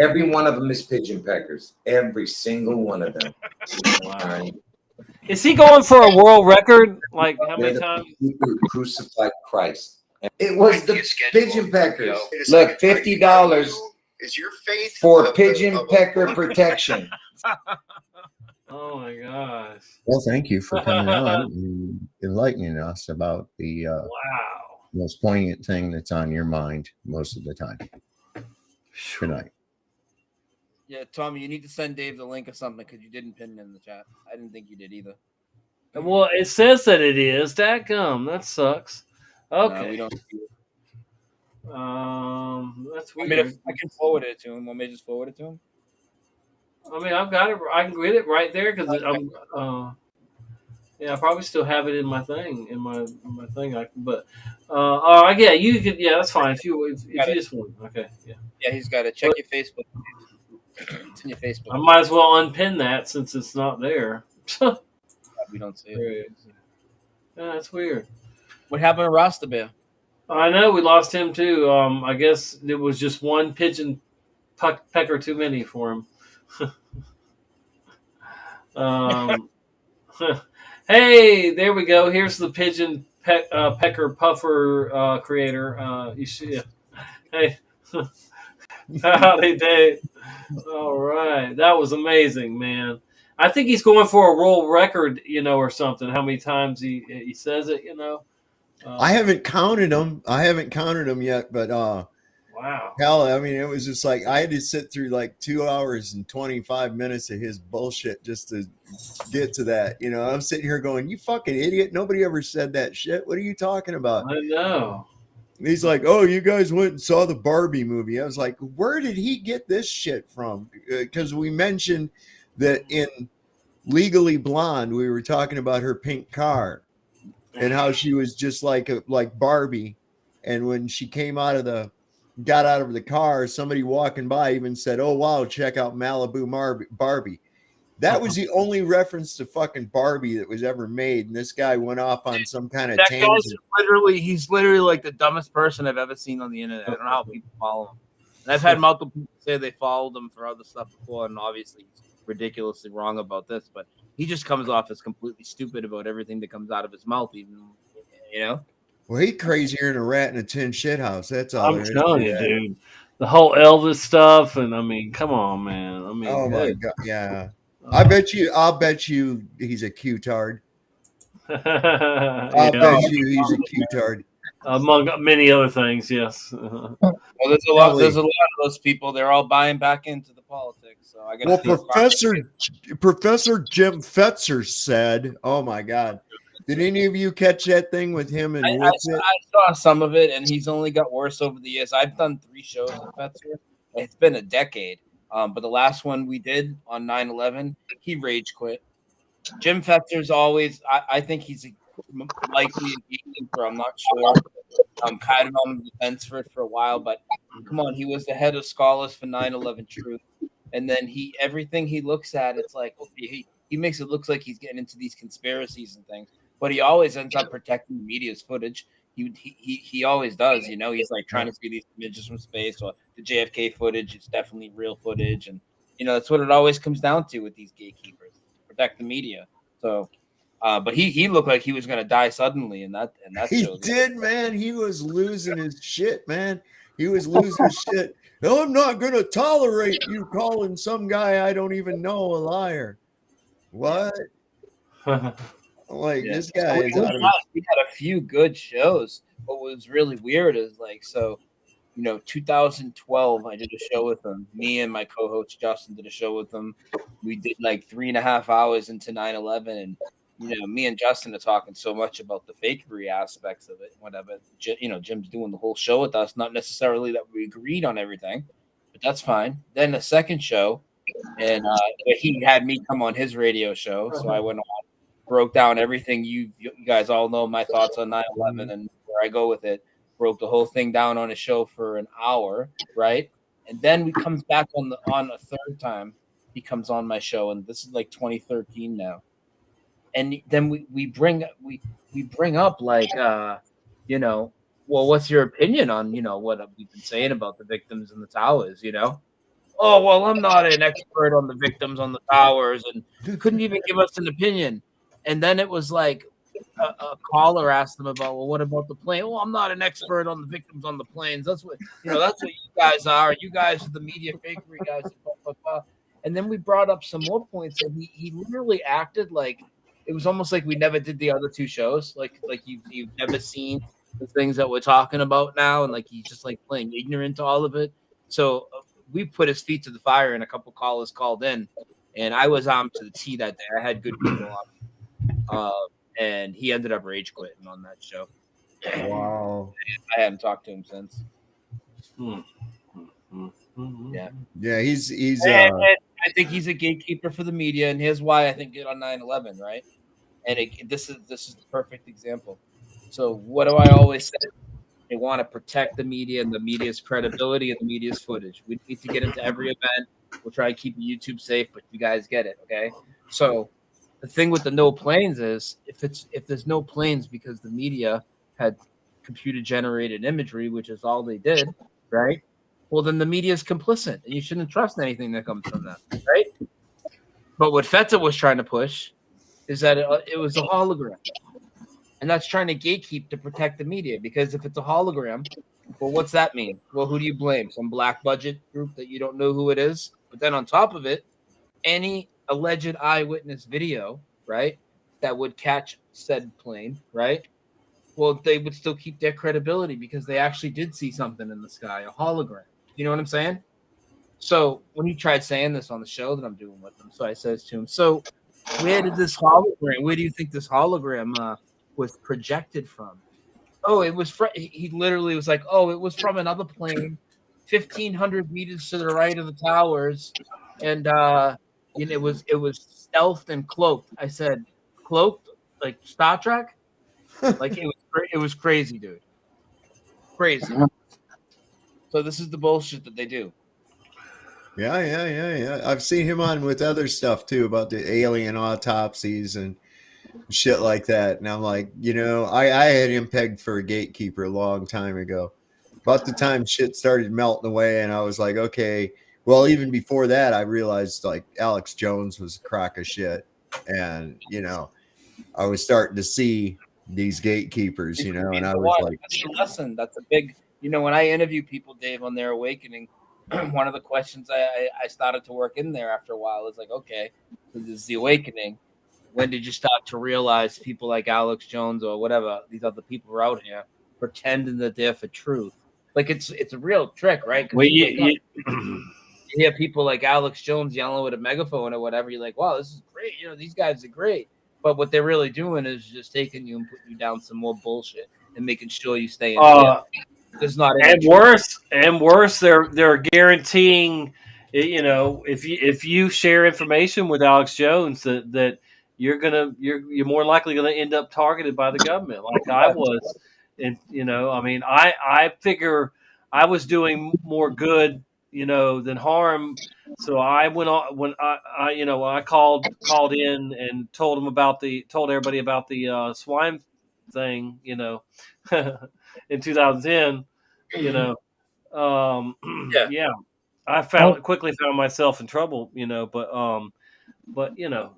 Every one of them is pigeon peckers. Every single one of them. Wow. Right. Is he going for a world record? Like how many times? Who crucified Christ. It was the pigeon peckers. Look, $50 is your faith for pigeon pecker protection. Oh my gosh. Well, thank you for coming on and enlightening us about the most poignant thing that's on your mind most of the time. Good night. Yeah, Tommy, you need to send Dave the link or something because you didn't pin it in the chat. I didn't think you did either. Well, it says that it is. Dadgum, that sucks. Okay. No, we don't. That's weird. I mean, if I can forward it to him, want me to just forward it to him? I mean, I've got it. I can get it right there because I'm. Yeah, I probably still have it in my thing. But yeah, you could. Yeah, that's fine. If you just want, okay, yeah. Yeah, he's got it. Check your Facebook. It's in your Facebook. I might as well unpin that since it's not there. We don't see it. Yeah, that's weird. What happened to Rasta Bear? I know we lost him too. I guess it was just one pigeon pecker too many for him. Hey, there we go. Here's the pigeon pecker puffer creator. You see it. Hey. Howdy, Dave. All right. That was amazing, man. I think he's going for a world record, or something. How many times he says it, I haven't counted them yet, but wow. Hell, I mean, it was just like I had to sit through like 2 hours and 25 minutes of his bullshit just to get to that. I'm sitting here going, "You fucking idiot! Nobody ever said that shit. What are you talking about?" I know. And he's like, "Oh, you guys went and saw the Barbie movie." I was like, "Where did he get this shit from?" Because we mentioned that in Legally Blonde, we were talking about her pink car and how she was just like Barbie. And when she got out of the car, somebody walking by even said, "Oh, wow, check out Malibu Barbie." That was the only reference to fucking Barbie that was ever made. And this guy went off on some kind of tangent. He's literally like the dumbest person I've ever seen on the internet. I don't know how people follow him. And I've had multiple people say they followed him for other stuff before, and obviously he's ridiculously wrong about this, but he just comes off as completely stupid about everything that comes out of his mouth, even, Well, he's crazier than a rat in a tin shit house. That's all. I'm telling you, dude. The whole Elvis stuff, and I mean, come on, man. I mean, oh my god, yeah. I'll bet you he's a Q-tard. I'll bet you he's a Q-tard. Among many other things, yes. Well, there's a lot of those people. They're all buying back into the politics. So I guess. Well, Professor Jim Fetzer said, "Oh my God, Did any of you catch that thing with him and I Woodfit? saw some of it, and he's only got worse over the years. I've done 3 shows with Fetzer. It's been a decade. But the last one we did on 9/11, he rage quit. Jim Fetzer's always, I think he's likely a gatekeeper. I'm not sure. I'm kind of on the fence for it for a while, but come on, he was the head of scholars for 9/11 Truth. And then everything he looks at, it's like, he makes it look like he's getting into these conspiracies and things, but he always ends up protecting the media's footage. He always does, you know. He's like trying to see these images from space, or the JFK footage. It's definitely real footage, and you know that's what it always comes down to with these gatekeepers, protect the media. So, but he looked like he was going to die suddenly in that He show. did, man. He was losing his shit, man. He was losing his shit. No, I'm not going to tolerate you calling some guy I don't even know a liar. What? Like, this guy is out of his... We had a few good shows. What was really weird is like, so, you know, 2012, I did a show with him. Me and my co-host Justin did a show with him. We did like 3.5 hours into 9/11, and you know, me and Justin are talking so much about the fakery aspects of it, whatever. You know, Jim's doing the whole show with us. Not necessarily that we agreed on everything, but that's fine. Then the second show, and he had me come on his radio show, so I went on, broke down everything you guys all know my thoughts on 9/11 and where I go with it. Broke the whole thing down on a show for an hour, right? And then we comes back on a third time. He comes on my show, and this is like 2013 now. And then we bring up like you know, well, what's your opinion on, you know, what we've been saying about the victims in the towers, you know? Oh, well, I'm not an expert on the victims on the towers, and couldn't even give us an opinion. And then it was like a caller asked them about, well, what about the plane? Well, I'm not an expert on the victims on the planes. That's what, you know, that's what you guys are. You guys are the media fakery guys. Blah, blah, blah. And then we brought up some more points, and he literally acted like it was almost like we never did the other 2 shows. Like you've never seen the things that we're talking about now, and like he's just like playing ignorant to all of it. So we put his feet to the fire, and a couple callers called in, and I was armed to the T that day. I had good people on, and he ended up rage quitting on that show. Wow. I haven't talked to him since. Yeah, he's and I think he's a gatekeeper for the media, and here's why I think it on 9/11, right? And this is the perfect example. So what do I always say? They want to protect the media and the media's credibility and the media's footage. We need to get into every event. We'll try to keep YouTube safe, but you guys get it, okay? So the thing with the no planes is if there's no planes because the media had computer generated imagery, which is all they did, right? Well, then the media is complicit, and you shouldn't trust anything that comes from them, right? But what Fetzer was trying to push is that it was a hologram, and that's trying to gatekeep to protect the media. Because if it's a hologram, well, what's that mean? Well, who do you blame? Some black budget group that you don't know who it is? But then on top of it, any alleged eyewitness video, right, that would catch said plane, right? Well, they would still keep their credibility because they actually did see something in the sky, a hologram. You know what I'm saying? So when he tried saying this on the show that I'm doing with him, so I says to him, so where do you think this hologram was projected from? Oh, it was he literally was like, oh, it was from another plane 1,500 meters to the right of the towers, and you know, it was stealthed and cloaked. I said, cloaked like Star Trek? Like it was crazy, dude. Crazy. So this is the bullshit that they do. Yeah. I've seen him on with other stuff too about the alien autopsies and shit like that. And I'm like, you know, I had him pegged for a gatekeeper a long time ago. About the time shit started melting away, and I was like, okay. Well, even before that, I realized like Alex Jones was a crock of shit, and you know, I was starting to see these gatekeepers, you know, and I was like, that's a lesson. That's a big, you know, when I interview people, Dave, on their awakening, one of the questions I started to work in there after a while is like, okay, so this is the awakening. When did you start to realize people like Alex Jones or whatever, these other people are out here pretending that they're for truth? Like it's a real trick, right? Well, you hear people like Alex Jones yelling with a megaphone or whatever. You're like, wow, this is great. You know, these guys are great. But what they're really doing is just taking you and putting you down some more bullshit and making sure you stay in jail. There's not any and worse, they're guaranteeing, you know, if you share information with Alex Jones that you're more likely gonna end up targeted by the government, like I was. And you know, I mean, I figure I was doing more good, you know, than harm. So I went on when I you know, I called in and told everybody about the swine thing, you know, in 2010, you know, yeah, I quickly found myself in trouble, you know, but you know,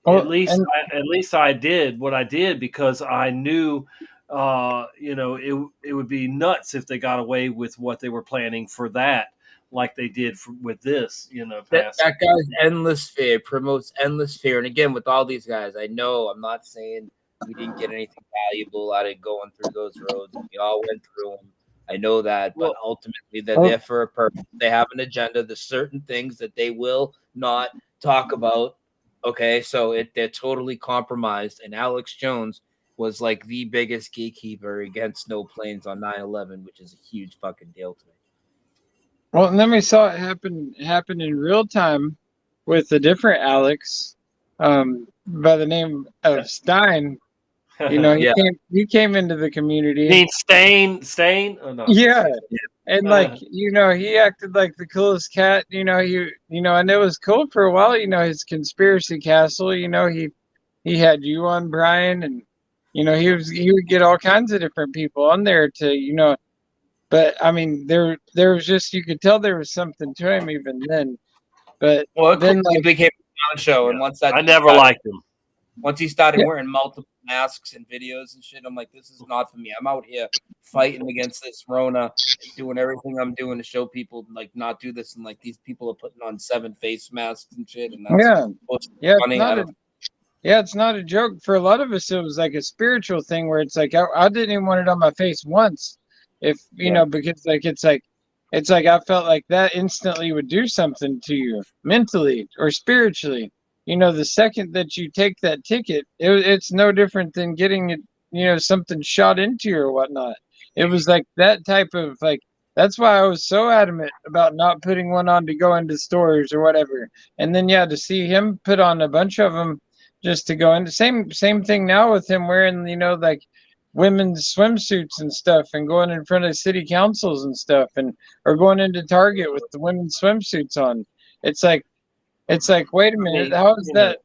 at least I did what I did because I knew, you know, it would be nuts if they got away with what they were planning for that, like they did with this, you know. That guy's endless fear promotes endless fear, and again, with all these guys, I know I'm not saying we didn't get anything valuable out of going through those roads. We all went through them. I know that, but ultimately they're there for a purpose. They have an agenda. There's certain things that they will not talk about. Okay, so they're totally compromised. And Alex Jones was like the biggest gatekeeper against no planes on 9/11, which is a huge fucking deal to me. Well, and then we saw it happen in real time with a different Alex, by the name of Stein. You know, he came into the community. You mean Stain? Oh, no. Yeah. And like, you know, he acted like the coolest cat, you know, and it was cool for a while, you know, his conspiracy castle, you know, he had you on, Brian, and you know, he would get all kinds of different people on there to, you know, but I mean, there was just, you could tell there was something to him even then. But then he became a show, and once that I never liked him. Once he started wearing multiple masks and videos and shit, I'm like, this is not for me. I'm out here fighting against this Rona, doing everything I'm doing to show people like not do this, and like these people are putting on 7 face masks and shit. And that's funny. It's not a joke. For a lot of us, it was like a spiritual thing where it's like I didn't even want it on my face once, if you know, because like it's like I felt like that instantly would do something to you mentally or spiritually. You know, the second that you take that ticket, it's no different than getting it, you know, something shot into you or whatnot. It was like that type of like, that's why I was so adamant about not putting one on to go into stores or whatever. And then, to see him put on a bunch of them just to go into same thing now with him wearing, you know, like women's swimsuits and stuff and going in front of city councils and stuff or going into Target with the women's swimsuits on. It's like, wait a minute, how is that?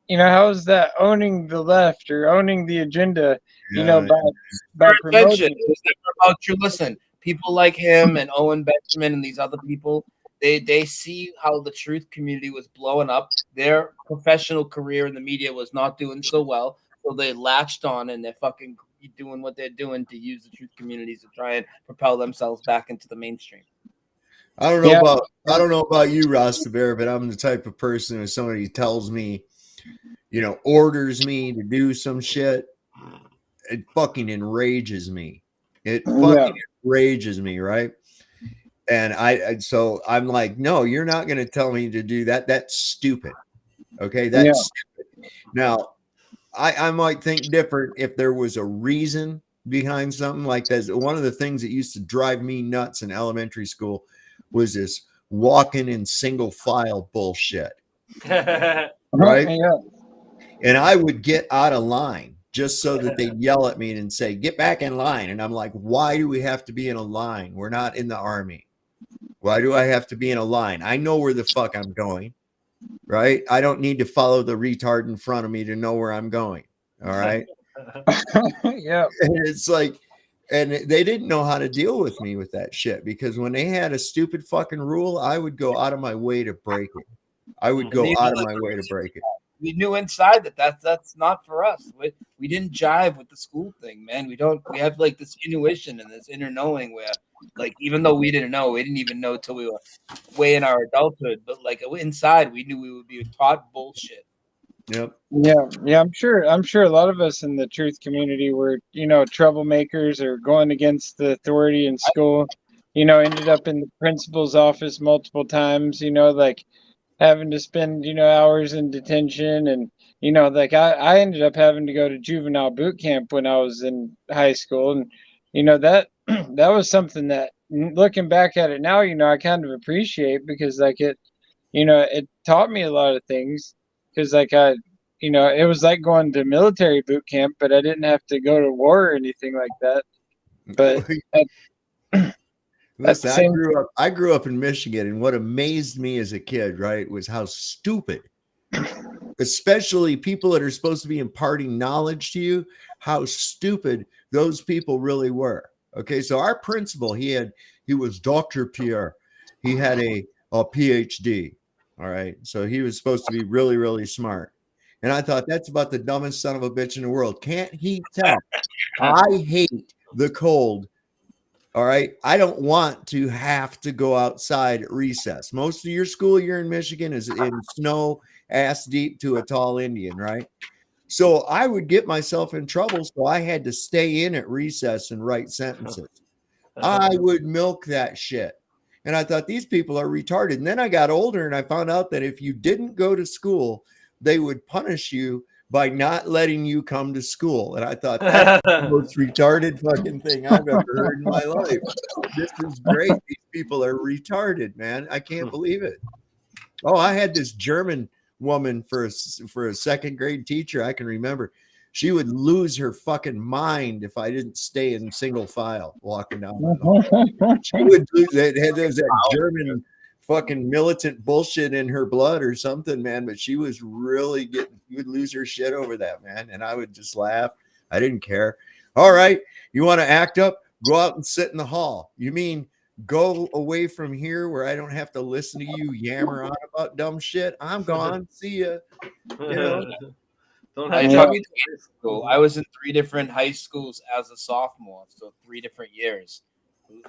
You know, how is that owning the left or owning the agenda? You know, by promoting. It's never about you. Listen, people like him and Owen Benjamin and these other people, they see how the truth community was blowing up. Their professional career in the media was not doing so well, so they latched on and they're fucking doing what they're doing to use the truth communities to try and propel themselves back into the mainstream. I don't know about you, Rasta Bear, but I'm the type of person if somebody tells me, you know, orders me to do some shit, it fucking enrages me. It fucking enrages me, right? And so I'm like, no, you're not going to tell me to do that. That's stupid. Okay, that's stupid. Now, I might think different if there was a reason behind something like that. One of the things that used to drive me nuts in elementary school was this walking in single file bullshit. Right? Yeah. And I would get out of line just so that they'd yell at me and say, get back in line. And I'm like, why do we have to be in a line? We're not in the army. Why do I have to be in a line? I know where the fuck I'm going. Right? I don't need to follow the retard in front of me to know where I'm going. All right. Yeah. And it's like, and they didn't know how to deal with me with that shit because when they had a stupid fucking rule, I would go out of my way to break it. We knew inside that that's not for us. We didn't jive with the school thing, man. We have like this intuition and this inner knowing where, like, even though we didn't even know till we were way in our adulthood, but like inside we knew we would be taught bullshit. Yep. Yeah. I'm sure a lot of us in the truth community were, you know, troublemakers or going against the authority in school, you know, ended up in the principal's office multiple times, you know, like having to spend, you know, hours in detention and, you know, like I ended up having to go to juvenile boot camp when I was in high school, and you know that that was something that, looking back at it now, you know, I kind of appreciate, because like it, you know, it taught me a lot of things, because like you know, it was like going to military boot camp, but I didn't have to go to war or anything like that. But at the Listen, same, I grew up in Michigan, and what amazed me as a kid, right, was how stupid, especially people that are supposed to be imparting knowledge to you, how stupid those people really were. Okay, so our principal, he was Dr. Pierre. He had a PhD. All right, so he was supposed to be really, really smart. And I thought, that's about the dumbest son of a bitch in the world. Can't he tell? I hate the cold. All right. I don't want to have to go outside at recess. Most of your school year in Michigan is in snow, ass deep to a tall Indian, right? So I would get myself in trouble. So I had to stay in at recess and write sentences. I would milk that shit. And I thought, these people are retarded. And then I got older and I found out that if you didn't go to school, they would punish you by not letting you come to school. And I thought, that's the most retarded fucking thing I've ever heard in my life. This is great. These people are retarded, man. I can't believe it. Oh, I had this German woman for a second grade teacher. I can remember. She would lose her fucking mind if I didn't stay in single file walking down the hall. She would lose it. There's that German fucking militant bullshit in her blood or something, man. But she was really you would lose her shit over that, man. And I would just laugh. I didn't care. All right, you want to act up? Go out and sit in the hall. You mean go away from here where I don't have to listen to you yammer on about dumb shit? I'm gone. See ya. You know. I took me to high school. I was in 3 different high schools as a sophomore, so 3 different years.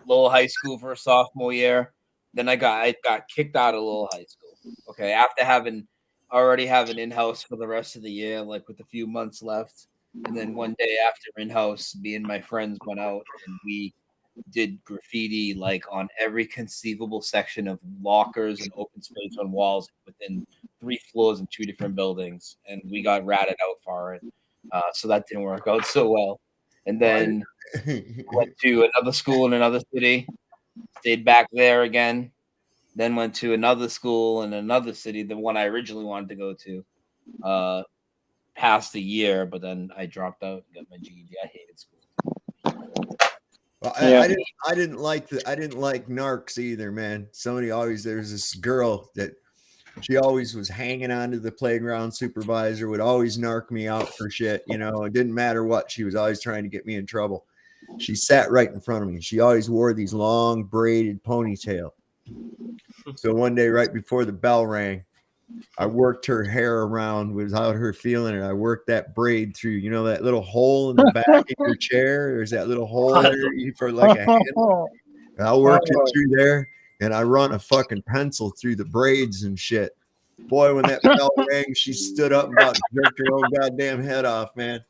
Lowell High School for a sophomore year. Then I got kicked out of Lowell High School. Okay, after already having in-house for the rest of the year, like with a few months left. And then one day after in-house, me and my friends went out and we did graffiti like on every conceivable section of lockers and open space on walls within 3 floors in 2 different buildings, and we got ratted out for it. So that didn't work out so well. And then went to another school in another city, stayed back there again, then went to another school in another city, the one I originally wanted to go to. Passed the year, but then I dropped out and got my GED. I hated school. Well, I didn't like narcs either, man. There's this girl that she always was hanging on to the playground supervisor, would always narc me out for shit. You know, it didn't matter what. She was always trying to get me in trouble. She sat right in front of me. She always wore these long braided ponytail. So one day, right before the bell rang, I worked her hair around without her feeling it. I worked that braid through, you know, that little hole in the back of your chair. There's that little hole there for like a handle. And I worked it through there, and I run a fucking pencil through the braids and shit. Boy, when that bell rang, she stood up and about jerked her own goddamn head off, man.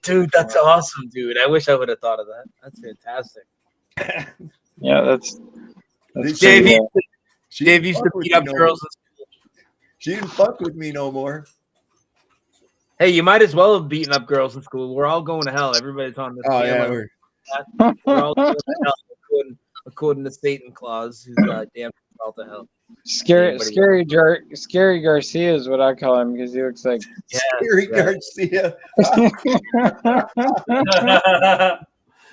Dude, that's awesome, dude. I wish I would have thought of that. That's fantastic. Yeah, that's Dave used to beat up girls. She didn't fuck with me no more. Hey, you might as well have beaten up girls in school. We're all going to hell. Everybody's on this. Oh, yeah, we're all going to hell according to Satan Claus, who's damn all to hell. Scary Garcia is what I call him, because he looks like Scary Garcia.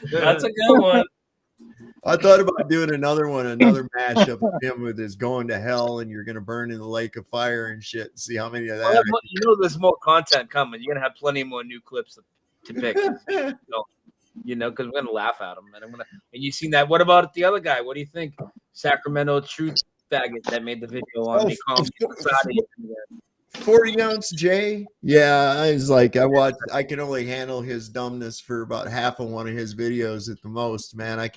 That's a good one. I thought about doing another mashup of him with his going to hell and you're going to burn in the lake of fire and shit and see how many of that. Well, you know, there's more content coming. You're going to have plenty more new clips to pick. You know, because we're going to laugh at them. And you seen that. What about the other guy? What do you think? Sacramento Truth Faggot that made the video on me. 40-ounce J. Yeah, I was like, I can only handle his dumbness for about half of one of his videos at the most, man. I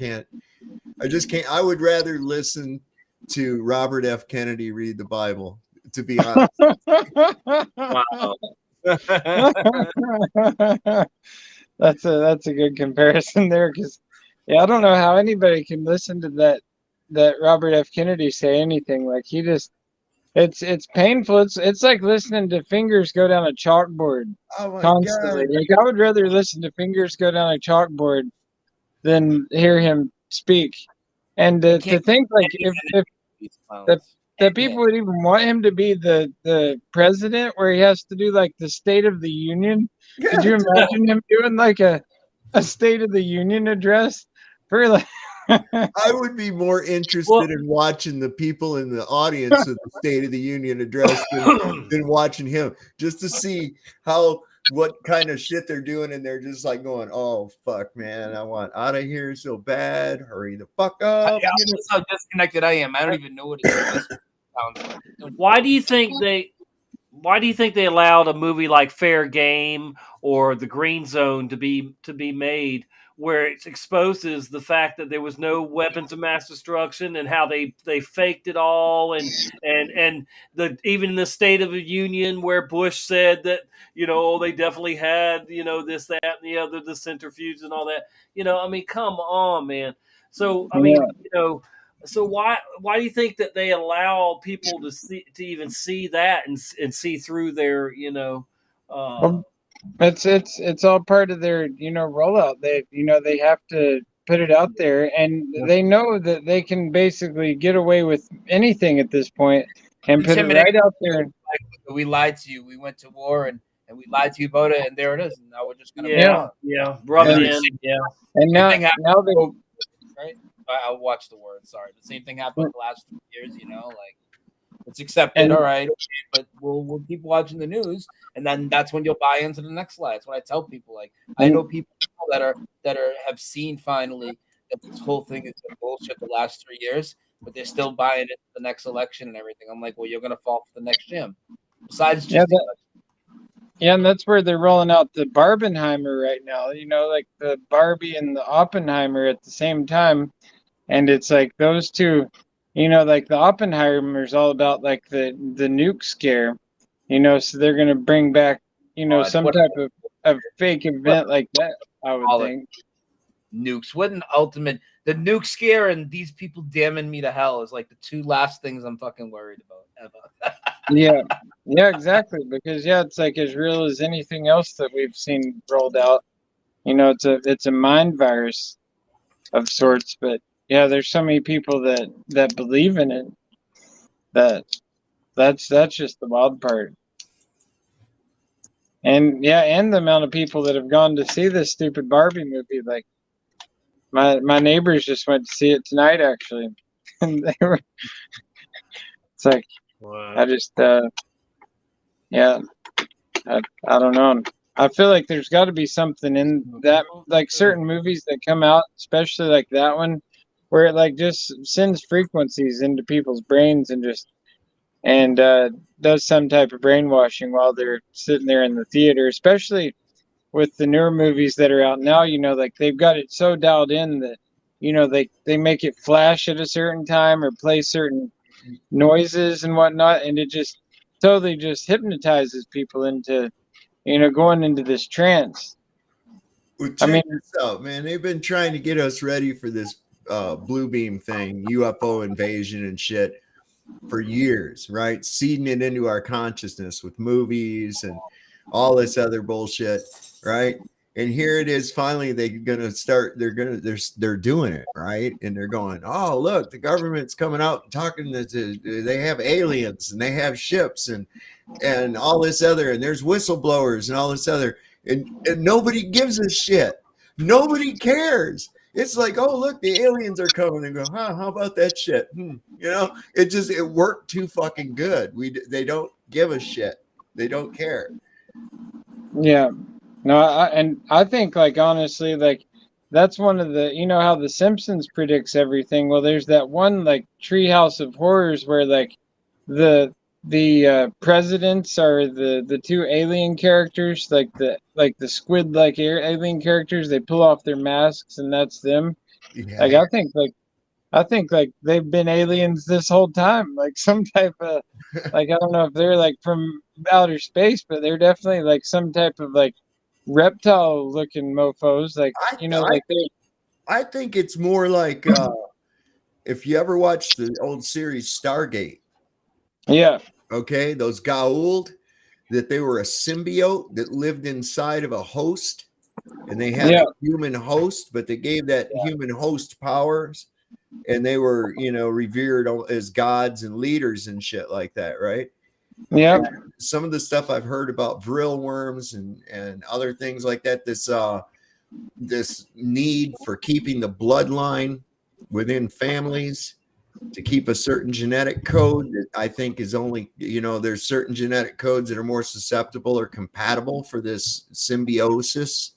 just can't. I would rather listen to Robert F. Kennedy read the Bible, to be honest. Wow. That's a good comparison there, because I don't know how anybody can listen to that Robert F. Kennedy say anything. Like, he just It's painful. It's like listening to fingers go down a chalkboard Oh my constantly. God. Like I would rather listen to fingers go down a chalkboard than hear him speak. And I to can't think like if these that clowns. that people would even want him to be the president, where he has to do like the State of the Union. Could you imagine him doing like a State of the Union address for like? I would be more interested in watching the people in the audience of the State of the Union address than watching him, just to see what kind of shit they're doing, and they're just like going, "Oh fuck, man, I want out of here so bad. Hurry the fuck up!" That's how disconnected I am. I don't even know what it sounds like. Why do you think they allowed a movie like Fair Game or The Green Zone to be made, where it exposes the fact that there was no weapons of mass destruction and how they faked it all, and even the State of the Union where Bush said that they definitely had this, that, and the other, the centrifuge and all that. I mean, come on, man. So I mean, so why do you think that they allow people to even see that and see through their Well, it's all part of their rollout. They have to put it out there, and they know that they can basically get away with anything at this point and put it right out there. Like, we lied to you. We went to war and we lied to you about it, and there it is. And now we're just gonna move on. rub it in. Yeah. And now they right. I'll watch the word. Sorry, the same thing happened the last 2 years. Like it's accepted, all right, but we'll keep watching the news, and then that's when you'll buy into the next lie. That's what I tell people. Like I know people that have seen finally that this whole thing is been bullshit the last 3 years, but they're still buying it for the next election and everything. I'm like, well, you're gonna fall for the next gym. Besides, just and that's where they're rolling out the Barbenheimer right now. Like the Barbie and the Oppenheimer at the same time. And it's like those two, like the Oppenheimer's all about like the nuke scare, so they're going to bring back, some type of fake event like that, I would think. Nukes. What an ultimate, the nuke scare and these people damning me to hell is like the two last things I'm fucking worried about ever. Yeah, exactly. Because it's like as real as anything else that we've seen rolled out. It's a mind virus of sorts, but yeah, there's so many people that believe in it. That's just the wild part. And and the amount of people that have gone to see this stupid Barbie movie. Like my neighbors just went to see it tonight, actually, and they were. It's like I just I don't know. I feel like there's got to be something in that, like certain movies that come out, especially like that one, where it like just sends frequencies into people's brains and does some type of brainwashing while they're sitting there in the theater, especially with the newer movies that are out now. Like they've got it so dialed in that they make it flash at a certain time or play certain noises and whatnot, and it just totally just hypnotizes people into going into this trance. Well, check this out, man. They've been trying to get us ready for this blue beam thing, UFO invasion and shit for years, right? Seeding it into our consciousness with movies and all this other bullshit, right? And here it is. Finally, they're doing it, right? And they're going, oh, look, the government's coming out and talking they have aliens and they have ships and all this other, and there's whistleblowers and all this other, and nobody gives a shit. Nobody cares. It's like, oh, look, the aliens are coming, and go, huh? How about that shit? It worked too fucking good. They don't give a shit. They don't care. Yeah. No, I think, like, honestly, like, that's one of the, how the Simpsons predicts everything. Well, there's that one, like, Treehouse of Horrors where, like, the presidents are the two alien characters, like the squid like alien characters. They pull off their masks and that's them. Yeah. Like I think like they've been aliens this whole time, like some type of like, I don't know if they're like from outer space, but they're definitely like some type of like reptile looking mofos, like I think it's more like if you ever watched the old series Stargate. Yeah. Okay, those Goa'uld, that they were a symbiote that lived inside of a host, and they had Yeah. a human host, but they gave that human host powers, and they were, revered as gods and leaders and shit like that, right? Yeah. And some of the stuff I've heard about vril worms and other things like that, this need for keeping the bloodline within families to keep a certain genetic code that I think is only, there's certain genetic codes that are more susceptible or compatible for this symbiosis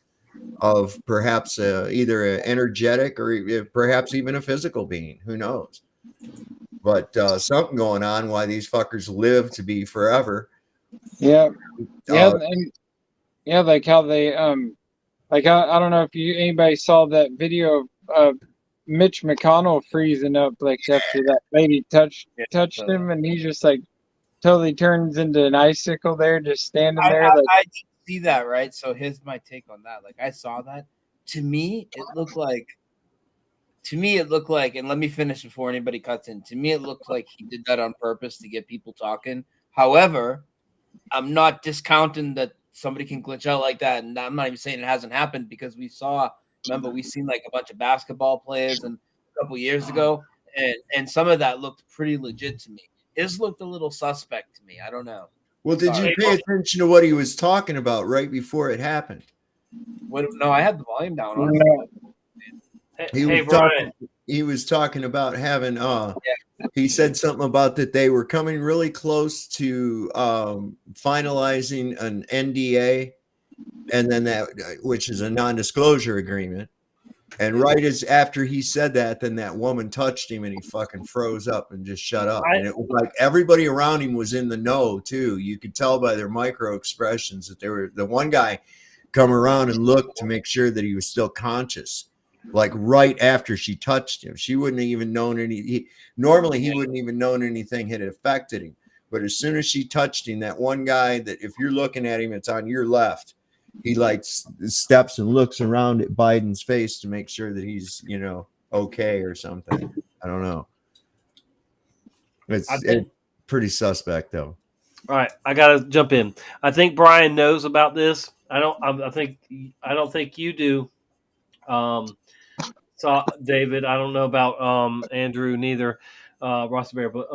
of perhaps either an energetic or perhaps even a physical being. Who knows? But something going on why these fuckers live to be forever. Yeah. Yeah. And yeah, like how they like I don't know if anybody saw that video of Mitch McConnell freezing up like after that lady touched him, and he just like totally turns into an icicle there, just standing there. I did see that, right? So here's my take on that. Like I saw that. To me, it looked like, and let me finish before anybody cuts in. To me, it looked like he did that on purpose to get people talking. However, I'm not discounting that somebody can glitch out like that, and I'm not even saying it hasn't happened because we seen like a bunch of basketball players and a couple years ago, and some of that looked pretty legit to me. His looked a little suspect to me. I don't know. Well, did you pay attention to what he was talking about right before it happened? No, I had the volume down. Honestly. He was talking about having he said something about that they were coming really close to finalizing an NDA, and then that, which is a non-disclosure agreement. And right as after he said that, then that woman touched him and he fucking froze up and just shut up. And it was like everybody around him was in the know too. You could tell by their micro expressions that they were. The one guy come around and looked to make sure that he was still conscious. Like right after she touched him, she wouldn't have even known normally he wouldn't even known anything had affected him. But as soon as she touched him, that one guy that if you're looking at him, it's on your left. He like steps and looks around at Biden's face to make sure that he's, okay or something. I don't know. It's pretty suspect though. All right, I gotta jump in. I think Brian knows about this. I don't think you do. So David, I don't know about Andrew neither, Ross Bear, but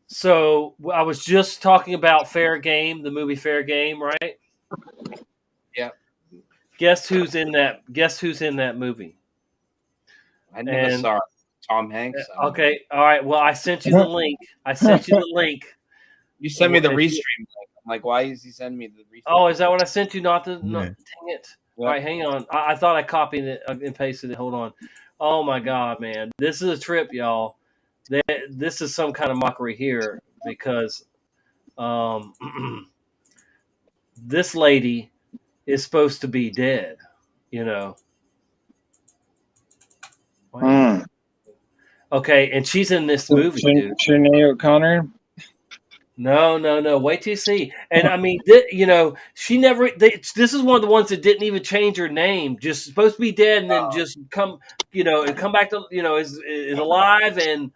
so I was just talking about Fair Game, the movie Fair Game, right? Yeah. Guess who's in that movie? I never saw it. Tom Hanks. Okay, all right. Well, I sent you the link. You sent me the restream link. I'm like, why is he sending me the restream? Oh, is that what I sent you? Dang it. All right, hang on. I thought I copied it and pasted it. Hold on. Oh my God, man, this is a trip, y'all. This is some kind of mockery here because this lady is supposed to be dead, Okay, and she's in this movie, dude. Sinead O'Connor. No. Wait till you see. And I mean, she never. This is one of the ones that didn't even change her name. Just supposed to be dead, and then just come back to is alive, and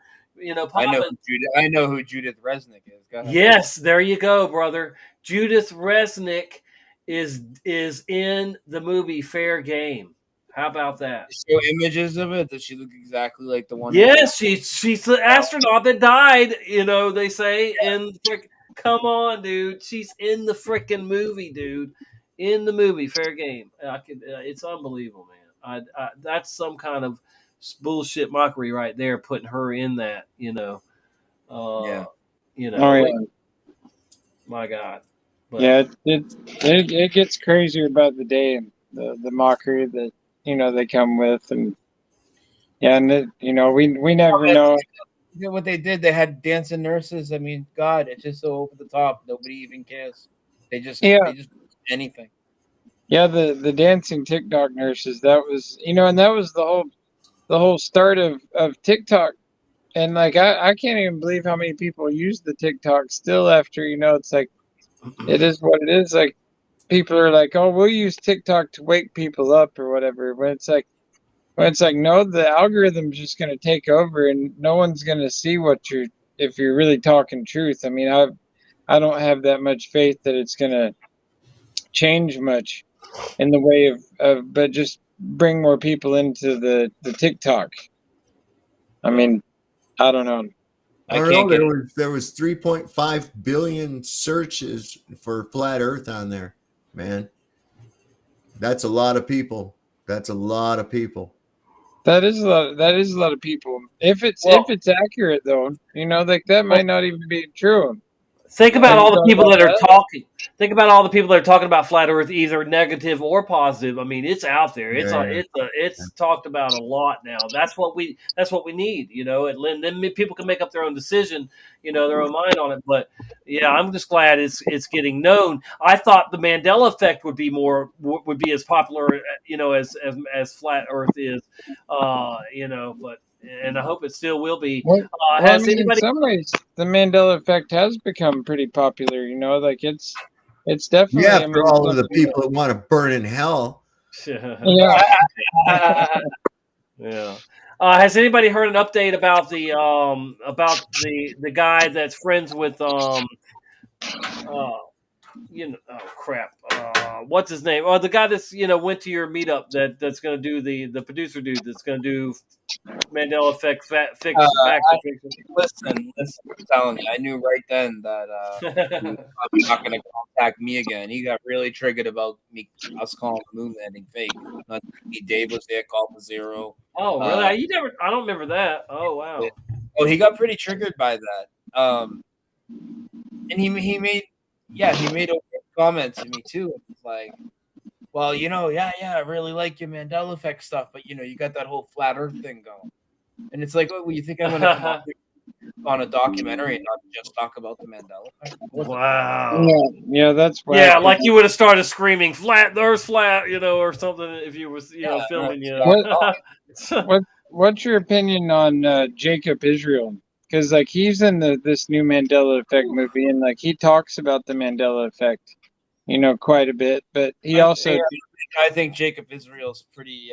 I know who Judith Resnick is. Go ahead. Yes, there you go, brother. Judith Resnick is in the movie Fair Game. How about that? Show images of it. Does she look exactly like the one? Yes, she's the astronaut that died. They say, and come on, dude, she's in the freaking movie, dude. In the movie Fair Game. It's unbelievable, man. That's some kind of bullshit mockery right there, putting her in that. Oh, yeah. My God. But, yeah, it gets crazier about the day and the mockery that they come with, and we never know. What they did, they had dancing nurses. I mean, God, it's just so over the top. Nobody even cares. They just anything. Yeah, the dancing TikTok nurses. That was and that was the whole start of TikTok. And like I can't even believe how many people use the TikTok still after it's like it is what it is. Like people are like, oh, we'll use TikTok to wake people up or whatever. When it's like no, the algorithm's just going to take over and no one's going to see what you're if you're really talking truth, I mean, I don't have that much faith that it's gonna change much in the way of but just bring more people into the TikTok. I mean, I don't know. I don't know. There was 3.5 billion searches for flat Earth on there, man. That's a lot of people. That's a lot of people. That is a lot. That is a lot of people. If it's accurate though, like that might not even be true. Think about all the people that are that? talking. Think about all the people that are talking about flat Earth, either negative or positive. I mean, it's out there. It's talked about a lot now. That's what we need. And then people can make up their own decision, their own mind on it. But yeah, I'm just glad it's getting known. I thought the Mandela effect would be as popular, as flat Earth is, but. And I hope it still will be. In some ways, the Mandela effect has become pretty popular. Like it's definitely. Yeah, for all of the people that want to burn in hell. Yeah. Yeah. Has anybody heard an update about the guy that's friends with what's his name? Oh, the guy that's went to your meetup that's going to do the producer dude that's going to do Mandela effect fix. Listen, I'm telling you, I knew right then that he was probably not going to contact me again. He got really triggered about us calling the moon landing fake. Dave was there, called the zero. Oh, really? I don't remember that. Oh, wow. Oh, he got pretty triggered by that. And he made comments to me too. It's like, well, I really like your Mandela effect stuff, but you got that whole flat Earth thing going. And it's like, oh, well, you think I'm gonna come up on a documentary and not just talk about the Mandela effect? Wow. Yeah, that's why. Yeah, like you would have started screaming "flat, the Earth's flat," or something if you was filming. What's your opinion on Jacob Israel? Because he's in this new Mandela effect movie, and he talks about the Mandela effect, quite a bit. But I think Jacob Israel's pretty.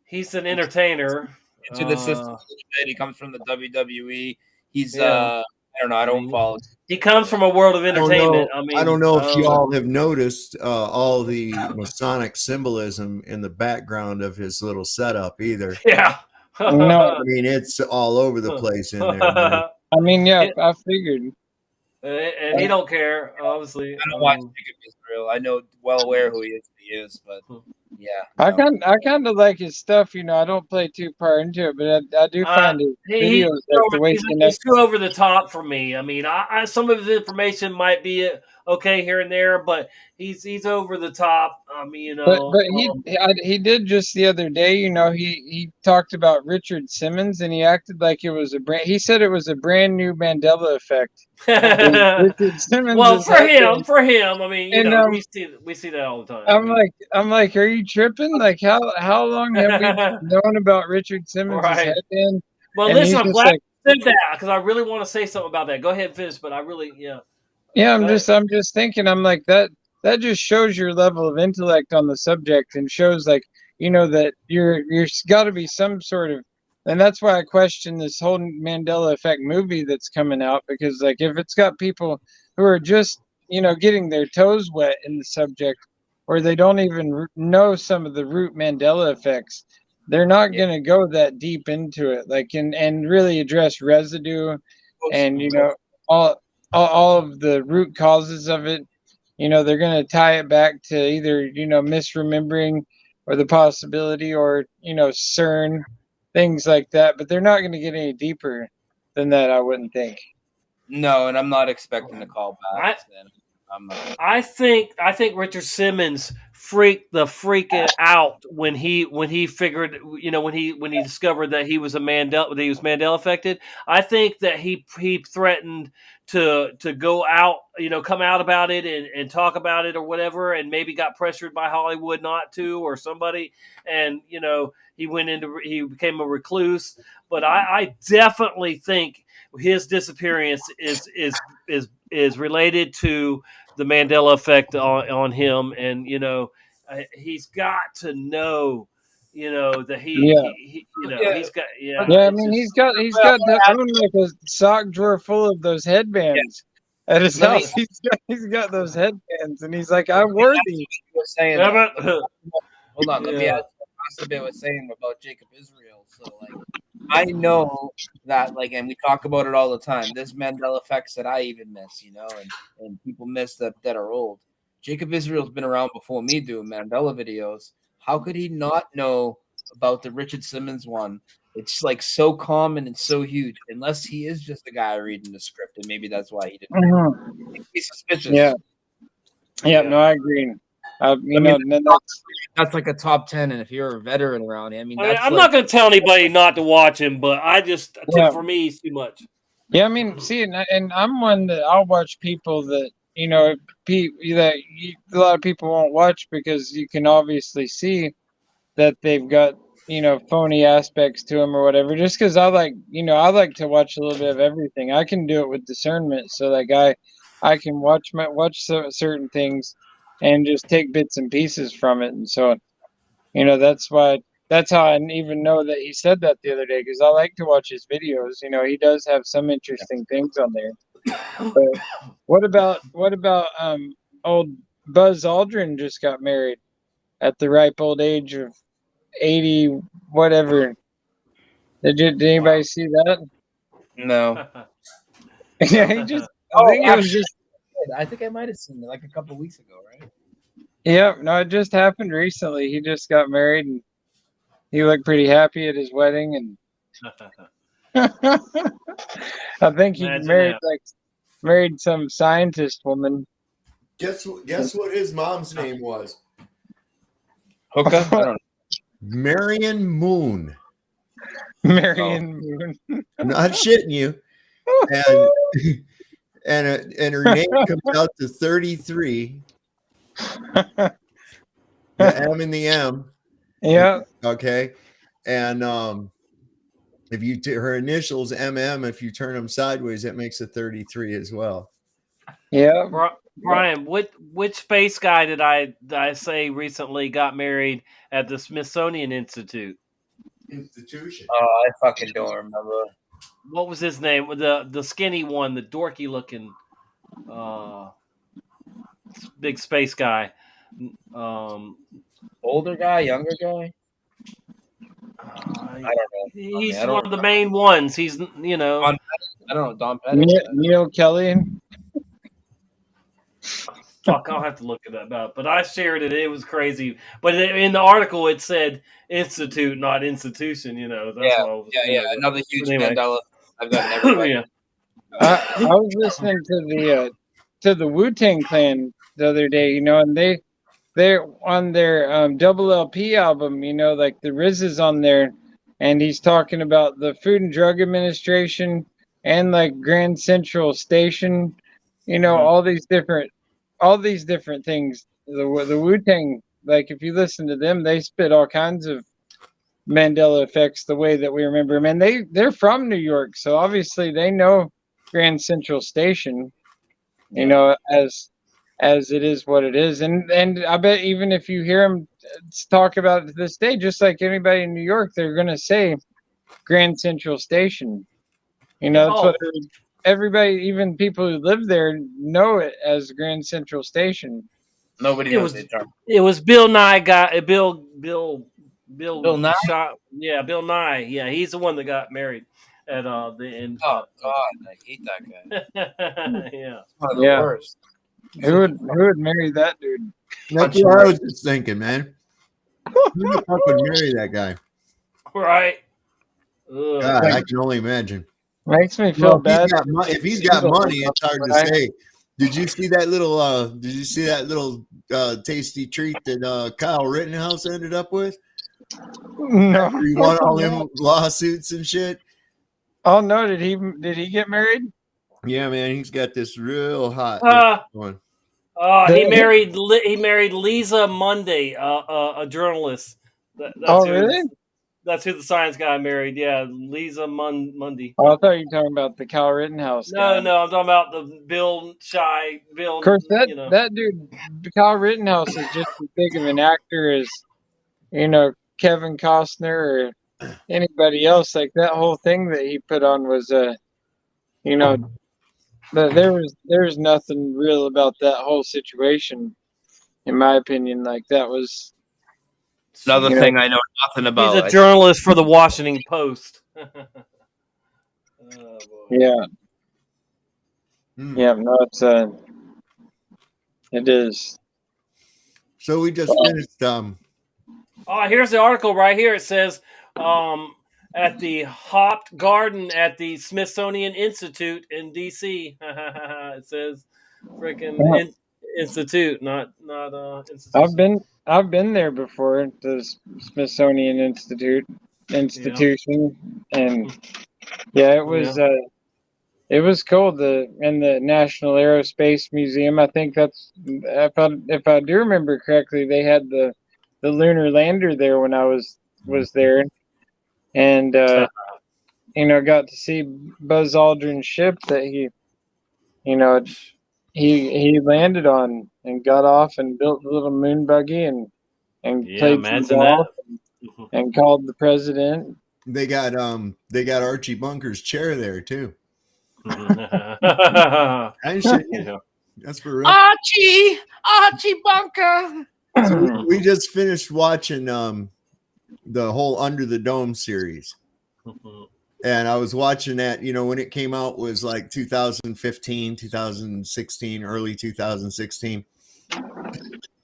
He's an entertainer. Into the system a little bit. He comes from the WWE. He's I don't know. I don't follow. He comes from a world of entertainment. I don't know if you all have noticed all the Masonic symbolism in the background of his little setup either. Yeah. No, I mean it's all over the place in there. Man. I mean, I figured. And he don't care, obviously. I don't watch Jacob Israel. I know well aware who he is, but yeah. I kind of like his stuff. I don't play too far into it, but I do find his videos the way he's too over the top for me. I mean, I some of his information might be okay here and there, but he's over the top. I mean, but he did just the other day. He talked about Richard Simmons, and he acted like it was he said it was a brand new Mandela effect. Richard Simmons. Well, for him, I mean, we see that all the time. I'm like, are you tripping? Like, how long have we known about Richard Simmons' head in? Well, listen, I'm glad you said that because I really want to say something about that. Go ahead and finish, but I really, Yeah, I'm just thinking. I'm like that just shows your level of intellect on the subject and shows that you're got to be some sort of, and that's why I question this whole Mandela effect movie that's coming out, because if it's got people who are just getting their toes wet in the subject, or they don't even know some of the root Mandela effects, they're not going to go that deep into it, and really address residue and all of the root causes of it. They're going to tie it back to either misremembering or the possibility or CERN, things like that, but they're not going to get any deeper than that, I wouldn't think. No, and I'm not expecting to call back. I think Richard Simmons freaked out when he figured, when he discovered that he was Mandela affected. I think that he threatened to go out, come out about it and talk about it or whatever, and maybe got pressured by Hollywood not to, or somebody, and he became a recluse. But I definitely think his disappearance is related to the Mandela effect on him, and he's got to know, You know that Yeah. he's got Yeah, I it's mean, just, he's got that own like a sock drawer full of those headbands at his Let me- house. He's got those headbands, and he's like, I wore these. was saying Yeah, that. but- Hold on, let me Yeah. add what Masturbate was saying about Jacob Israel. So like I know that like, and we talk about it all the time. There's Mandela effects that I even miss, you know, and people miss that are old. Jacob Israel's been around before me doing Mandela videos. How could he not know about the Richard Simmons one? It's like so common and so huge, unless he is just a guy reading the script, and maybe that's why he didn't. He's suspicious. Yeah, no, I agree. That's like a top 10, and if you're a veteran around here, I mean, that's I'm like, not going to tell anybody not to watch him, but I just for me, it's too much. Yeah, I mean, see, and I'm one that I'll watch people that that a lot of people won't watch because you can obviously see that they've got phony aspects to them or whatever. Just because I like to watch a little bit of everything. I can do it with discernment, so like I can watch certain things and just take bits and pieces from it, and so that's how I even know that he said that the other day, because I like to watch his videos. He does have some interesting things on there. But what about old Buzz Aldrin just got married at the ripe old age of 80 whatever. Did anybody see that? no. Yeah, he just I think I might have seen it like a couple weeks ago, right? Yeah, no, it just happened recently. He just got married and he looked pretty happy at his wedding, and I think he married some scientist woman. Guess what his mom's name was? Hooker? I don't know. Marion Moon. Marion Moon. I'm not shitting you. And her name comes out to 33. The M and the M. Yeah. Okay. And if you her initials MM, if you turn them sideways, that makes a 33 as well. Yeah. Brian, which space guy did I say recently got married at the Smithsonian Institution? Oh, I fucking don't remember. What was his name? The skinny one, the dorky looking big space guy. Older guy, younger guy? I don't know. He's one of the main ones. He's I don't know. Don Petty? Neil Kelly. Fuck, I'll have to look it up. But I shared it. It was crazy. But in the article, it said institute, not institution. That's yeah. Another huge Mandela. I've got everybody. Yeah. I was listening to the Wu-Tang Clan the other day, and they're on their double LP album, like the Riz is on there, and he's talking about the Food and Drug Administration and like Grand Central Station, all these different things. The Wu-Tang, like if you listen to them, they spit all kinds of Mandela effects the way that we remember them, and they're from New York, so obviously they know Grand Central Station, as it is what it is, and I bet even if you hear them talk about it to this day, just like anybody in New York, they're gonna say Grand Central Station. That's what everybody, even people who live there, know it as Grand Central Station. Nobody knows the term. It was Bill Nye Bill Nye? Yeah, Bill Nye. Yeah, he's the one that got married at the end. Oh God, I hate that guy. Yeah. One of the worst. Who would marry that dude? That's what I was just thinking, man. Who the fuck would marry that guy? Right. God, I can only imagine. Makes me feel bad. If he's got money, it's hard to say. Did you see that little tasty treat that Kyle Rittenhouse ended up with? No. He won all them lawsuits and shit. Oh no, did he get married? Yeah, man, he's got this real hot one. He married Lisa Monday, a journalist. Really? That's who the science guy married. Yeah, Lisa Monday. Oh, I thought you were talking about the Kyle Rittenhouse guy. No, I'm talking about the Bill. Of course, that dude, Kyle Rittenhouse, is just as big of an actor as Kevin Costner or anybody else. Like that whole thing that he put on was you know, there's nothing real about that whole situation, in my opinion. Like that was Another you know, thing I know nothing about. He's a journalist for the Washington Post. Oh, boy. yeah. Yeah, no, it is. So we just finished. Oh, here's the article right here. It says at the Hopped Garden at the Smithsonian Institute in D.C. It says freaking institute, not institution. I've been there before, the Smithsonian institution, and yeah, it was cool. In the National Aerospace Museum, I think that's if I do remember correctly, they had the lunar lander there when I was there, and got to see Buzz Aldrin's ship that he landed on and got off and built a little moon buggy and played some golf and called the president. They got Archie Bunker's chair there too. That's for real. Archie Bunker. So we just finished watching the whole Under the Dome series. And I was watching that, when it came out was like 2015, 2016, early 2016.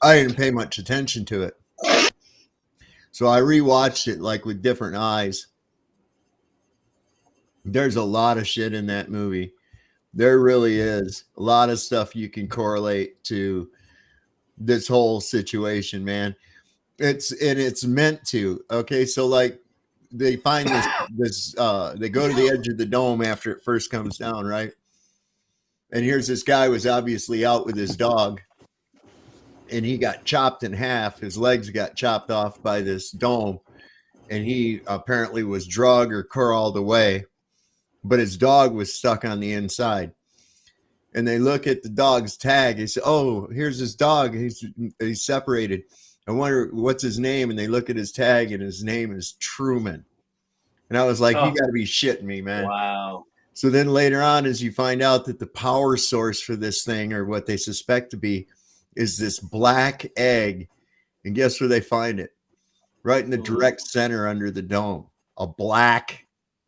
I didn't pay much attention to it. So I rewatched it like with different eyes. There's a lot of shit in that movie. There really is a lot of stuff you can correlate to this whole situation, man. It's meant to. Okay, so like they find this they go to the edge of the dome after it first comes down, right? And here's this guy was obviously out with his dog, and he got chopped in half. His legs got chopped off by this dome, and he apparently was drugged or crawled away, but his dog was stuck on the inside. And they look at the dog's tag. They say, "Oh, here's his dog. He's separated. I wonder what's his name." And they look at his tag, and his name is Truman. And I was like, "You got to be shitting me, man!" Wow. So then later on, as you find out that the power source for this thing, or what they suspect to be, is this black egg, and guess where they find it? Right in the direct center under the dome.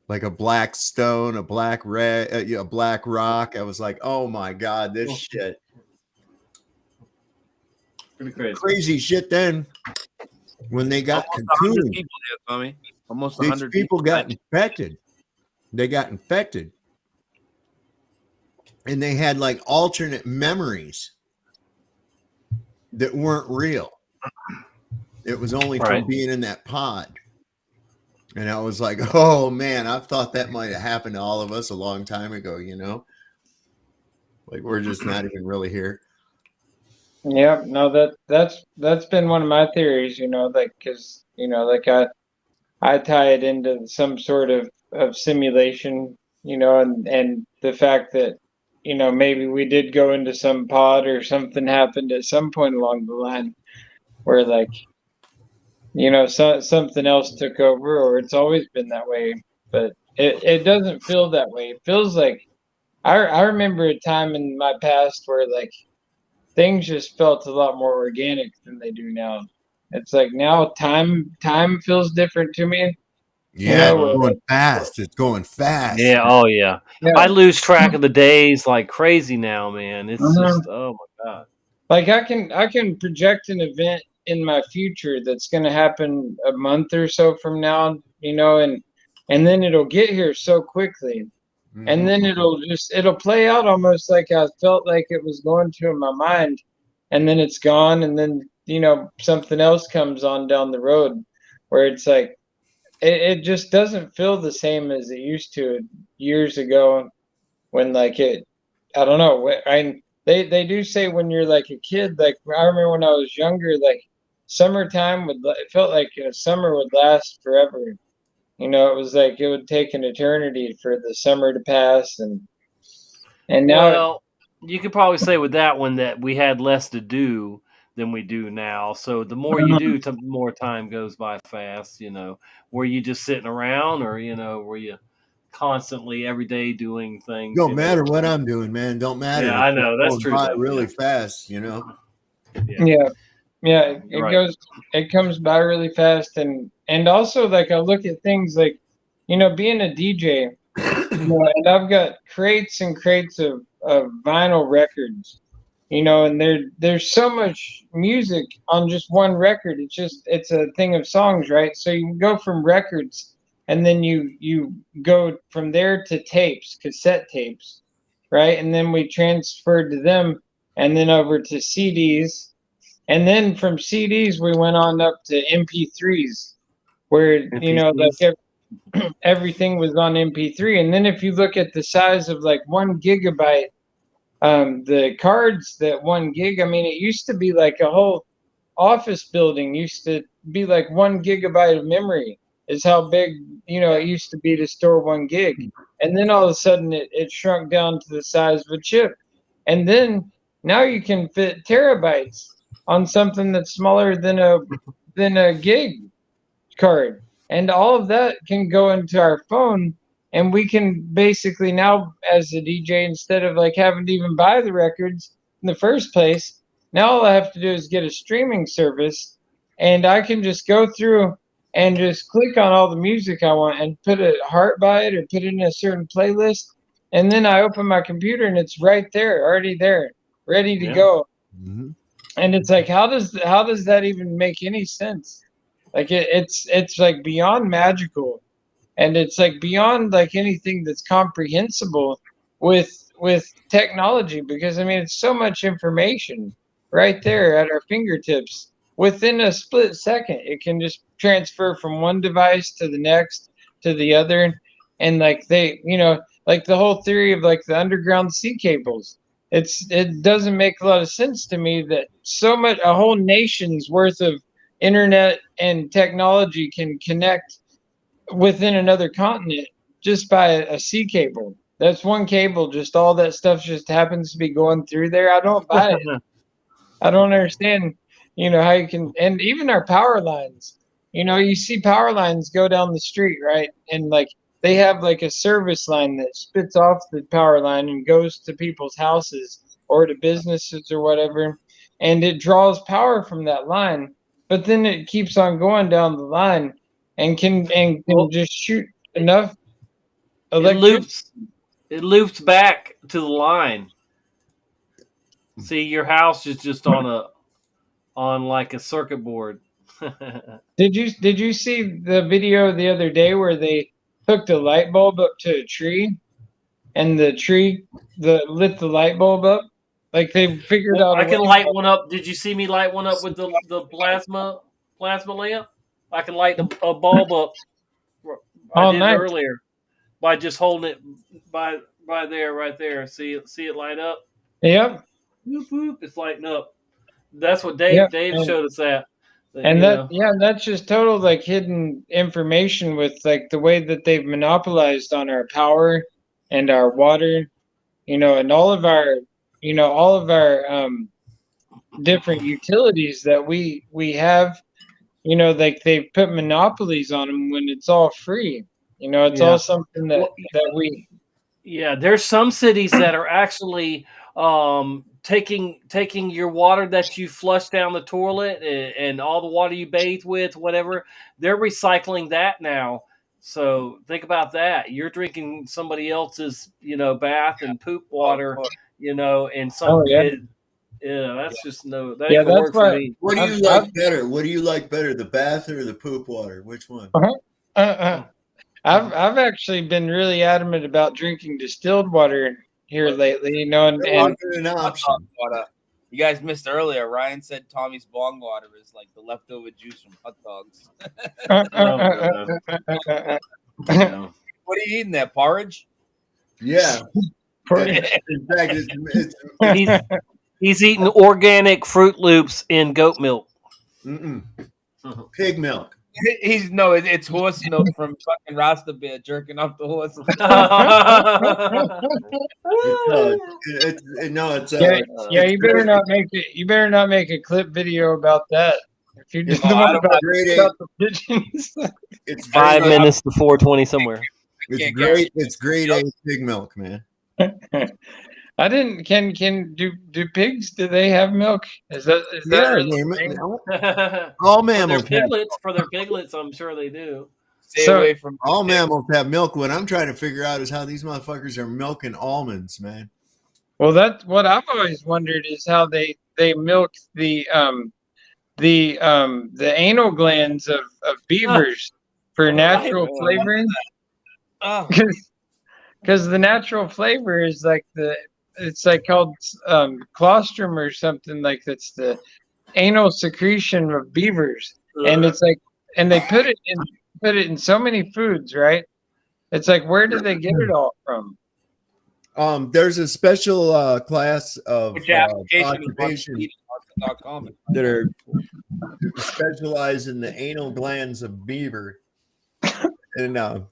Like a black stone, a black rock. I was like, "Oh my God, this shit." Pretty crazy shit. Then when they got cocooned, almost these 100 people got infected. They got infected, and they had like alternate memories that weren't real. It was only from being in that pod. And I was like, "Oh man, I thought that might have happened to all of us a long time ago, Like we're just not even really here." Yep, no, that's been one of my theories, like because like I tie it into some sort of simulation, and the fact that maybe we did go into some pod or something happened at some point along the line where like something else took over, or it's always been that way, but it doesn't feel that way. It feels like I remember a time in my past where like things just felt a lot more organic than they do now. It's like now time feels different to me. Yeah, it's going fast. It's going fast. Yeah. Oh yeah. I lose track of the days like crazy now, man. It's just oh my God. Like I can project an event in my future that's going to happen a month or so from now, and then it'll get here so quickly. And then it'll play out almost like I felt like it was going to in my mind, and then it's gone, and then something else comes on down the road where it's like it just doesn't feel the same as it used to years ago when like I don't know. They do say when you're like a kid, like I remember when I was younger, like summertime it felt like summer would last forever. It was like it would take an eternity for the summer to pass, and now. Well, you could probably say with that one that we had less to do, than we do now. So the more you do, the more time goes by fast. Were you just sitting around, or were you constantly every day doing things? Don't matter what I'm doing, man. Don't matter. Yeah, I know that's It's true. by Though. really fast, Yeah. Yeah, Right. it comes by really fast, and also like I look at things like, being a DJ, and I've got crates and crates of vinyl records, and there's so much music on just one record. It's a thing of songs, right? So you can go from records, and then you go from there to tapes, cassette tapes, right? And then we transferred to them, and then over to CDs. And then from CDs, we went on up to MP3s, where like everything was on MP3. And then if you look at the size of like 1 gigabyte, the cards that 1 gig, I mean, it used to be like a whole office building used to be like 1 gigabyte of memory is how big it used to be to store 1 gig. And then all of a sudden it shrunk down to the size of a chip. And then now you can fit terabytes on something that's smaller than a gig card, and all of that can go into our phone, and we can basically now, as a DJ, instead of like having to even buy the records in the first place, now all I have to do is get a streaming service, and I can just go through and just click on all the music I want and put a heart by it or put it in a certain playlist, and then I open my computer and it's right there, already there, ready to go. Mm-hmm. And it's like, how does that even make any sense? Like it's like beyond magical, and it's like beyond like anything that's comprehensible with technology, because I mean it's so much information right there at our fingertips. Within a split second, it can just transfer from one device to the next to the other, and like like the whole theory of like the underground sea cables. It doesn't make a lot of sense to me that a whole nation's worth of internet and technology can connect within another continent just by a sea cable. That's one cable, just all that stuff just happens to be going through there. I don't buy it. I don't understand, how you can, and even our power lines, you see power lines go down the street, right? And like they have like a service line that spits off the power line and goes to people's houses or to businesses or whatever, and it draws power from that line, but then it keeps on going down the line and can just shoot enough electricity. It loops back to the line. See, your house is just on like a circuit board. Did you see the video the other day where they hooked a light bulb up to a tree, and the tree lit the light bulb up? Like they figured out. I can light one up. Did you see me light one up with the plasma lamp? I can light a bulb up. I did it earlier by just holding it by there, right there. See it light up. Yep. Whoop, whoop, it's lighting up. That's what Dave showed us that. And that's just total like hidden information with like the way that they've monopolized on our power and our water, and all of our different utilities that we have, like they put monopolies on them when it's all free. It's all something that we. Yeah, there's some cities that are actually taking your water that you flush down the toilet and all the water you bathe with, whatever, they're recycling that now. So think about that. You're drinking somebody else's, bath and poop water, and some that's just no. That ain't gonna work for me. What do you like better? What do you like better, the bath or the poop water? Which one? I've actually been really adamant about drinking distilled water here lately, and an option. You guys missed earlier. Ryan said Tommy's bong water is like the leftover juice from hot dogs. What are you eating there? Porridge? Yeah. In fact, he's eating organic Fruit Loops in goat milk. Pig milk. It's horse milk from fucking Rasta Bear jerking off the horse. Yeah, you better not make it. You better not make a clip video about that. If you just want about the pigeons. It's 5 minutes to 4:20 somewhere. It's great. It's grade A pig milk, man. I didn't. Can do pigs? Do they have milk? Is that all mammals for their piglets? I'm sure they do. Stay away from all mammals have milk. What I'm trying to figure out is how these motherfuckers are milking almonds, man. Well, that's what I've always wondered is how they milk the anal glands of beavers for natural flavoring. Because the natural flavor is like it's like called colostrum or something, like that's the anal secretion of beavers, and it's like, and they put it in so many foods, right? It's like, where do they get it all from? There's a special class of occupations that are specialized in the anal glands of beaver, and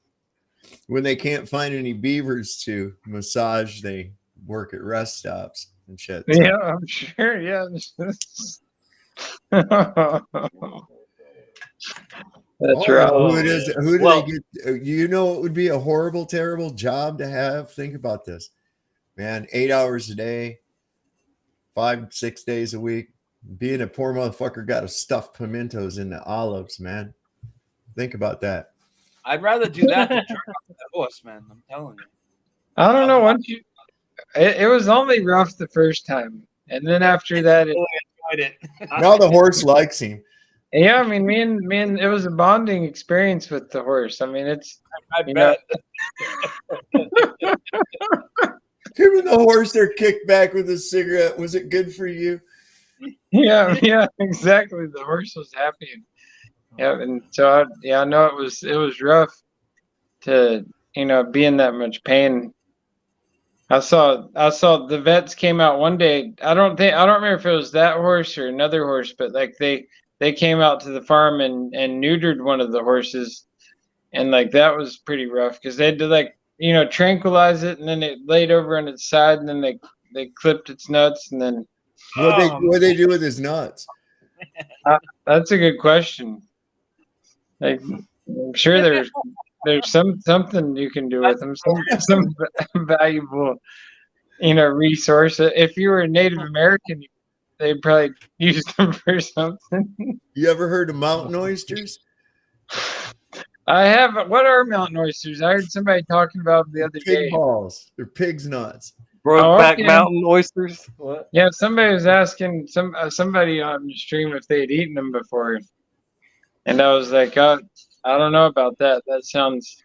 when they can't find any beavers to massage, they work at rest stops and shit. So. Yeah, I'm sure. Yeah. That's right. Who do they get? You know, it would be a horrible, terrible job to have. Think about this, man. 8 hours a day, 5-6 days a week. Being a poor motherfucker got to stuff pimentos into olives, man. Think about that. I'd rather do that than jerk off the horse, man. I'm telling you. I don't know. Once it was only rough the first time, and then after that, Now the horse likes him. Yeah, I mean, me and it was a bonding experience with the horse. I mean, it's I bet. Him and the horse are kicked back with a cigarette. Was it good for you? Yeah, exactly. The horse was happy. Yeah, and so I know it was rough to be in that much pain. I saw the vets came out one day. I don't remember if it was that horse or another horse, but like they came out to the farm and neutered one of the horses, and like that was pretty rough because they had to tranquilize it, and then it laid over on its side, and then they clipped its nuts, and then what they do with his nuts? That's a good question. Like, I'm sure there's something you can do with them, some valuable, resource. If you were a Native American, they'd probably use them for something. You ever heard of mountain oysters? I have. What are mountain oysters? I heard somebody talking about them the other day. Pig balls. They're pig's nuts. Brokeback mountain oysters. What? Yeah, somebody was asking somebody on the stream if they had eaten them before, and I was like, I don't know about that. That sounds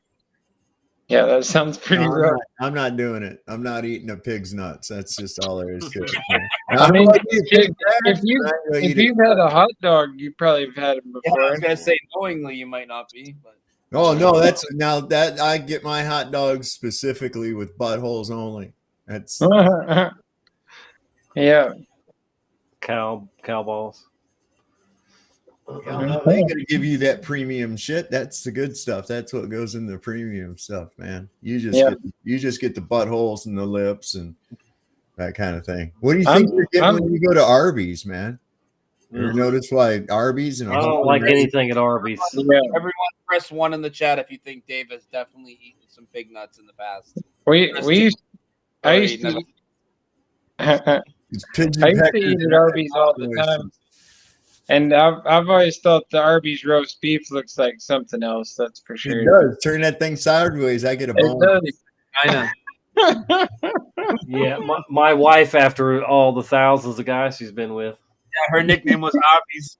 pretty rough. I'm not doing it. I'm not eating a pig's nuts. That's just all there is to it. I mean, if you've had a hot dog, you probably have had them before. I was gonna say knowingly you might not be, but oh no, that I get my hot dogs specifically with buttholes only. That's yeah. Cow balls. They gotta give you that premium shit. That's the good stuff. That's what goes in the premium stuff, man. You just get the buttholes and the lips and that kind of thing. What do you think you're getting when you go to Arby's, man? You ever notice why Arby's and I don't like anything at Arby's. Yeah. Everyone press 1 in the chat if you think Dave has definitely eaten some pig nuts in the past. I used to eat at Arby's all the time. And I've always thought the Arby's roast beef looks like something else. That's for sure. It does. Turn that thing sideways. I get a bone. I know. Yeah, my wife, after all the thousands of guys she's been with. Yeah, her nickname was Arby's.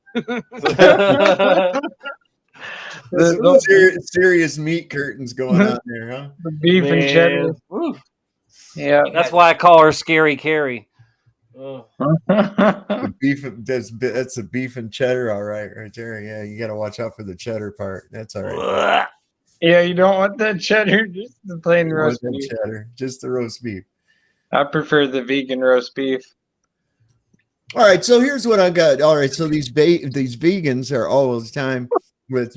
Serious meat curtains going on there, huh? The beef and cheddar. Woo. Yeah, that's why I call her Scary Carrie. Beef, that's a beef and cheddar, all right there. Yeah, you got to watch out for the cheddar part. That's all right. Yeah, you don't want that cheddar, just the plain roast beef. Cheddar, just the roast beef. I prefer the vegan roast beef. All right, so here's what I got. All right, so these vegans are all the time with,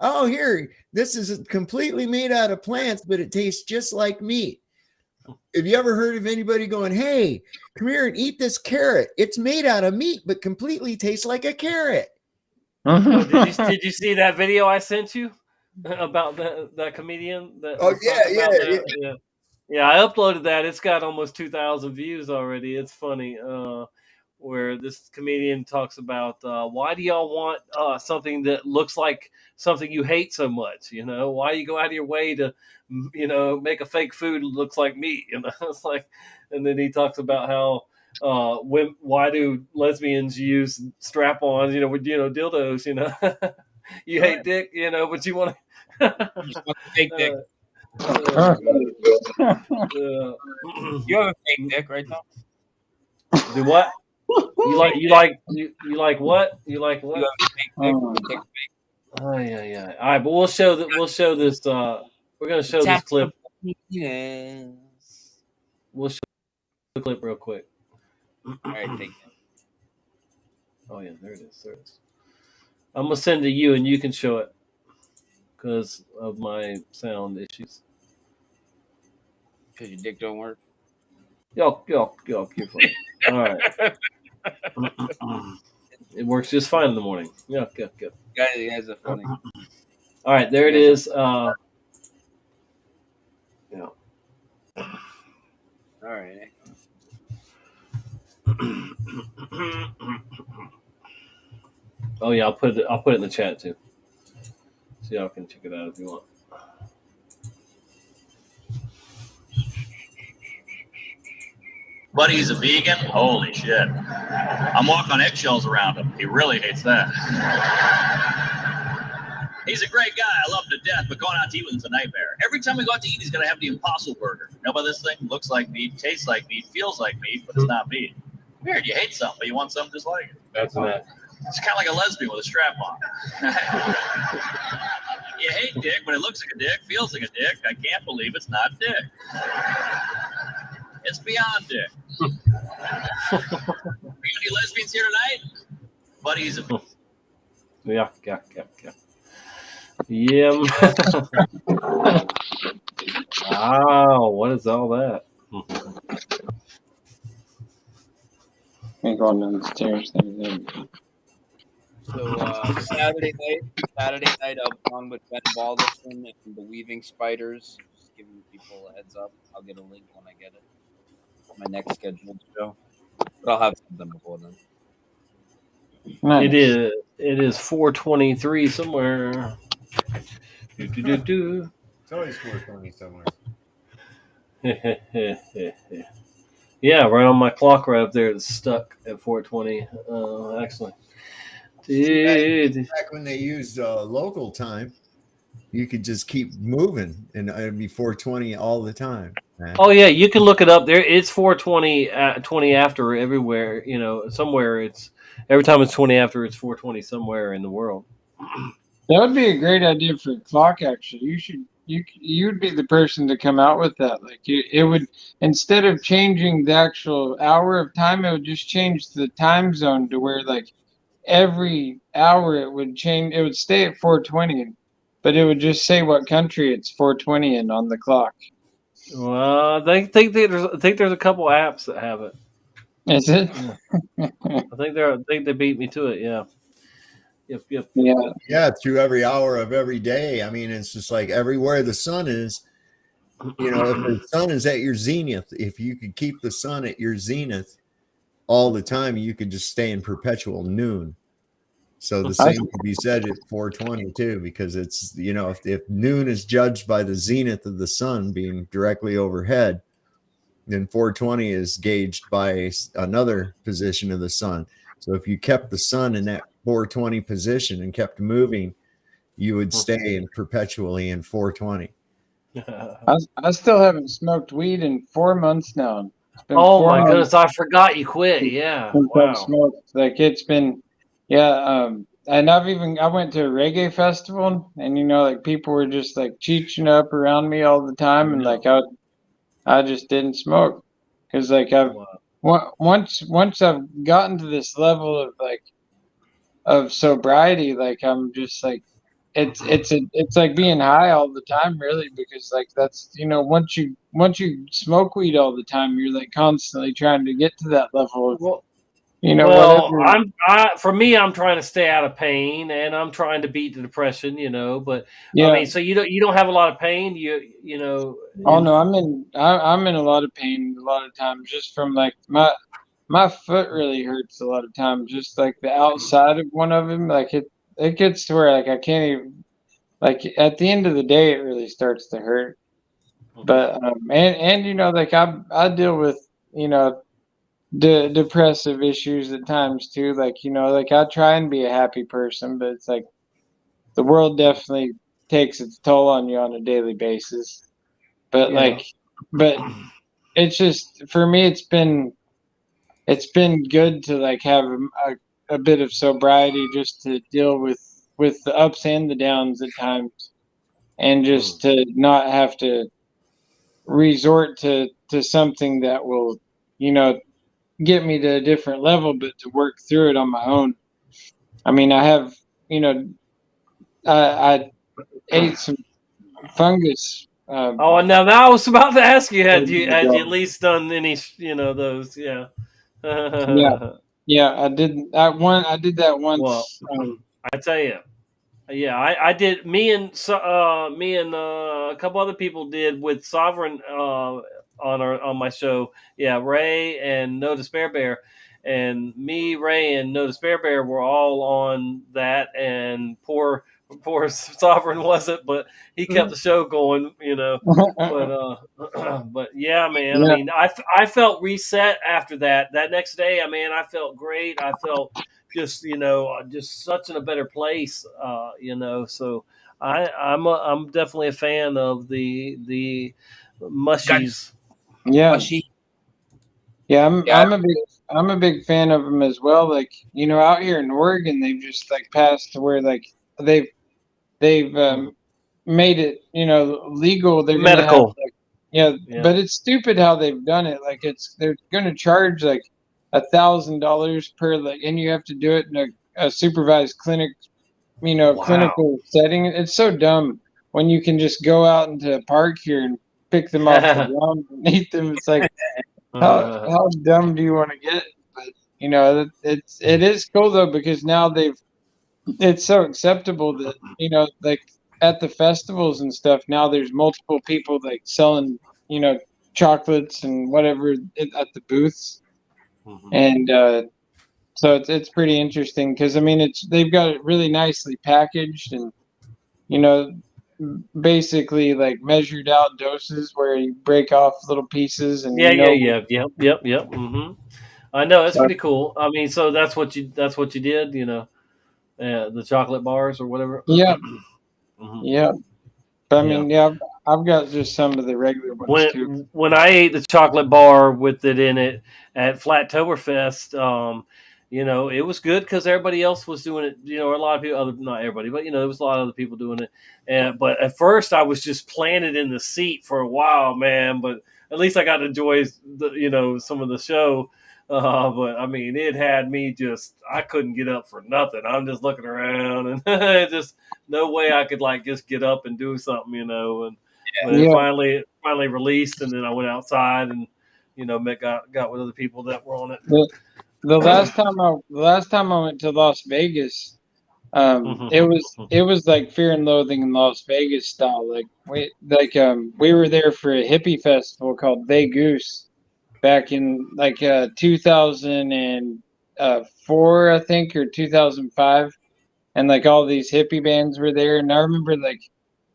oh, here, this is completely made out of plants, but it tastes just like meat. Have you ever heard of anybody going, hey, come here and eat this carrot? It's made out of meat, but completely tastes like a carrot. Oh, did you see that video I sent you about that comedian? Yeah, I uploaded that. It's got almost 2,000 views already. It's funny. Where this comedian talks about why do y'all want something that looks like something you hate so much? Why you go out of your way to make a fake food looks like meat? It's like, and then he talks about how why do lesbians use strap-ons? With dildos? You hate dick, but you want to fake dick. You have a fake dick, right, Tom? Do what? You like what? You like what? Oh yeah. All right, but we'll show that. We'll show this. We're gonna show this clip. Yes. We'll show the clip real quick. All right, take it. Oh yeah, there it is. There it is. I'm gonna send it to you, and you can show it because of my sound issues. Because your dick don't work. Yo, you're funny. All right. It works just fine in the morning. Yeah, good. You guys are funny. All right, there it is. All right. Oh yeah, I'll put it in the chat too, so y'all can check it out if you want. Buddy's a vegan? Holy shit. I'm walking on eggshells around him. He really hates that. He's a great guy. I love him to death, but going out to eat with him's a nightmare. Every time we go out to eat, he's going to have the Impossible Burger. You know about this thing? Looks like meat, tastes like meat, feels like meat, but it's not meat. Weird. You hate something, but you want something just like it. That's that. It's kind of like a lesbian with a strap on. You hate dick, but it looks like a dick, feels like a dick. I can't believe it's not dick. It's beyond dick. Are you any lesbians here tonight? Buddy's a... Yeah. Yeah. Wow, what is all that? I'm going down the stairs. So Saturday night I'll be on with Ben Balderson and the Weaving Spiders. Just giving people a heads up. I'll get a link when I get it. My next scheduled show. But I'll have something before then. Nice. It is 4:23 somewhere. It's always 4:20 somewhere. Yeah, right on my clock right up there. It's stuck at 4:20. Excellent. Back when they used local time, you could just keep moving, and it'd be 4:20 all the time. Man. Oh yeah, you can look it up there. It's 4:20, 20 after everywhere. Somewhere it's every time it's 20 after, it's 4:20 somewhere in the world. That would be a great idea for a clock. Actually, you'd be the person to come out with that. Like it would, instead of changing the actual hour of time, it would just change the time zone to where like every hour it would change. It would stay at 4:20, but it would just say what country it's 4:20 in on the clock. Well, I think there's a couple apps that have it. Is it? I think they beat me to it. Yeah. Yep. Yeah, through every hour of every day. I mean, it's just like everywhere the sun is. If the sun is at your zenith, if you could keep the sun at your zenith all the time, you could just stay in perpetual noon. So the same could be said at 4:20 too, because it's if noon is judged by the zenith of the sun being directly overhead, then 4:20 is gauged by another position of the sun. So if you kept the sun in that 4:20 position and kept moving, you would stay in perpetually in 4:20. I still haven't smoked weed in 4 months now. It's been oh my goodness, I forgot you quit. Yeah, wow. Smoked. Like it's been, and I went to a reggae festival, and like people were just like cheeching up around me all the time, and like I just didn't smoke because like once I've gotten to this level of like of sobriety, like I'm just like it's like being high all the time, really, because like that's once you smoke weed all the time, you're like constantly trying to get to that level of Well, whatever. for me, I'm trying to stay out of pain, and I'm trying to beat the depression. But I Yeah. mean, so you don't have a lot of pain, you know. Oh no, I'm in a lot of pain a lot of times, just from like my foot really hurts a lot of times, just like the outside of one of them, like it gets to where like I can't even, like at the end of the day it really starts to hurt. But and like I deal with depressive issues at times too, like like I try and be a happy person, but it's like the world definitely takes its toll on you on a daily basis. But Yeah. but it's just, for me, it's been good to like have a bit of sobriety, just to deal with the ups and the downs at times, and just to not have to resort to something that will get me to a different level, but to work through it on my own. I mean, I have, I ate some fungus. Oh, and now I was about to ask you, had you at Ago. least done any, those? Yeah. Yeah, yeah, I did. I did that Well, once. I tell you, yeah, I did. Me and a couple other people did with Sovereign on my show. Yeah, Ray and No Despair Bear, and me, Ray, and No Despair Bear were all on that. And poor Sovereign wasn't, but he kept the show going. But yeah, man. I Yeah, mean, I felt reset after that. That next day, I felt great. I felt just such in a better place. So I'm definitely a fan of the mushies. yeah, yeah. Yeah. I'm a big fan of them as well. Like out here in Oregon, they've just like passed to where like they've made it legal. They're gonna have Medical. like, yeah, Yeah. but it's stupid how they've done it. Like they're gonna charge like $1,000 per, like, and you have to do it in a supervised clinic, Wow. clinical setting. It's so dumb when you can just go out into a park here and pick them off the ground and eat them. It's like, how dumb do you want to get? But it is cool though, because now it's so acceptable that like at the festivals and stuff, now there's multiple people like selling chocolates and whatever at the booths. And so it's pretty interesting, because I mean they've got it really nicely packaged, and you know basically like measured out doses where you break off little pieces, and Yeah. Yep. I know that's so, pretty cool. I mean, so that's what you did. The chocolate bars or whatever. yeah, Mhm. yeah. But I Yeah. mean, yeah, I've got just some of the regular ones too. When I ate the chocolate bar with it in it at Flattoberfest, it was good because everybody else was doing it. A lot of people, not everybody, but there was a lot of other people doing it. But at first, I was just planted in the seat for a while, man. But at least I got to enjoy some of the show. But I mean, it had me I couldn't get up for nothing. I'm just looking around and just no way I could like just get up and do something, and but it Yeah, finally released, and then I went outside and got with other people that were on it. the last time I went to Las Vegas, it was like Fear and Loathing in Las Vegas style. Like we were there for a hippie festival called Vegas back in like 2004, I think, or 2005, and like all these hippie bands were there. And I remember like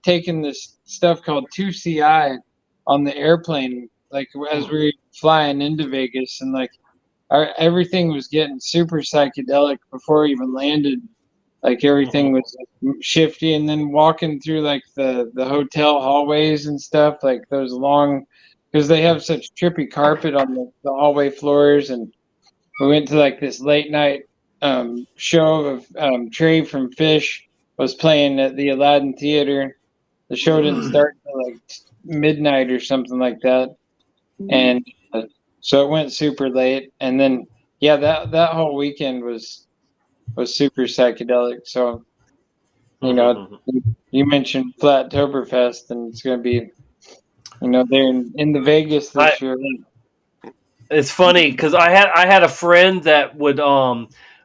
taking this stuff called 2CI on the airplane, like as we were flying into Vegas, and like everything was getting super psychedelic before we even landed. Like everything was like, shifty, and then walking through like the hotel hallways and stuff, like those long, because they have such trippy carpet on the hallway floors. And we went to like this late night show of Trey from Fish was playing at the Aladdin Theater. The show didn't start till like midnight or something like that, and so it went super late. And then yeah, that whole weekend was super psychedelic. So You know, you mentioned Flattoberfest, and it's going to be, you know, they're in the Vegas this year. It's funny because I had a friend that would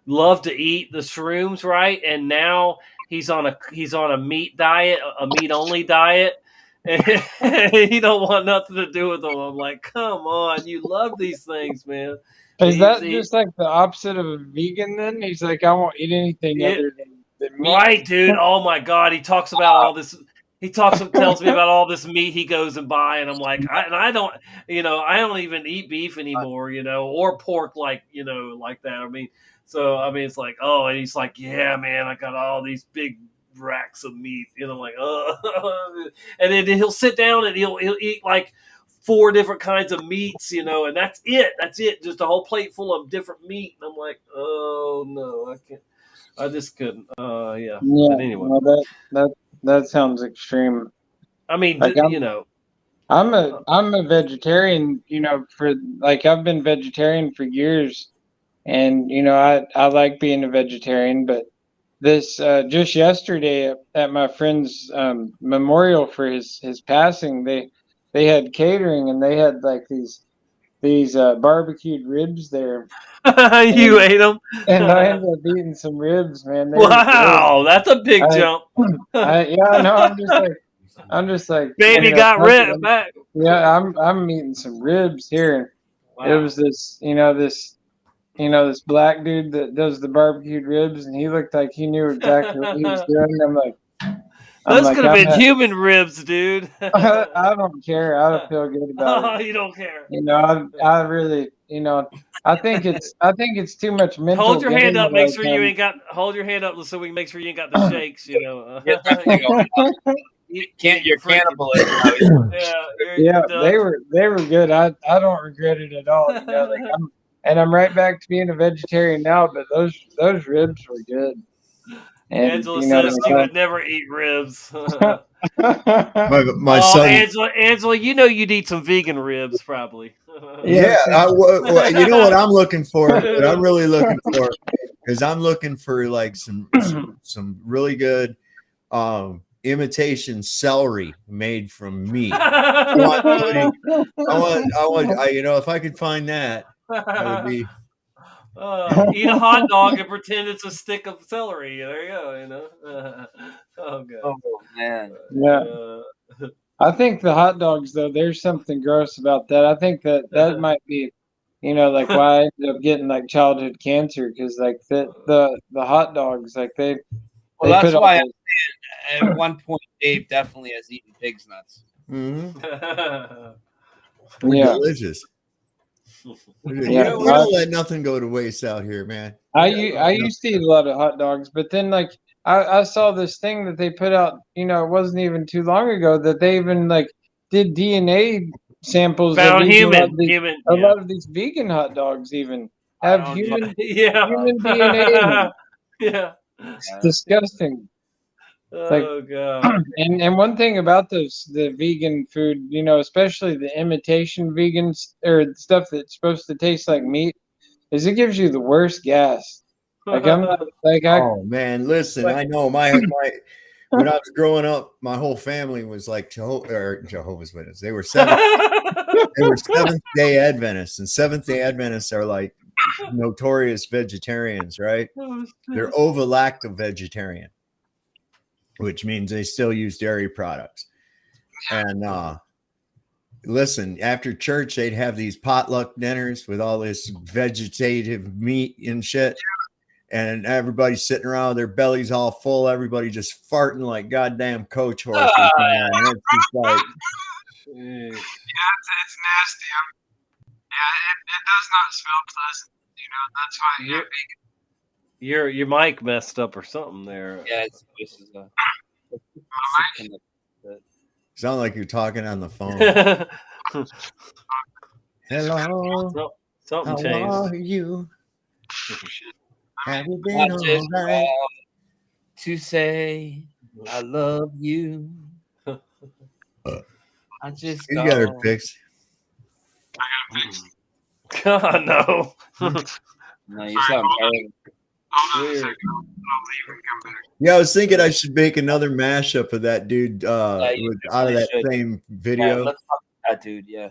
love to eat the shrooms, right? And now he's on a meat diet, a meat only diet. And he don't want nothing to do with them. I'm like, come on, you love these things, man. Is that just like the opposite of a vegan then? He's like, I won't eat anything other than meat. Right, dude. Oh my God. He talks about all this. Tells me about all this meat he goes and buy, and I'm like, I don't even eat beef anymore, or pork like that. I mean, it's like, oh, and he's like, yeah, man, I got all these big racks of meat, I'm like, oh, and then he'll sit down and he'll eat like 4 different kinds of meats, and that's it, just a whole plate full of different meat. And I'm like, oh no, I can't. I just couldn't. Yeah. But anyway, well, that sounds extreme. I mean, like, I'm a vegetarian. For like I've been vegetarian for years, and I like being a vegetarian. But this just yesterday at my friend's memorial for his passing, they had catering, and they had like these barbecued ribs there. You ate them, and I ended up eating some ribs, man. Wow, that's a big jump. I'm just like, baby got rib back. Yeah, I'm eating some ribs here. Wow. It was this black dude that does the barbecued ribs, and he looked like he knew exactly what he was doing. I'm like, those could have been human ribs, dude. I don't care. I don't feel good about it. You don't care. I really, I think it's too much mental. Hold your hand up. Make sure you ain't got. Hold your hand up so we can make sure you ain't got the shakes. You're cannibalism. Yeah, they were good. I don't regret it at all. I'm right back to being a vegetarian now. But those ribs were good. And, Angela says she would never eat ribs. my son, Angela, you'd eat some vegan ribs probably. Yeah, you know what I'm looking for? What I'm really looking for is I'm looking for like some really good imitation celery made from meat. I want, if I could find that would be. Eat a hot dog and pretend it's a stick of celery. There you go. Oh god. Oh man. Yeah. I think the hot dogs though, there's something gross about that. I think that might be, like why I ended up getting like childhood cancer, because like the hot dogs, like they. Well, that's why at one point Dave definitely has eaten pig's nuts. Mm-hmm. Yeah. Delicious. We don't let nothing go to waste out here, man. I used to eat a lot of hot dogs, but then like I saw this thing that they put out, it wasn't even too long ago, that they even like did DNA samples. Found a lot of these vegan hot dogs even have human human DNA in them. Yeah. It's disgusting. Oh god! And one thing about the vegan food, especially the imitation vegans or stuff that's supposed to taste like meat, is it gives you the worst gas. Like oh man, listen, I know my when I was growing up, my whole family was like Jehovah's Witnesses. They were Seventh-day Adventists, and Seventh-day Adventists are like notorious vegetarians, right? They're ovo-lacto vegetarian, which means they still use dairy products. And listen, after church, they'd have these potluck dinners with all this vegetative meat and shit. And everybody's sitting around with their bellies all full. Everybody just farting like goddamn coach horses, man. And it's just like, yeah, it's nasty. It does not smell pleasant. That's why your mic messed up or something there. Yeah, sound like you're talking on the phone. Hello. Something How changed. are you? Have you been all right? To say I love you. I just You got her fixed. God no. No, you sound terrible. Hold on a second. I'll leave and come back. Yeah, I was thinking I should make another mashup of that dude Yeah, you out of definitely that should. same Yeah, video. let's talk about that dude. Yeah.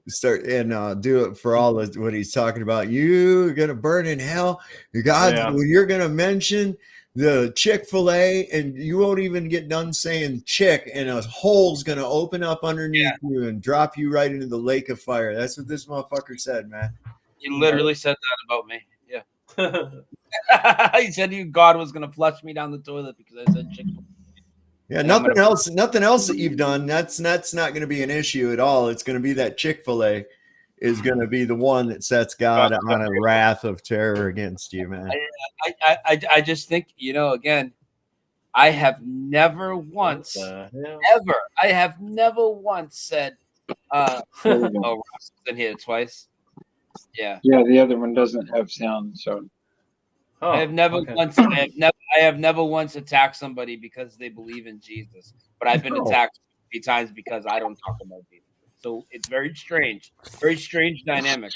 Start and do it for all of what he's talking about. You're gonna burn in hell. You're gonna mention the Chick-fil-A, and you won't even get done saying chick, and a hole's gonna open up underneath you and drop you right into the lake of fire. That's what this motherfucker said, man. He literally said that about me. Yeah. He said God was gonna flush me down the toilet because I said Chick-fil-A. Yeah, nothing else that you've done. That's not going to be an issue at all. It's going to be that Chick-fil-A is going to be the one that sets God on a wrath of terror against you, man. I just think, again, I have never once said, oh, Ross was in here twice. Yeah. Yeah, the other one doesn't have sound, so. I have never once attacked somebody because they believe in Jesus, but I've been attacked 3 times because I don't talk about Jesus. So it's very strange dynamic.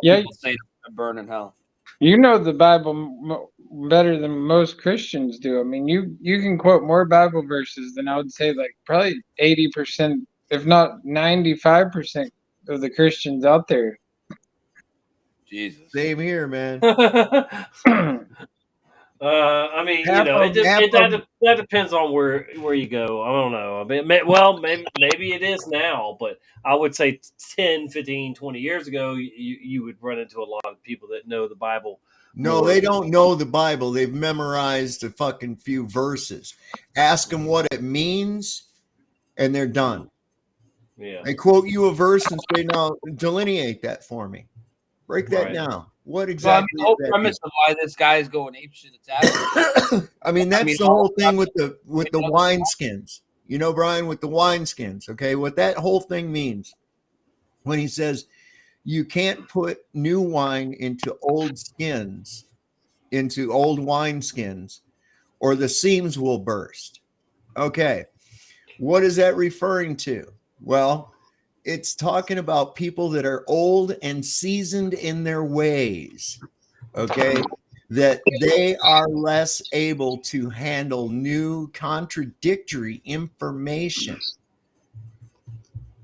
Yeah, saying burn in hell. You know the Bible better than most Christians do. I mean, you can quote more Bible verses than I would say, like probably 80%, if not 95% of the Christians out there. Jesus. Same here, man. I mean, that depends on where you go. I don't know. I mean, maybe it is now, but I would say 10, 15, 20 years ago, you would run into a lot of people that know the Bible. No, they don't know the Bible. They've memorized a fucking few verses. Ask them what it means, and they're done. Yeah. They quote you a verse and say, "No, delineate that for me. Break that down. What exactly?" The whole premise of why this guy is going apeshit attacking. I mean, that's the whole thing with the wineskins. You know, Brian, with the wineskins. Okay, what that whole thing means when he says you can't put new wine into old skins, into old wineskins, or the seams will burst. Okay, what is that referring to? Well, it's talking about people that are old and seasoned in their ways, okay? That they are less able to handle new contradictory information.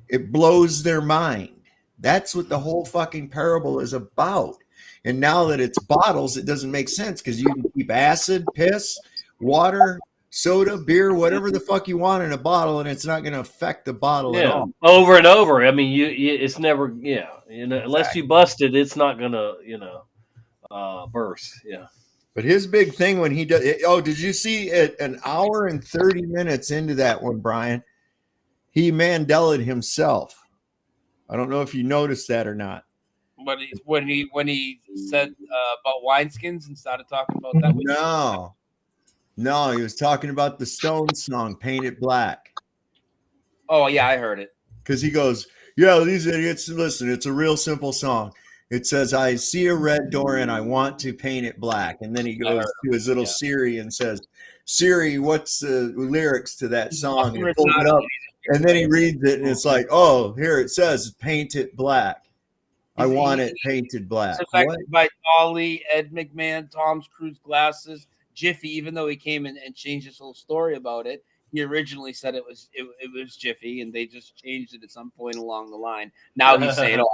It blows their mind. That's what the whole fucking parable is about. And now that it's bottles, it doesn't make sense because you can keep acid, piss, water, soda, beer, whatever the fuck you want in a bottle, and it's not going to affect the bottle at all. Over and over. I mean, it's never, unless you bust it, it's not going to, burst. Yeah. But his big thing when he does, did you see it? An hour and 30 minutes into that one, Brian, he Mandela'd himself. I don't know if you noticed that or not. But when he said about wineskins and started talking about that. No, he was talking about the Stones song, Paint It Black. Oh, yeah, I heard it. Because he goes, yeah, these idiots, listen, it's a real simple song. It says, I see a red door and I want to paint it black. And then he goes to his little Siri and says, Siri, what's the lyrics to that song? And pulls it up. And then he reads it and it's like, oh, here it says, paint it black. I want it painted black. It's affected by Dolly, Ed McMahon, Tom's Cruise glasses, Jiffy, even though he came in and changed his whole story about it. He originally said it was Jiffy, and they just changed it at some point along the line. Now he's saying,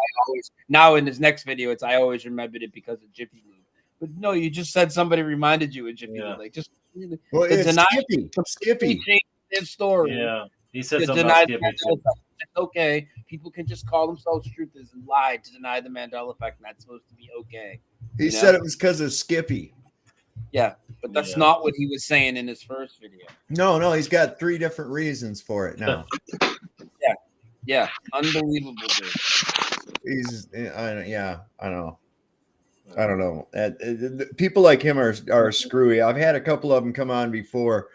now in his next video, I always remembered it because of Jiffy Lube. But no, you just said somebody reminded you of Jiffy Lube. Like, just it's Skippy. Changed his story. Yeah, he said something about Skippy. It's okay. People can just call themselves truthers and lie to deny the Mandela effect, and that's supposed to be okay. He said it was because of Skippy. Yeah, but that's not what he was saying in his first video. No, he's got 3 different reasons for it now. Yeah, unbelievable, dude. I don't know. People like him are screwy. I've had a couple of them come on before.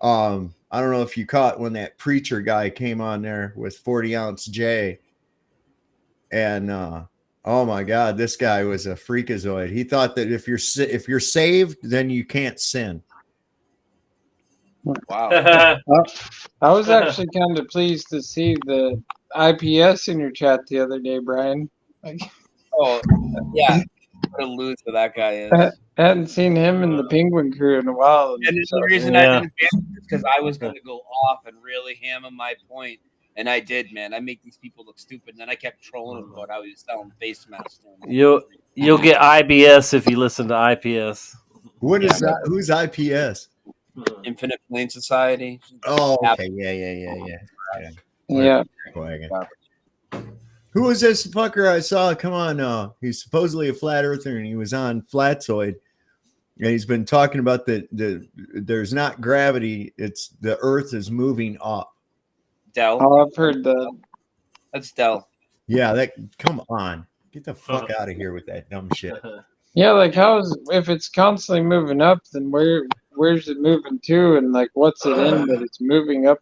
I don't know if you caught when that preacher guy came on there with 40-ounce J, and oh my God, this guy was a freakazoid. He thought that if you're saved, then you can't sin. Wow. I was actually kind of pleased to see the IPS in your chat the other day, Brian. Oh, yeah. What a loser that guy is. I hadn't seen him in the Penguin Crew in a while. And So, the reason I didn't ban him is because I was going to go off and really hammer my point. And I did, man. I make these people look stupid. And then I kept trolling him about how he was selling face masks. You'll get IBS if you listen to IPS. What is that? Who's IPS? Infinite Plane Society. Oh, okay. Yeah. Yeah. Who was this fucker I saw? Come on, he's supposedly a flat earther, and he was on Flatzoid, and he's been talking about there's not gravity; it's the Earth is moving up. Dell. Oh, I've heard that. That's Dell. Yeah, come on, get the fuck out of here with that dumb shit. Yeah, like if it's constantly moving up, then where's it moving to, and like what's it in that it's moving up?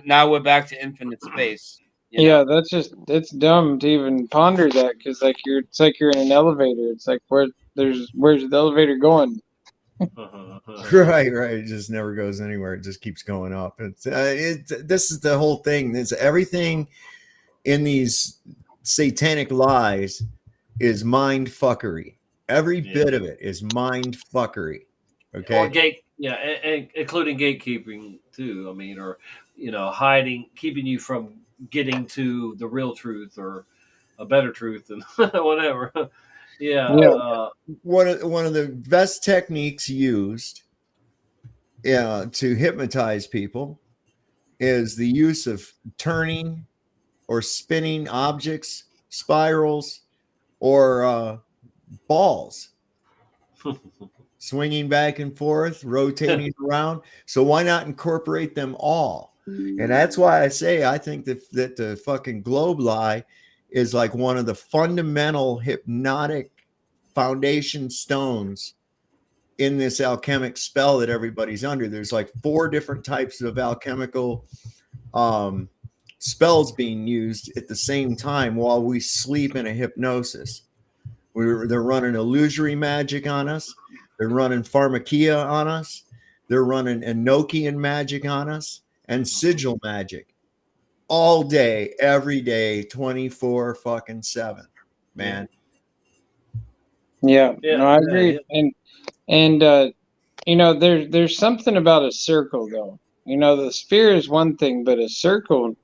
Now we're back to infinite space. Yeah, it's dumb to even ponder that because it's like you're in an elevator. It's like where's the elevator going? Right. It just never goes anywhere. It just keeps going up. This is the whole thing. There's everything in these satanic lies is mind fuckery. Every bit of it is mind fuckery. Okay. Or including gatekeeping too. I mean, or hiding, keeping you from getting to the real truth or a better truth and whatever. One of the best techniques used to hypnotize people is the use of turning or spinning objects, spirals, or balls, swinging back and forth, rotating around. So why not incorporate them all? And that's why I say I think that the fucking globe lie is like one of the fundamental hypnotic foundation stones in this alchemic spell that everybody's under. There's like 4 different types of alchemical spells being used at the same time while we sleep in a hypnosis. They're running illusory magic on us. They're running pharmakia on us. They're running Enochian magic on us. And sigil magic all day, every day, 24 fucking 7, man. Yeah, no, I agree. And there's something about a circle though. The sphere is one thing, but a circle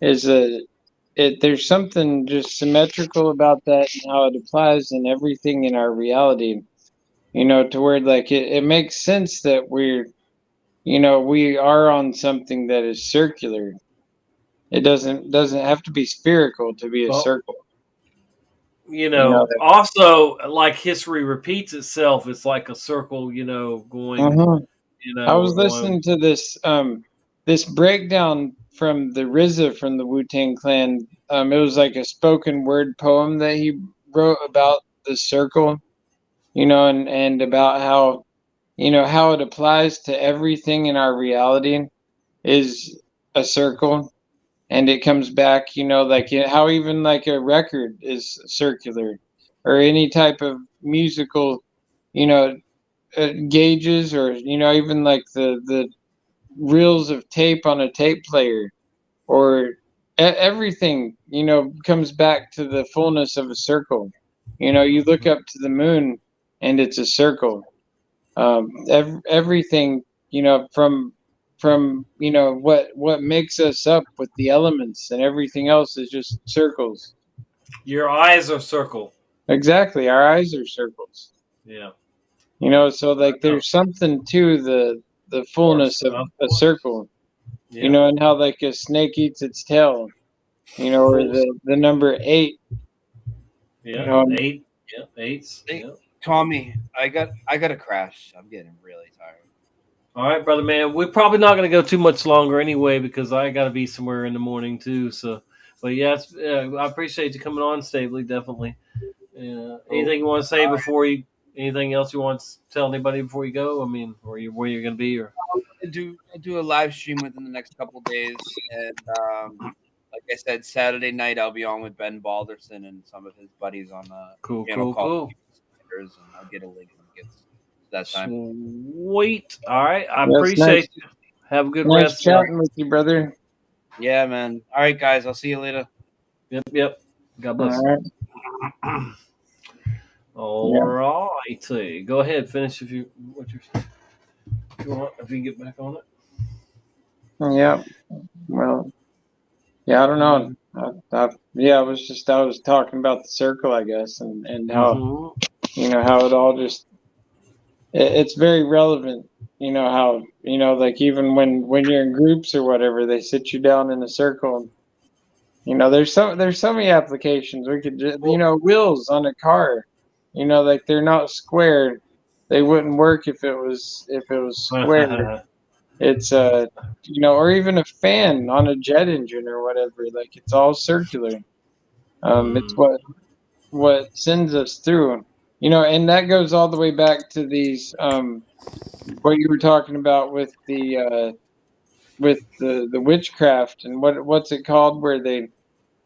is there's something just symmetrical about that and how it applies in everything in our reality. To where like it makes sense that we are on something that is circular. It doesn't have to be spherical to be a circle. Also, like history repeats itself. It's like a circle, going. I was listening to this breakdown from the RZA from the Wu-Tang Clan. It was like a spoken word poem that he wrote about the circle, and about how how it applies to everything in our reality is a circle, and it comes back, like how even like a record is circular, or any type of musical, gauges, or even like the reels of tape on a tape player, or everything, comes back to the fullness of a circle. You look up to the moon, and it's a circle. Everything, from what makes us up with the elements and everything else is just circles. Your eyes are circle. Exactly, our eyes are circles. Yeah. So like there's something to the fullness of a circle. And how like a snake eats its tail. Or the number 8. Yeah, 8. Yeah, 8s. Yeah. Tommy, I got to crash. I'm getting really tired. All right, brother, man. We're probably not going to go too much longer anyway because I got to be somewhere in the morning too. So, but yes, I appreciate you coming on, Stavely. Definitely. Anything you want to say before you? Anything else you want to tell anybody before you go? I mean, or where you're going to be? Or I do a live stream within the next couple of days, and like I said, Saturday night I'll be on with Ben Balderson and some of his buddies on cool. And I'll get a link when it gets that time. Sweet. All right. I appreciate you. Have a good rest. Chatting with you, brother. Yeah, man. All right, guys. I'll see you later. Yep. God bless. All right. All righty. Go ahead, finish if you want. If you can get back on it. Yeah. Well, yeah, I don't know. I was talking about the circle, I guess, and how how it all just it's very relevant. How like even when you're in groups or whatever, they sit you down in a circle. And, there's so many applications we could just wheels on a car. Like they're not square. They wouldn't work if it was square. It's or even a fan on a jet engine or whatever. Like it's all circular. It's what sends us through. And that goes all the way back to these what you were talking about with the witchcraft and what's it called where they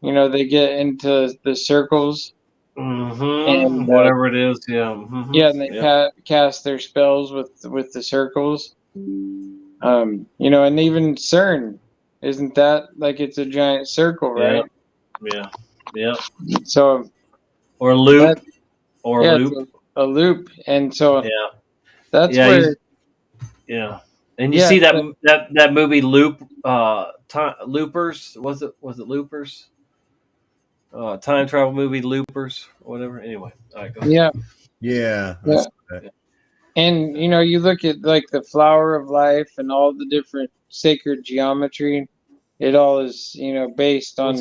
they get into the circles and Whatever it is, yeah. and they cast their spells with the circles. And even CERN, isn't that like it's a giant circle, right? Yeah. So or a loop, a loop. A loop, and so that's yeah, where and you see that movie Loop, Loopers, was it Loopers? Time travel movie Loopers, whatever. Anyway, all right, go ahead. Yeah. And you look at like the flower of life and all the different sacred geometry. It all is based on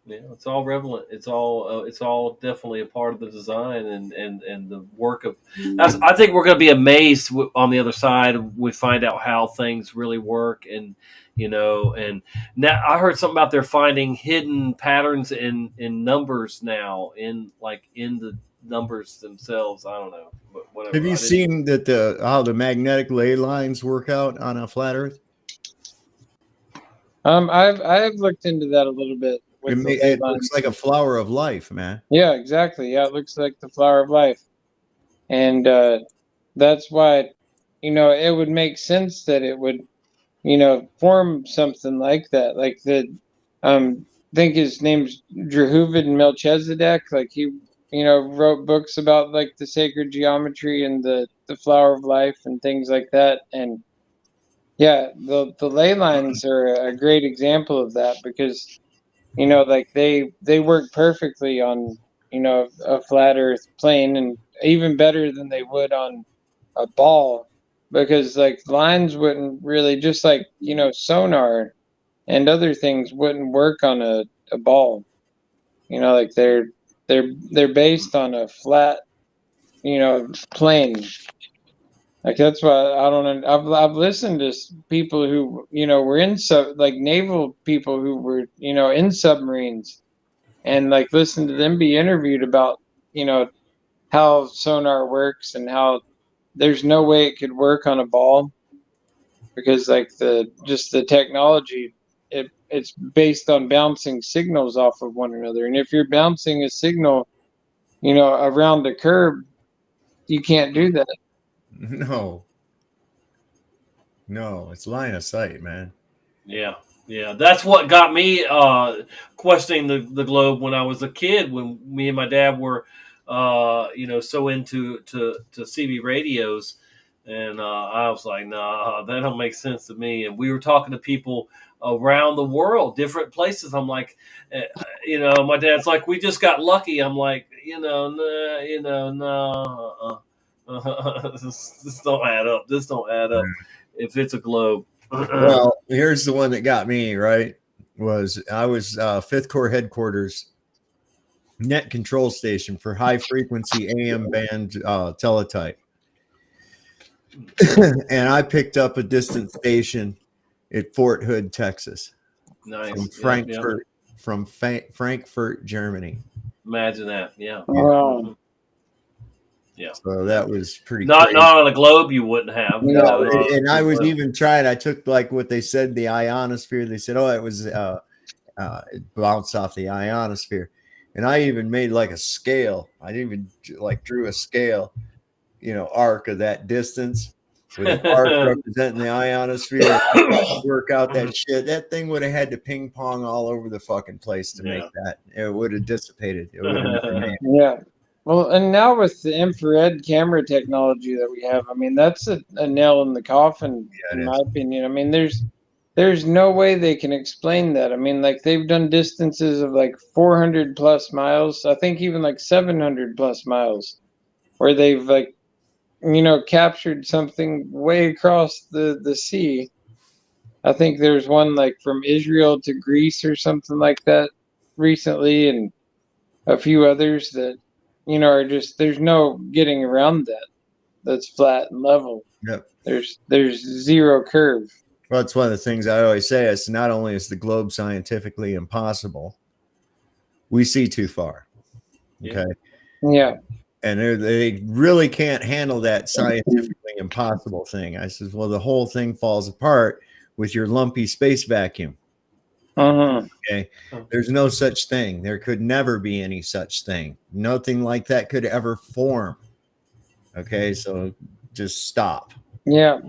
it's all relevant. It's all definitely a part of the design and the work of. I think we're going to be amazed on the other side. We find out how things really work, and and now I heard something about they're finding hidden patterns in numbers now in the numbers themselves. I don't know. But whatever. Have you seen that how the magnetic ley lines work out on a flat Earth? I've looked into that a little bit. It looks like a flower of life, man. Yeah, exactly. Yeah, it looks like the flower of life, and that's why it would make sense that it would form something like that. Like I think his name's Jehuvid Melchizedek. Like he wrote books about like the sacred geometry and the flower of life and things like that. And the ley lines are a great example of that because like they work perfectly on a flat earth plane, and even better than they would on a ball, because like lines wouldn't really, just like sonar and other things wouldn't work on a ball. Like they're based on a flat plane. Like that's why I don't. I've listened to people who were in like naval people who were in submarines, and like listen to them be interviewed about how sonar works and how there's no way it could work on a ball because like the technology, it's based on bouncing signals off of one another, and if you're bouncing a signal around a curb, you can't do that. No, it's line of sight, man. Yeah, that's what got me questioning the globe when I was a kid. When me and my dad were, so into CB radios, and I was like, nah, that don't make sense to me. And we were talking to people around the world, different places. I'm like, my dad's like, we just got lucky. I'm like, no. This don't add up. If it's a globe. Well, here's the one that got me right. I was 5th Corps headquarters net control station for high frequency AM band teletype, and I picked up a distant station at Fort Hood, Texas. Nice. From Frankfurt, Germany. Imagine that. Yeah. Wow. Yeah. So that was pretty. Not on a globe you wouldn't have. No, and I was even trying. I took like what they said, the ionosphere. They said, it was it bounced off the ionosphere, and I even made like a scale. I even like drew a scale, arc of that distance with an arc representing the ionosphere. Work out that shit. That thing would have had to ping pong all over the fucking place to make that. It would have dissipated. It would have never made it. Yeah. Well, and now with the infrared camera technology that we have, I mean, that's a nail in the coffin, Yeah, in it my is. opinion. I mean, there's no way they can explain that. I mean, like they've done distances of like 400 plus miles. I think even like 700 plus miles, where they've like captured something way across the sea. I think there's one like from Israel to Greece or something like that recently, and a few others that are just there's no getting around that. That's flat and level. Yep. There's zero curve. Well, that's one of the things I always say. It's not only is the globe scientifically impossible, we see too far. Okay. Yeah. And they really can't handle that scientifically impossible thing. I says, well, the whole thing falls apart with your lumpy space vacuum. Okay. There's no such thing. There could never be any such thing. Nothing like that could ever form. Okay. So just stop. Yeah.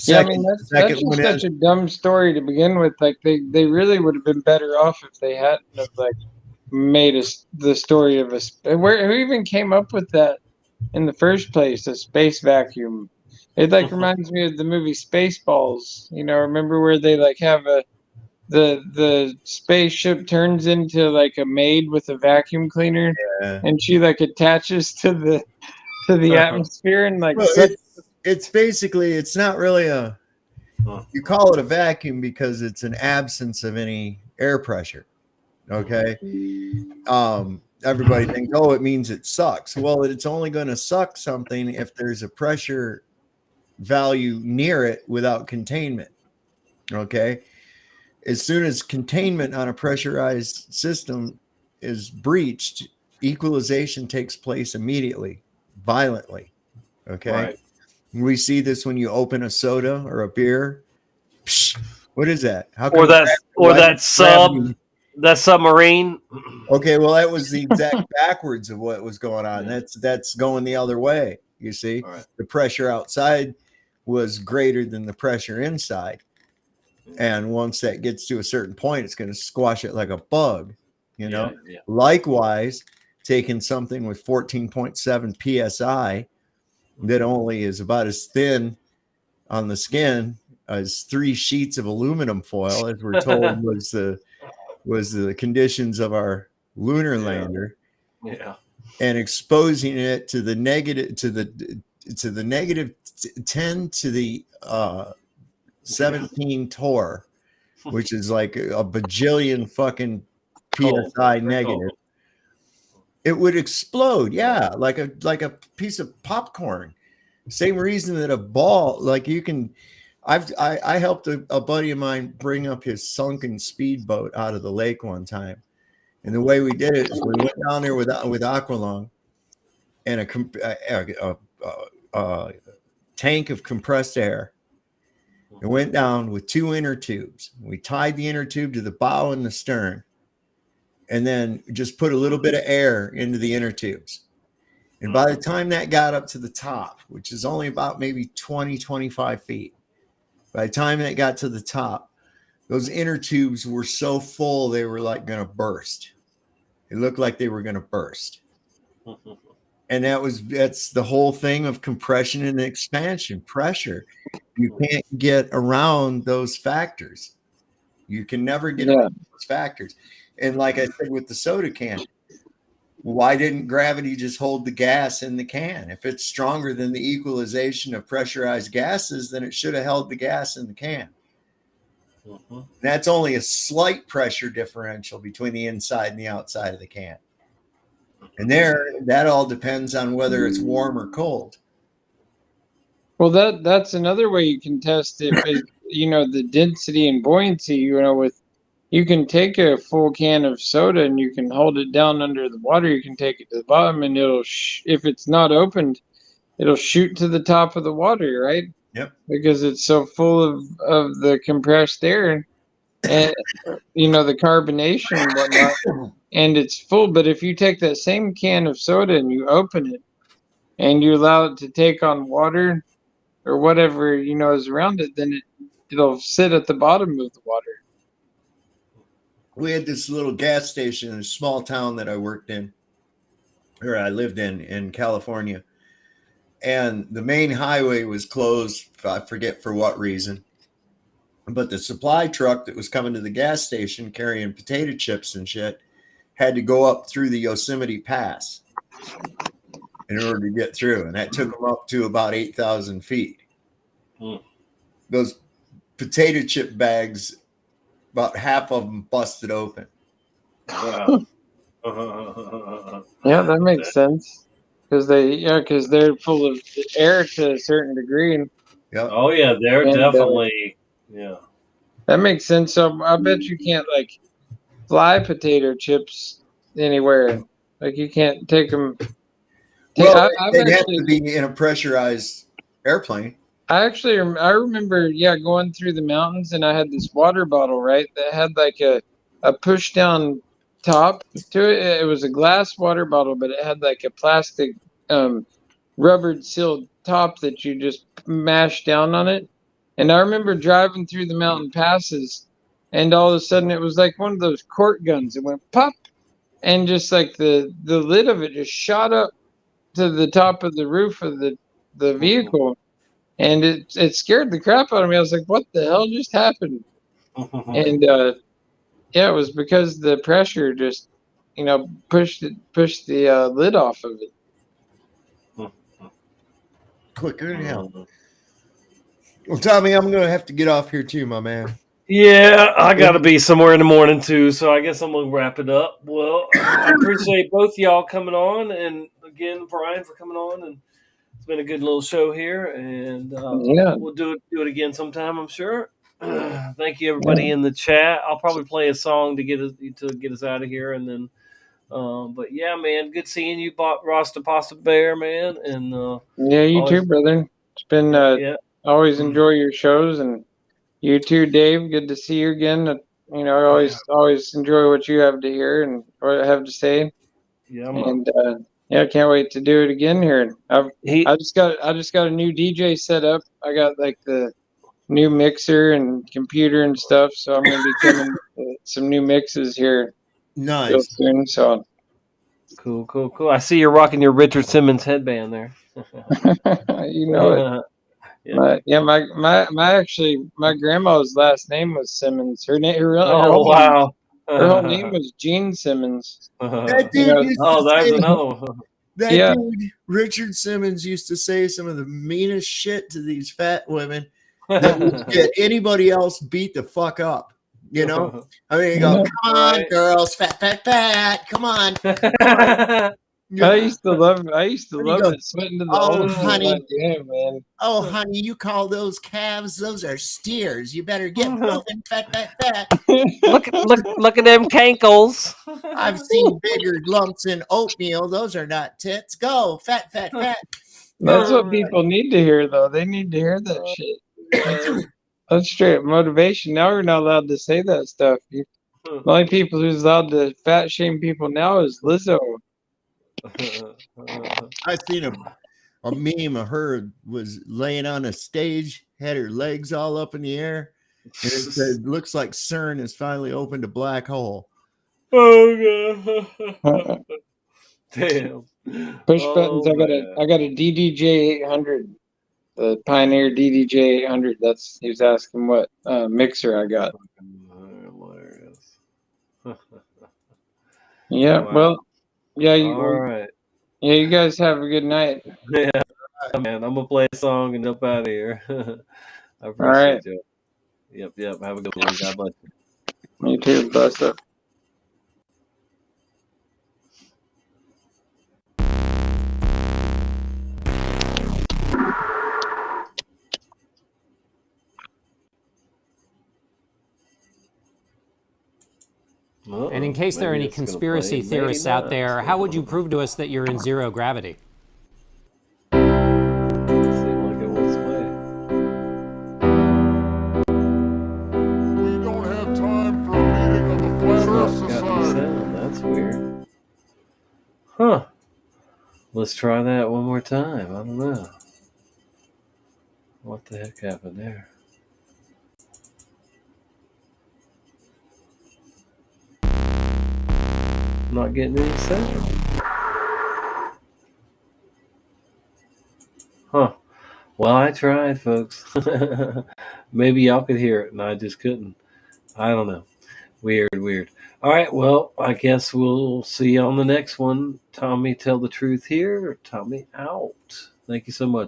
Yeah, I mean that's second just such a dumb story to begin with. Like they really would have been better off if they hadn't have like made the story of who even came up with that in the first place, a space vacuum. It like reminds me of the movie Spaceballs. Remember where they like have the spaceship turns into like a maid with a vacuum cleaner, and she like attaches to the atmosphere and like well, it's basically, it's not really you call it a vacuum because it's an absence of any air pressure. Okay. Everybody thinks, oh, it means it sucks. Well, it's only going to suck something if there's a pressure value near it without containment. Okay. As soon as containment on a pressurized system is breached, equalization takes place immediately, violently. Okay. Right. We see this when you open a soda or a beer. Psh, what is that? How Or that submarine. Okay, well, that was the exact backwards of what was going on. That's going the other way. You see, the pressure outside was greater than the pressure inside, and once that gets to a certain point, it's going to squash it like a bug. Likewise, taking something with 14.7 psi that only is about as thin on the skin as 3 sheets of aluminum foil, as we're told was the conditions of our lunar lander, and exposing it to the negative negative 10 to the 17 torr, which is like a bajillion fucking psi negative. It would explode, like a piece of popcorn. Same reason that a ball, like you can. I helped a buddy of mine bring up his sunken speedboat out of the lake one time, and the way we did it is we went down there with Aqualung and a tank of compressed air. It went down with 2 inner tubes. We tied the inner tube to the bow and the stern, and then just put a little bit of air into the inner tubes. And by the time that got up to the top, which is only about maybe 20, 25 feet, by the time it got to the top, those inner tubes were so full they were like going to burst. It looked like they were going to burst. And that's the whole thing of compression and expansion, pressure. You can't get around those factors. You can never get around those factors. And like I said with the soda can, why didn't gravity just hold the gas in the can? If it's stronger than the equalization of pressurized gases, then it should have held the gas in the can. That's only a slight pressure differential between the inside and the outside of the can. And that all depends on whether it's warm or cold. Well, that's another way you can test if the density and buoyancy. You can take a full can of soda and you can hold it down under the water. You can take it to the bottom, and if it's not opened, it'll shoot to the top of the water, right? Yep. Because it's so full of the compressed air and the carbonation and whatnot, and it's full. But if you take that same can of soda and you open it and you allow it to take on water or whatever is around it, then it'll sit at the bottom of the water. We had this little gas station in a small town that I worked in. or I lived in California, and the main highway was closed. I forget for what reason, but the supply truck that was coming to the gas station carrying potato chips and shit had to go up through the Yosemite Pass in order to get through, and that took them up to about 8,000 feet. Those potato chip bags, about half of them busted open. Wow. Yeah, that makes sense. Because they're full of air to a certain degree. Yep. Oh yeah, they're And, definitely yeah. That makes sense. So I bet you can't like fly potato chips anywhere. Like you can't take them. Well, they'd have to be in a pressurized airplane. I remember, going through the mountains, and I had this water bottle, right, that had like a push down top to it. It was a glass water bottle, but it had like a plastic rubber sealed top that you just mash down on it. And I remember driving through the mountain passes, and all of a sudden it was like one of those cork guns. It went pop, and just like the lid of it just shot up to the top of the roof of the vehicle. And it scared the crap out of me. I was like, what the hell just happened? And it was because the pressure just, pushed the lid off of it. Quicker than hell. Well, Tommy, I'm going to have to get off here too, my man. Yeah, I got to be somewhere in the morning too, so I guess I'm going to wrap it up. Well, I appreciate both y'all coming on, and again, Brian for coming on, and it's been a good little show here, and we'll do it again sometime, I'm sure. Thank you, everybody in the chat. I'll probably play a song to get us out of here, and then. But yeah, man, good seeing you, Rasta Pasta Bear, man, and you too, brother. It's been always enjoy your shows, and you too, Dave. Good to see you again. I always enjoy what you have to hear and what I have to say. Yeah, and I can't wait to do it again here. I just got a new DJ set up. I got like the new mixer and computer and stuff, so I'm gonna be coming with some new mixes here. Nice. Soon, so cool. I see you're rocking your Richard Simmons headband there. You know it. My grandma's last name was Simmons. Her whole name was Jean Simmons. That dude that's another one. That dude, Richard Simmons, used to say some of the meanest shit to these fat women that would get anybody else beat the fuck up. You know, I mean, you go, come on, girls, fat, come on. I used to love it. Sweating to the honey, man. Oh, honey, you call those calves? Those are steers. You better get moving, fat. Look at them cankles. I've seen bigger lumps in oatmeal. Those are not tits. Go, fat. That's what people need to hear, though. They need to hear that shit. That's straight motivation. Now we're not allowed to say that stuff. The only people who's allowed to fat shame people now is Lizzo. I seen a meme of her was laying on a stage, had her legs all up in the air, and it said, "Looks like CERN has finally opened a black hole." Oh god! Damn. Push buttons. I got a DDJ 800. The Pioneer DDJ 800. He was asking what mixer I got. Hilarious. Yeah, wow. Well, yeah. All right. Yeah, you guys have a good night. Yeah, man. I'm gonna play a song and jump out of here. I appreciate you. Yep. Have a good one. God bless you. Me too. Bless up. And in case there are any conspiracy theorists out there, how would you prove to us that you're in zero gravity? That's weird. Huh. Let's try that one more time. I don't know. What the heck happened there? Not getting any sound. Huh. Well, I tried, folks. Maybe y'all could hear it, and I just couldn't. I don't know. Weird. All right. Well, I guess we'll see you on the next one. Tommy, tell the truth here. Tommy out. Thank you so much.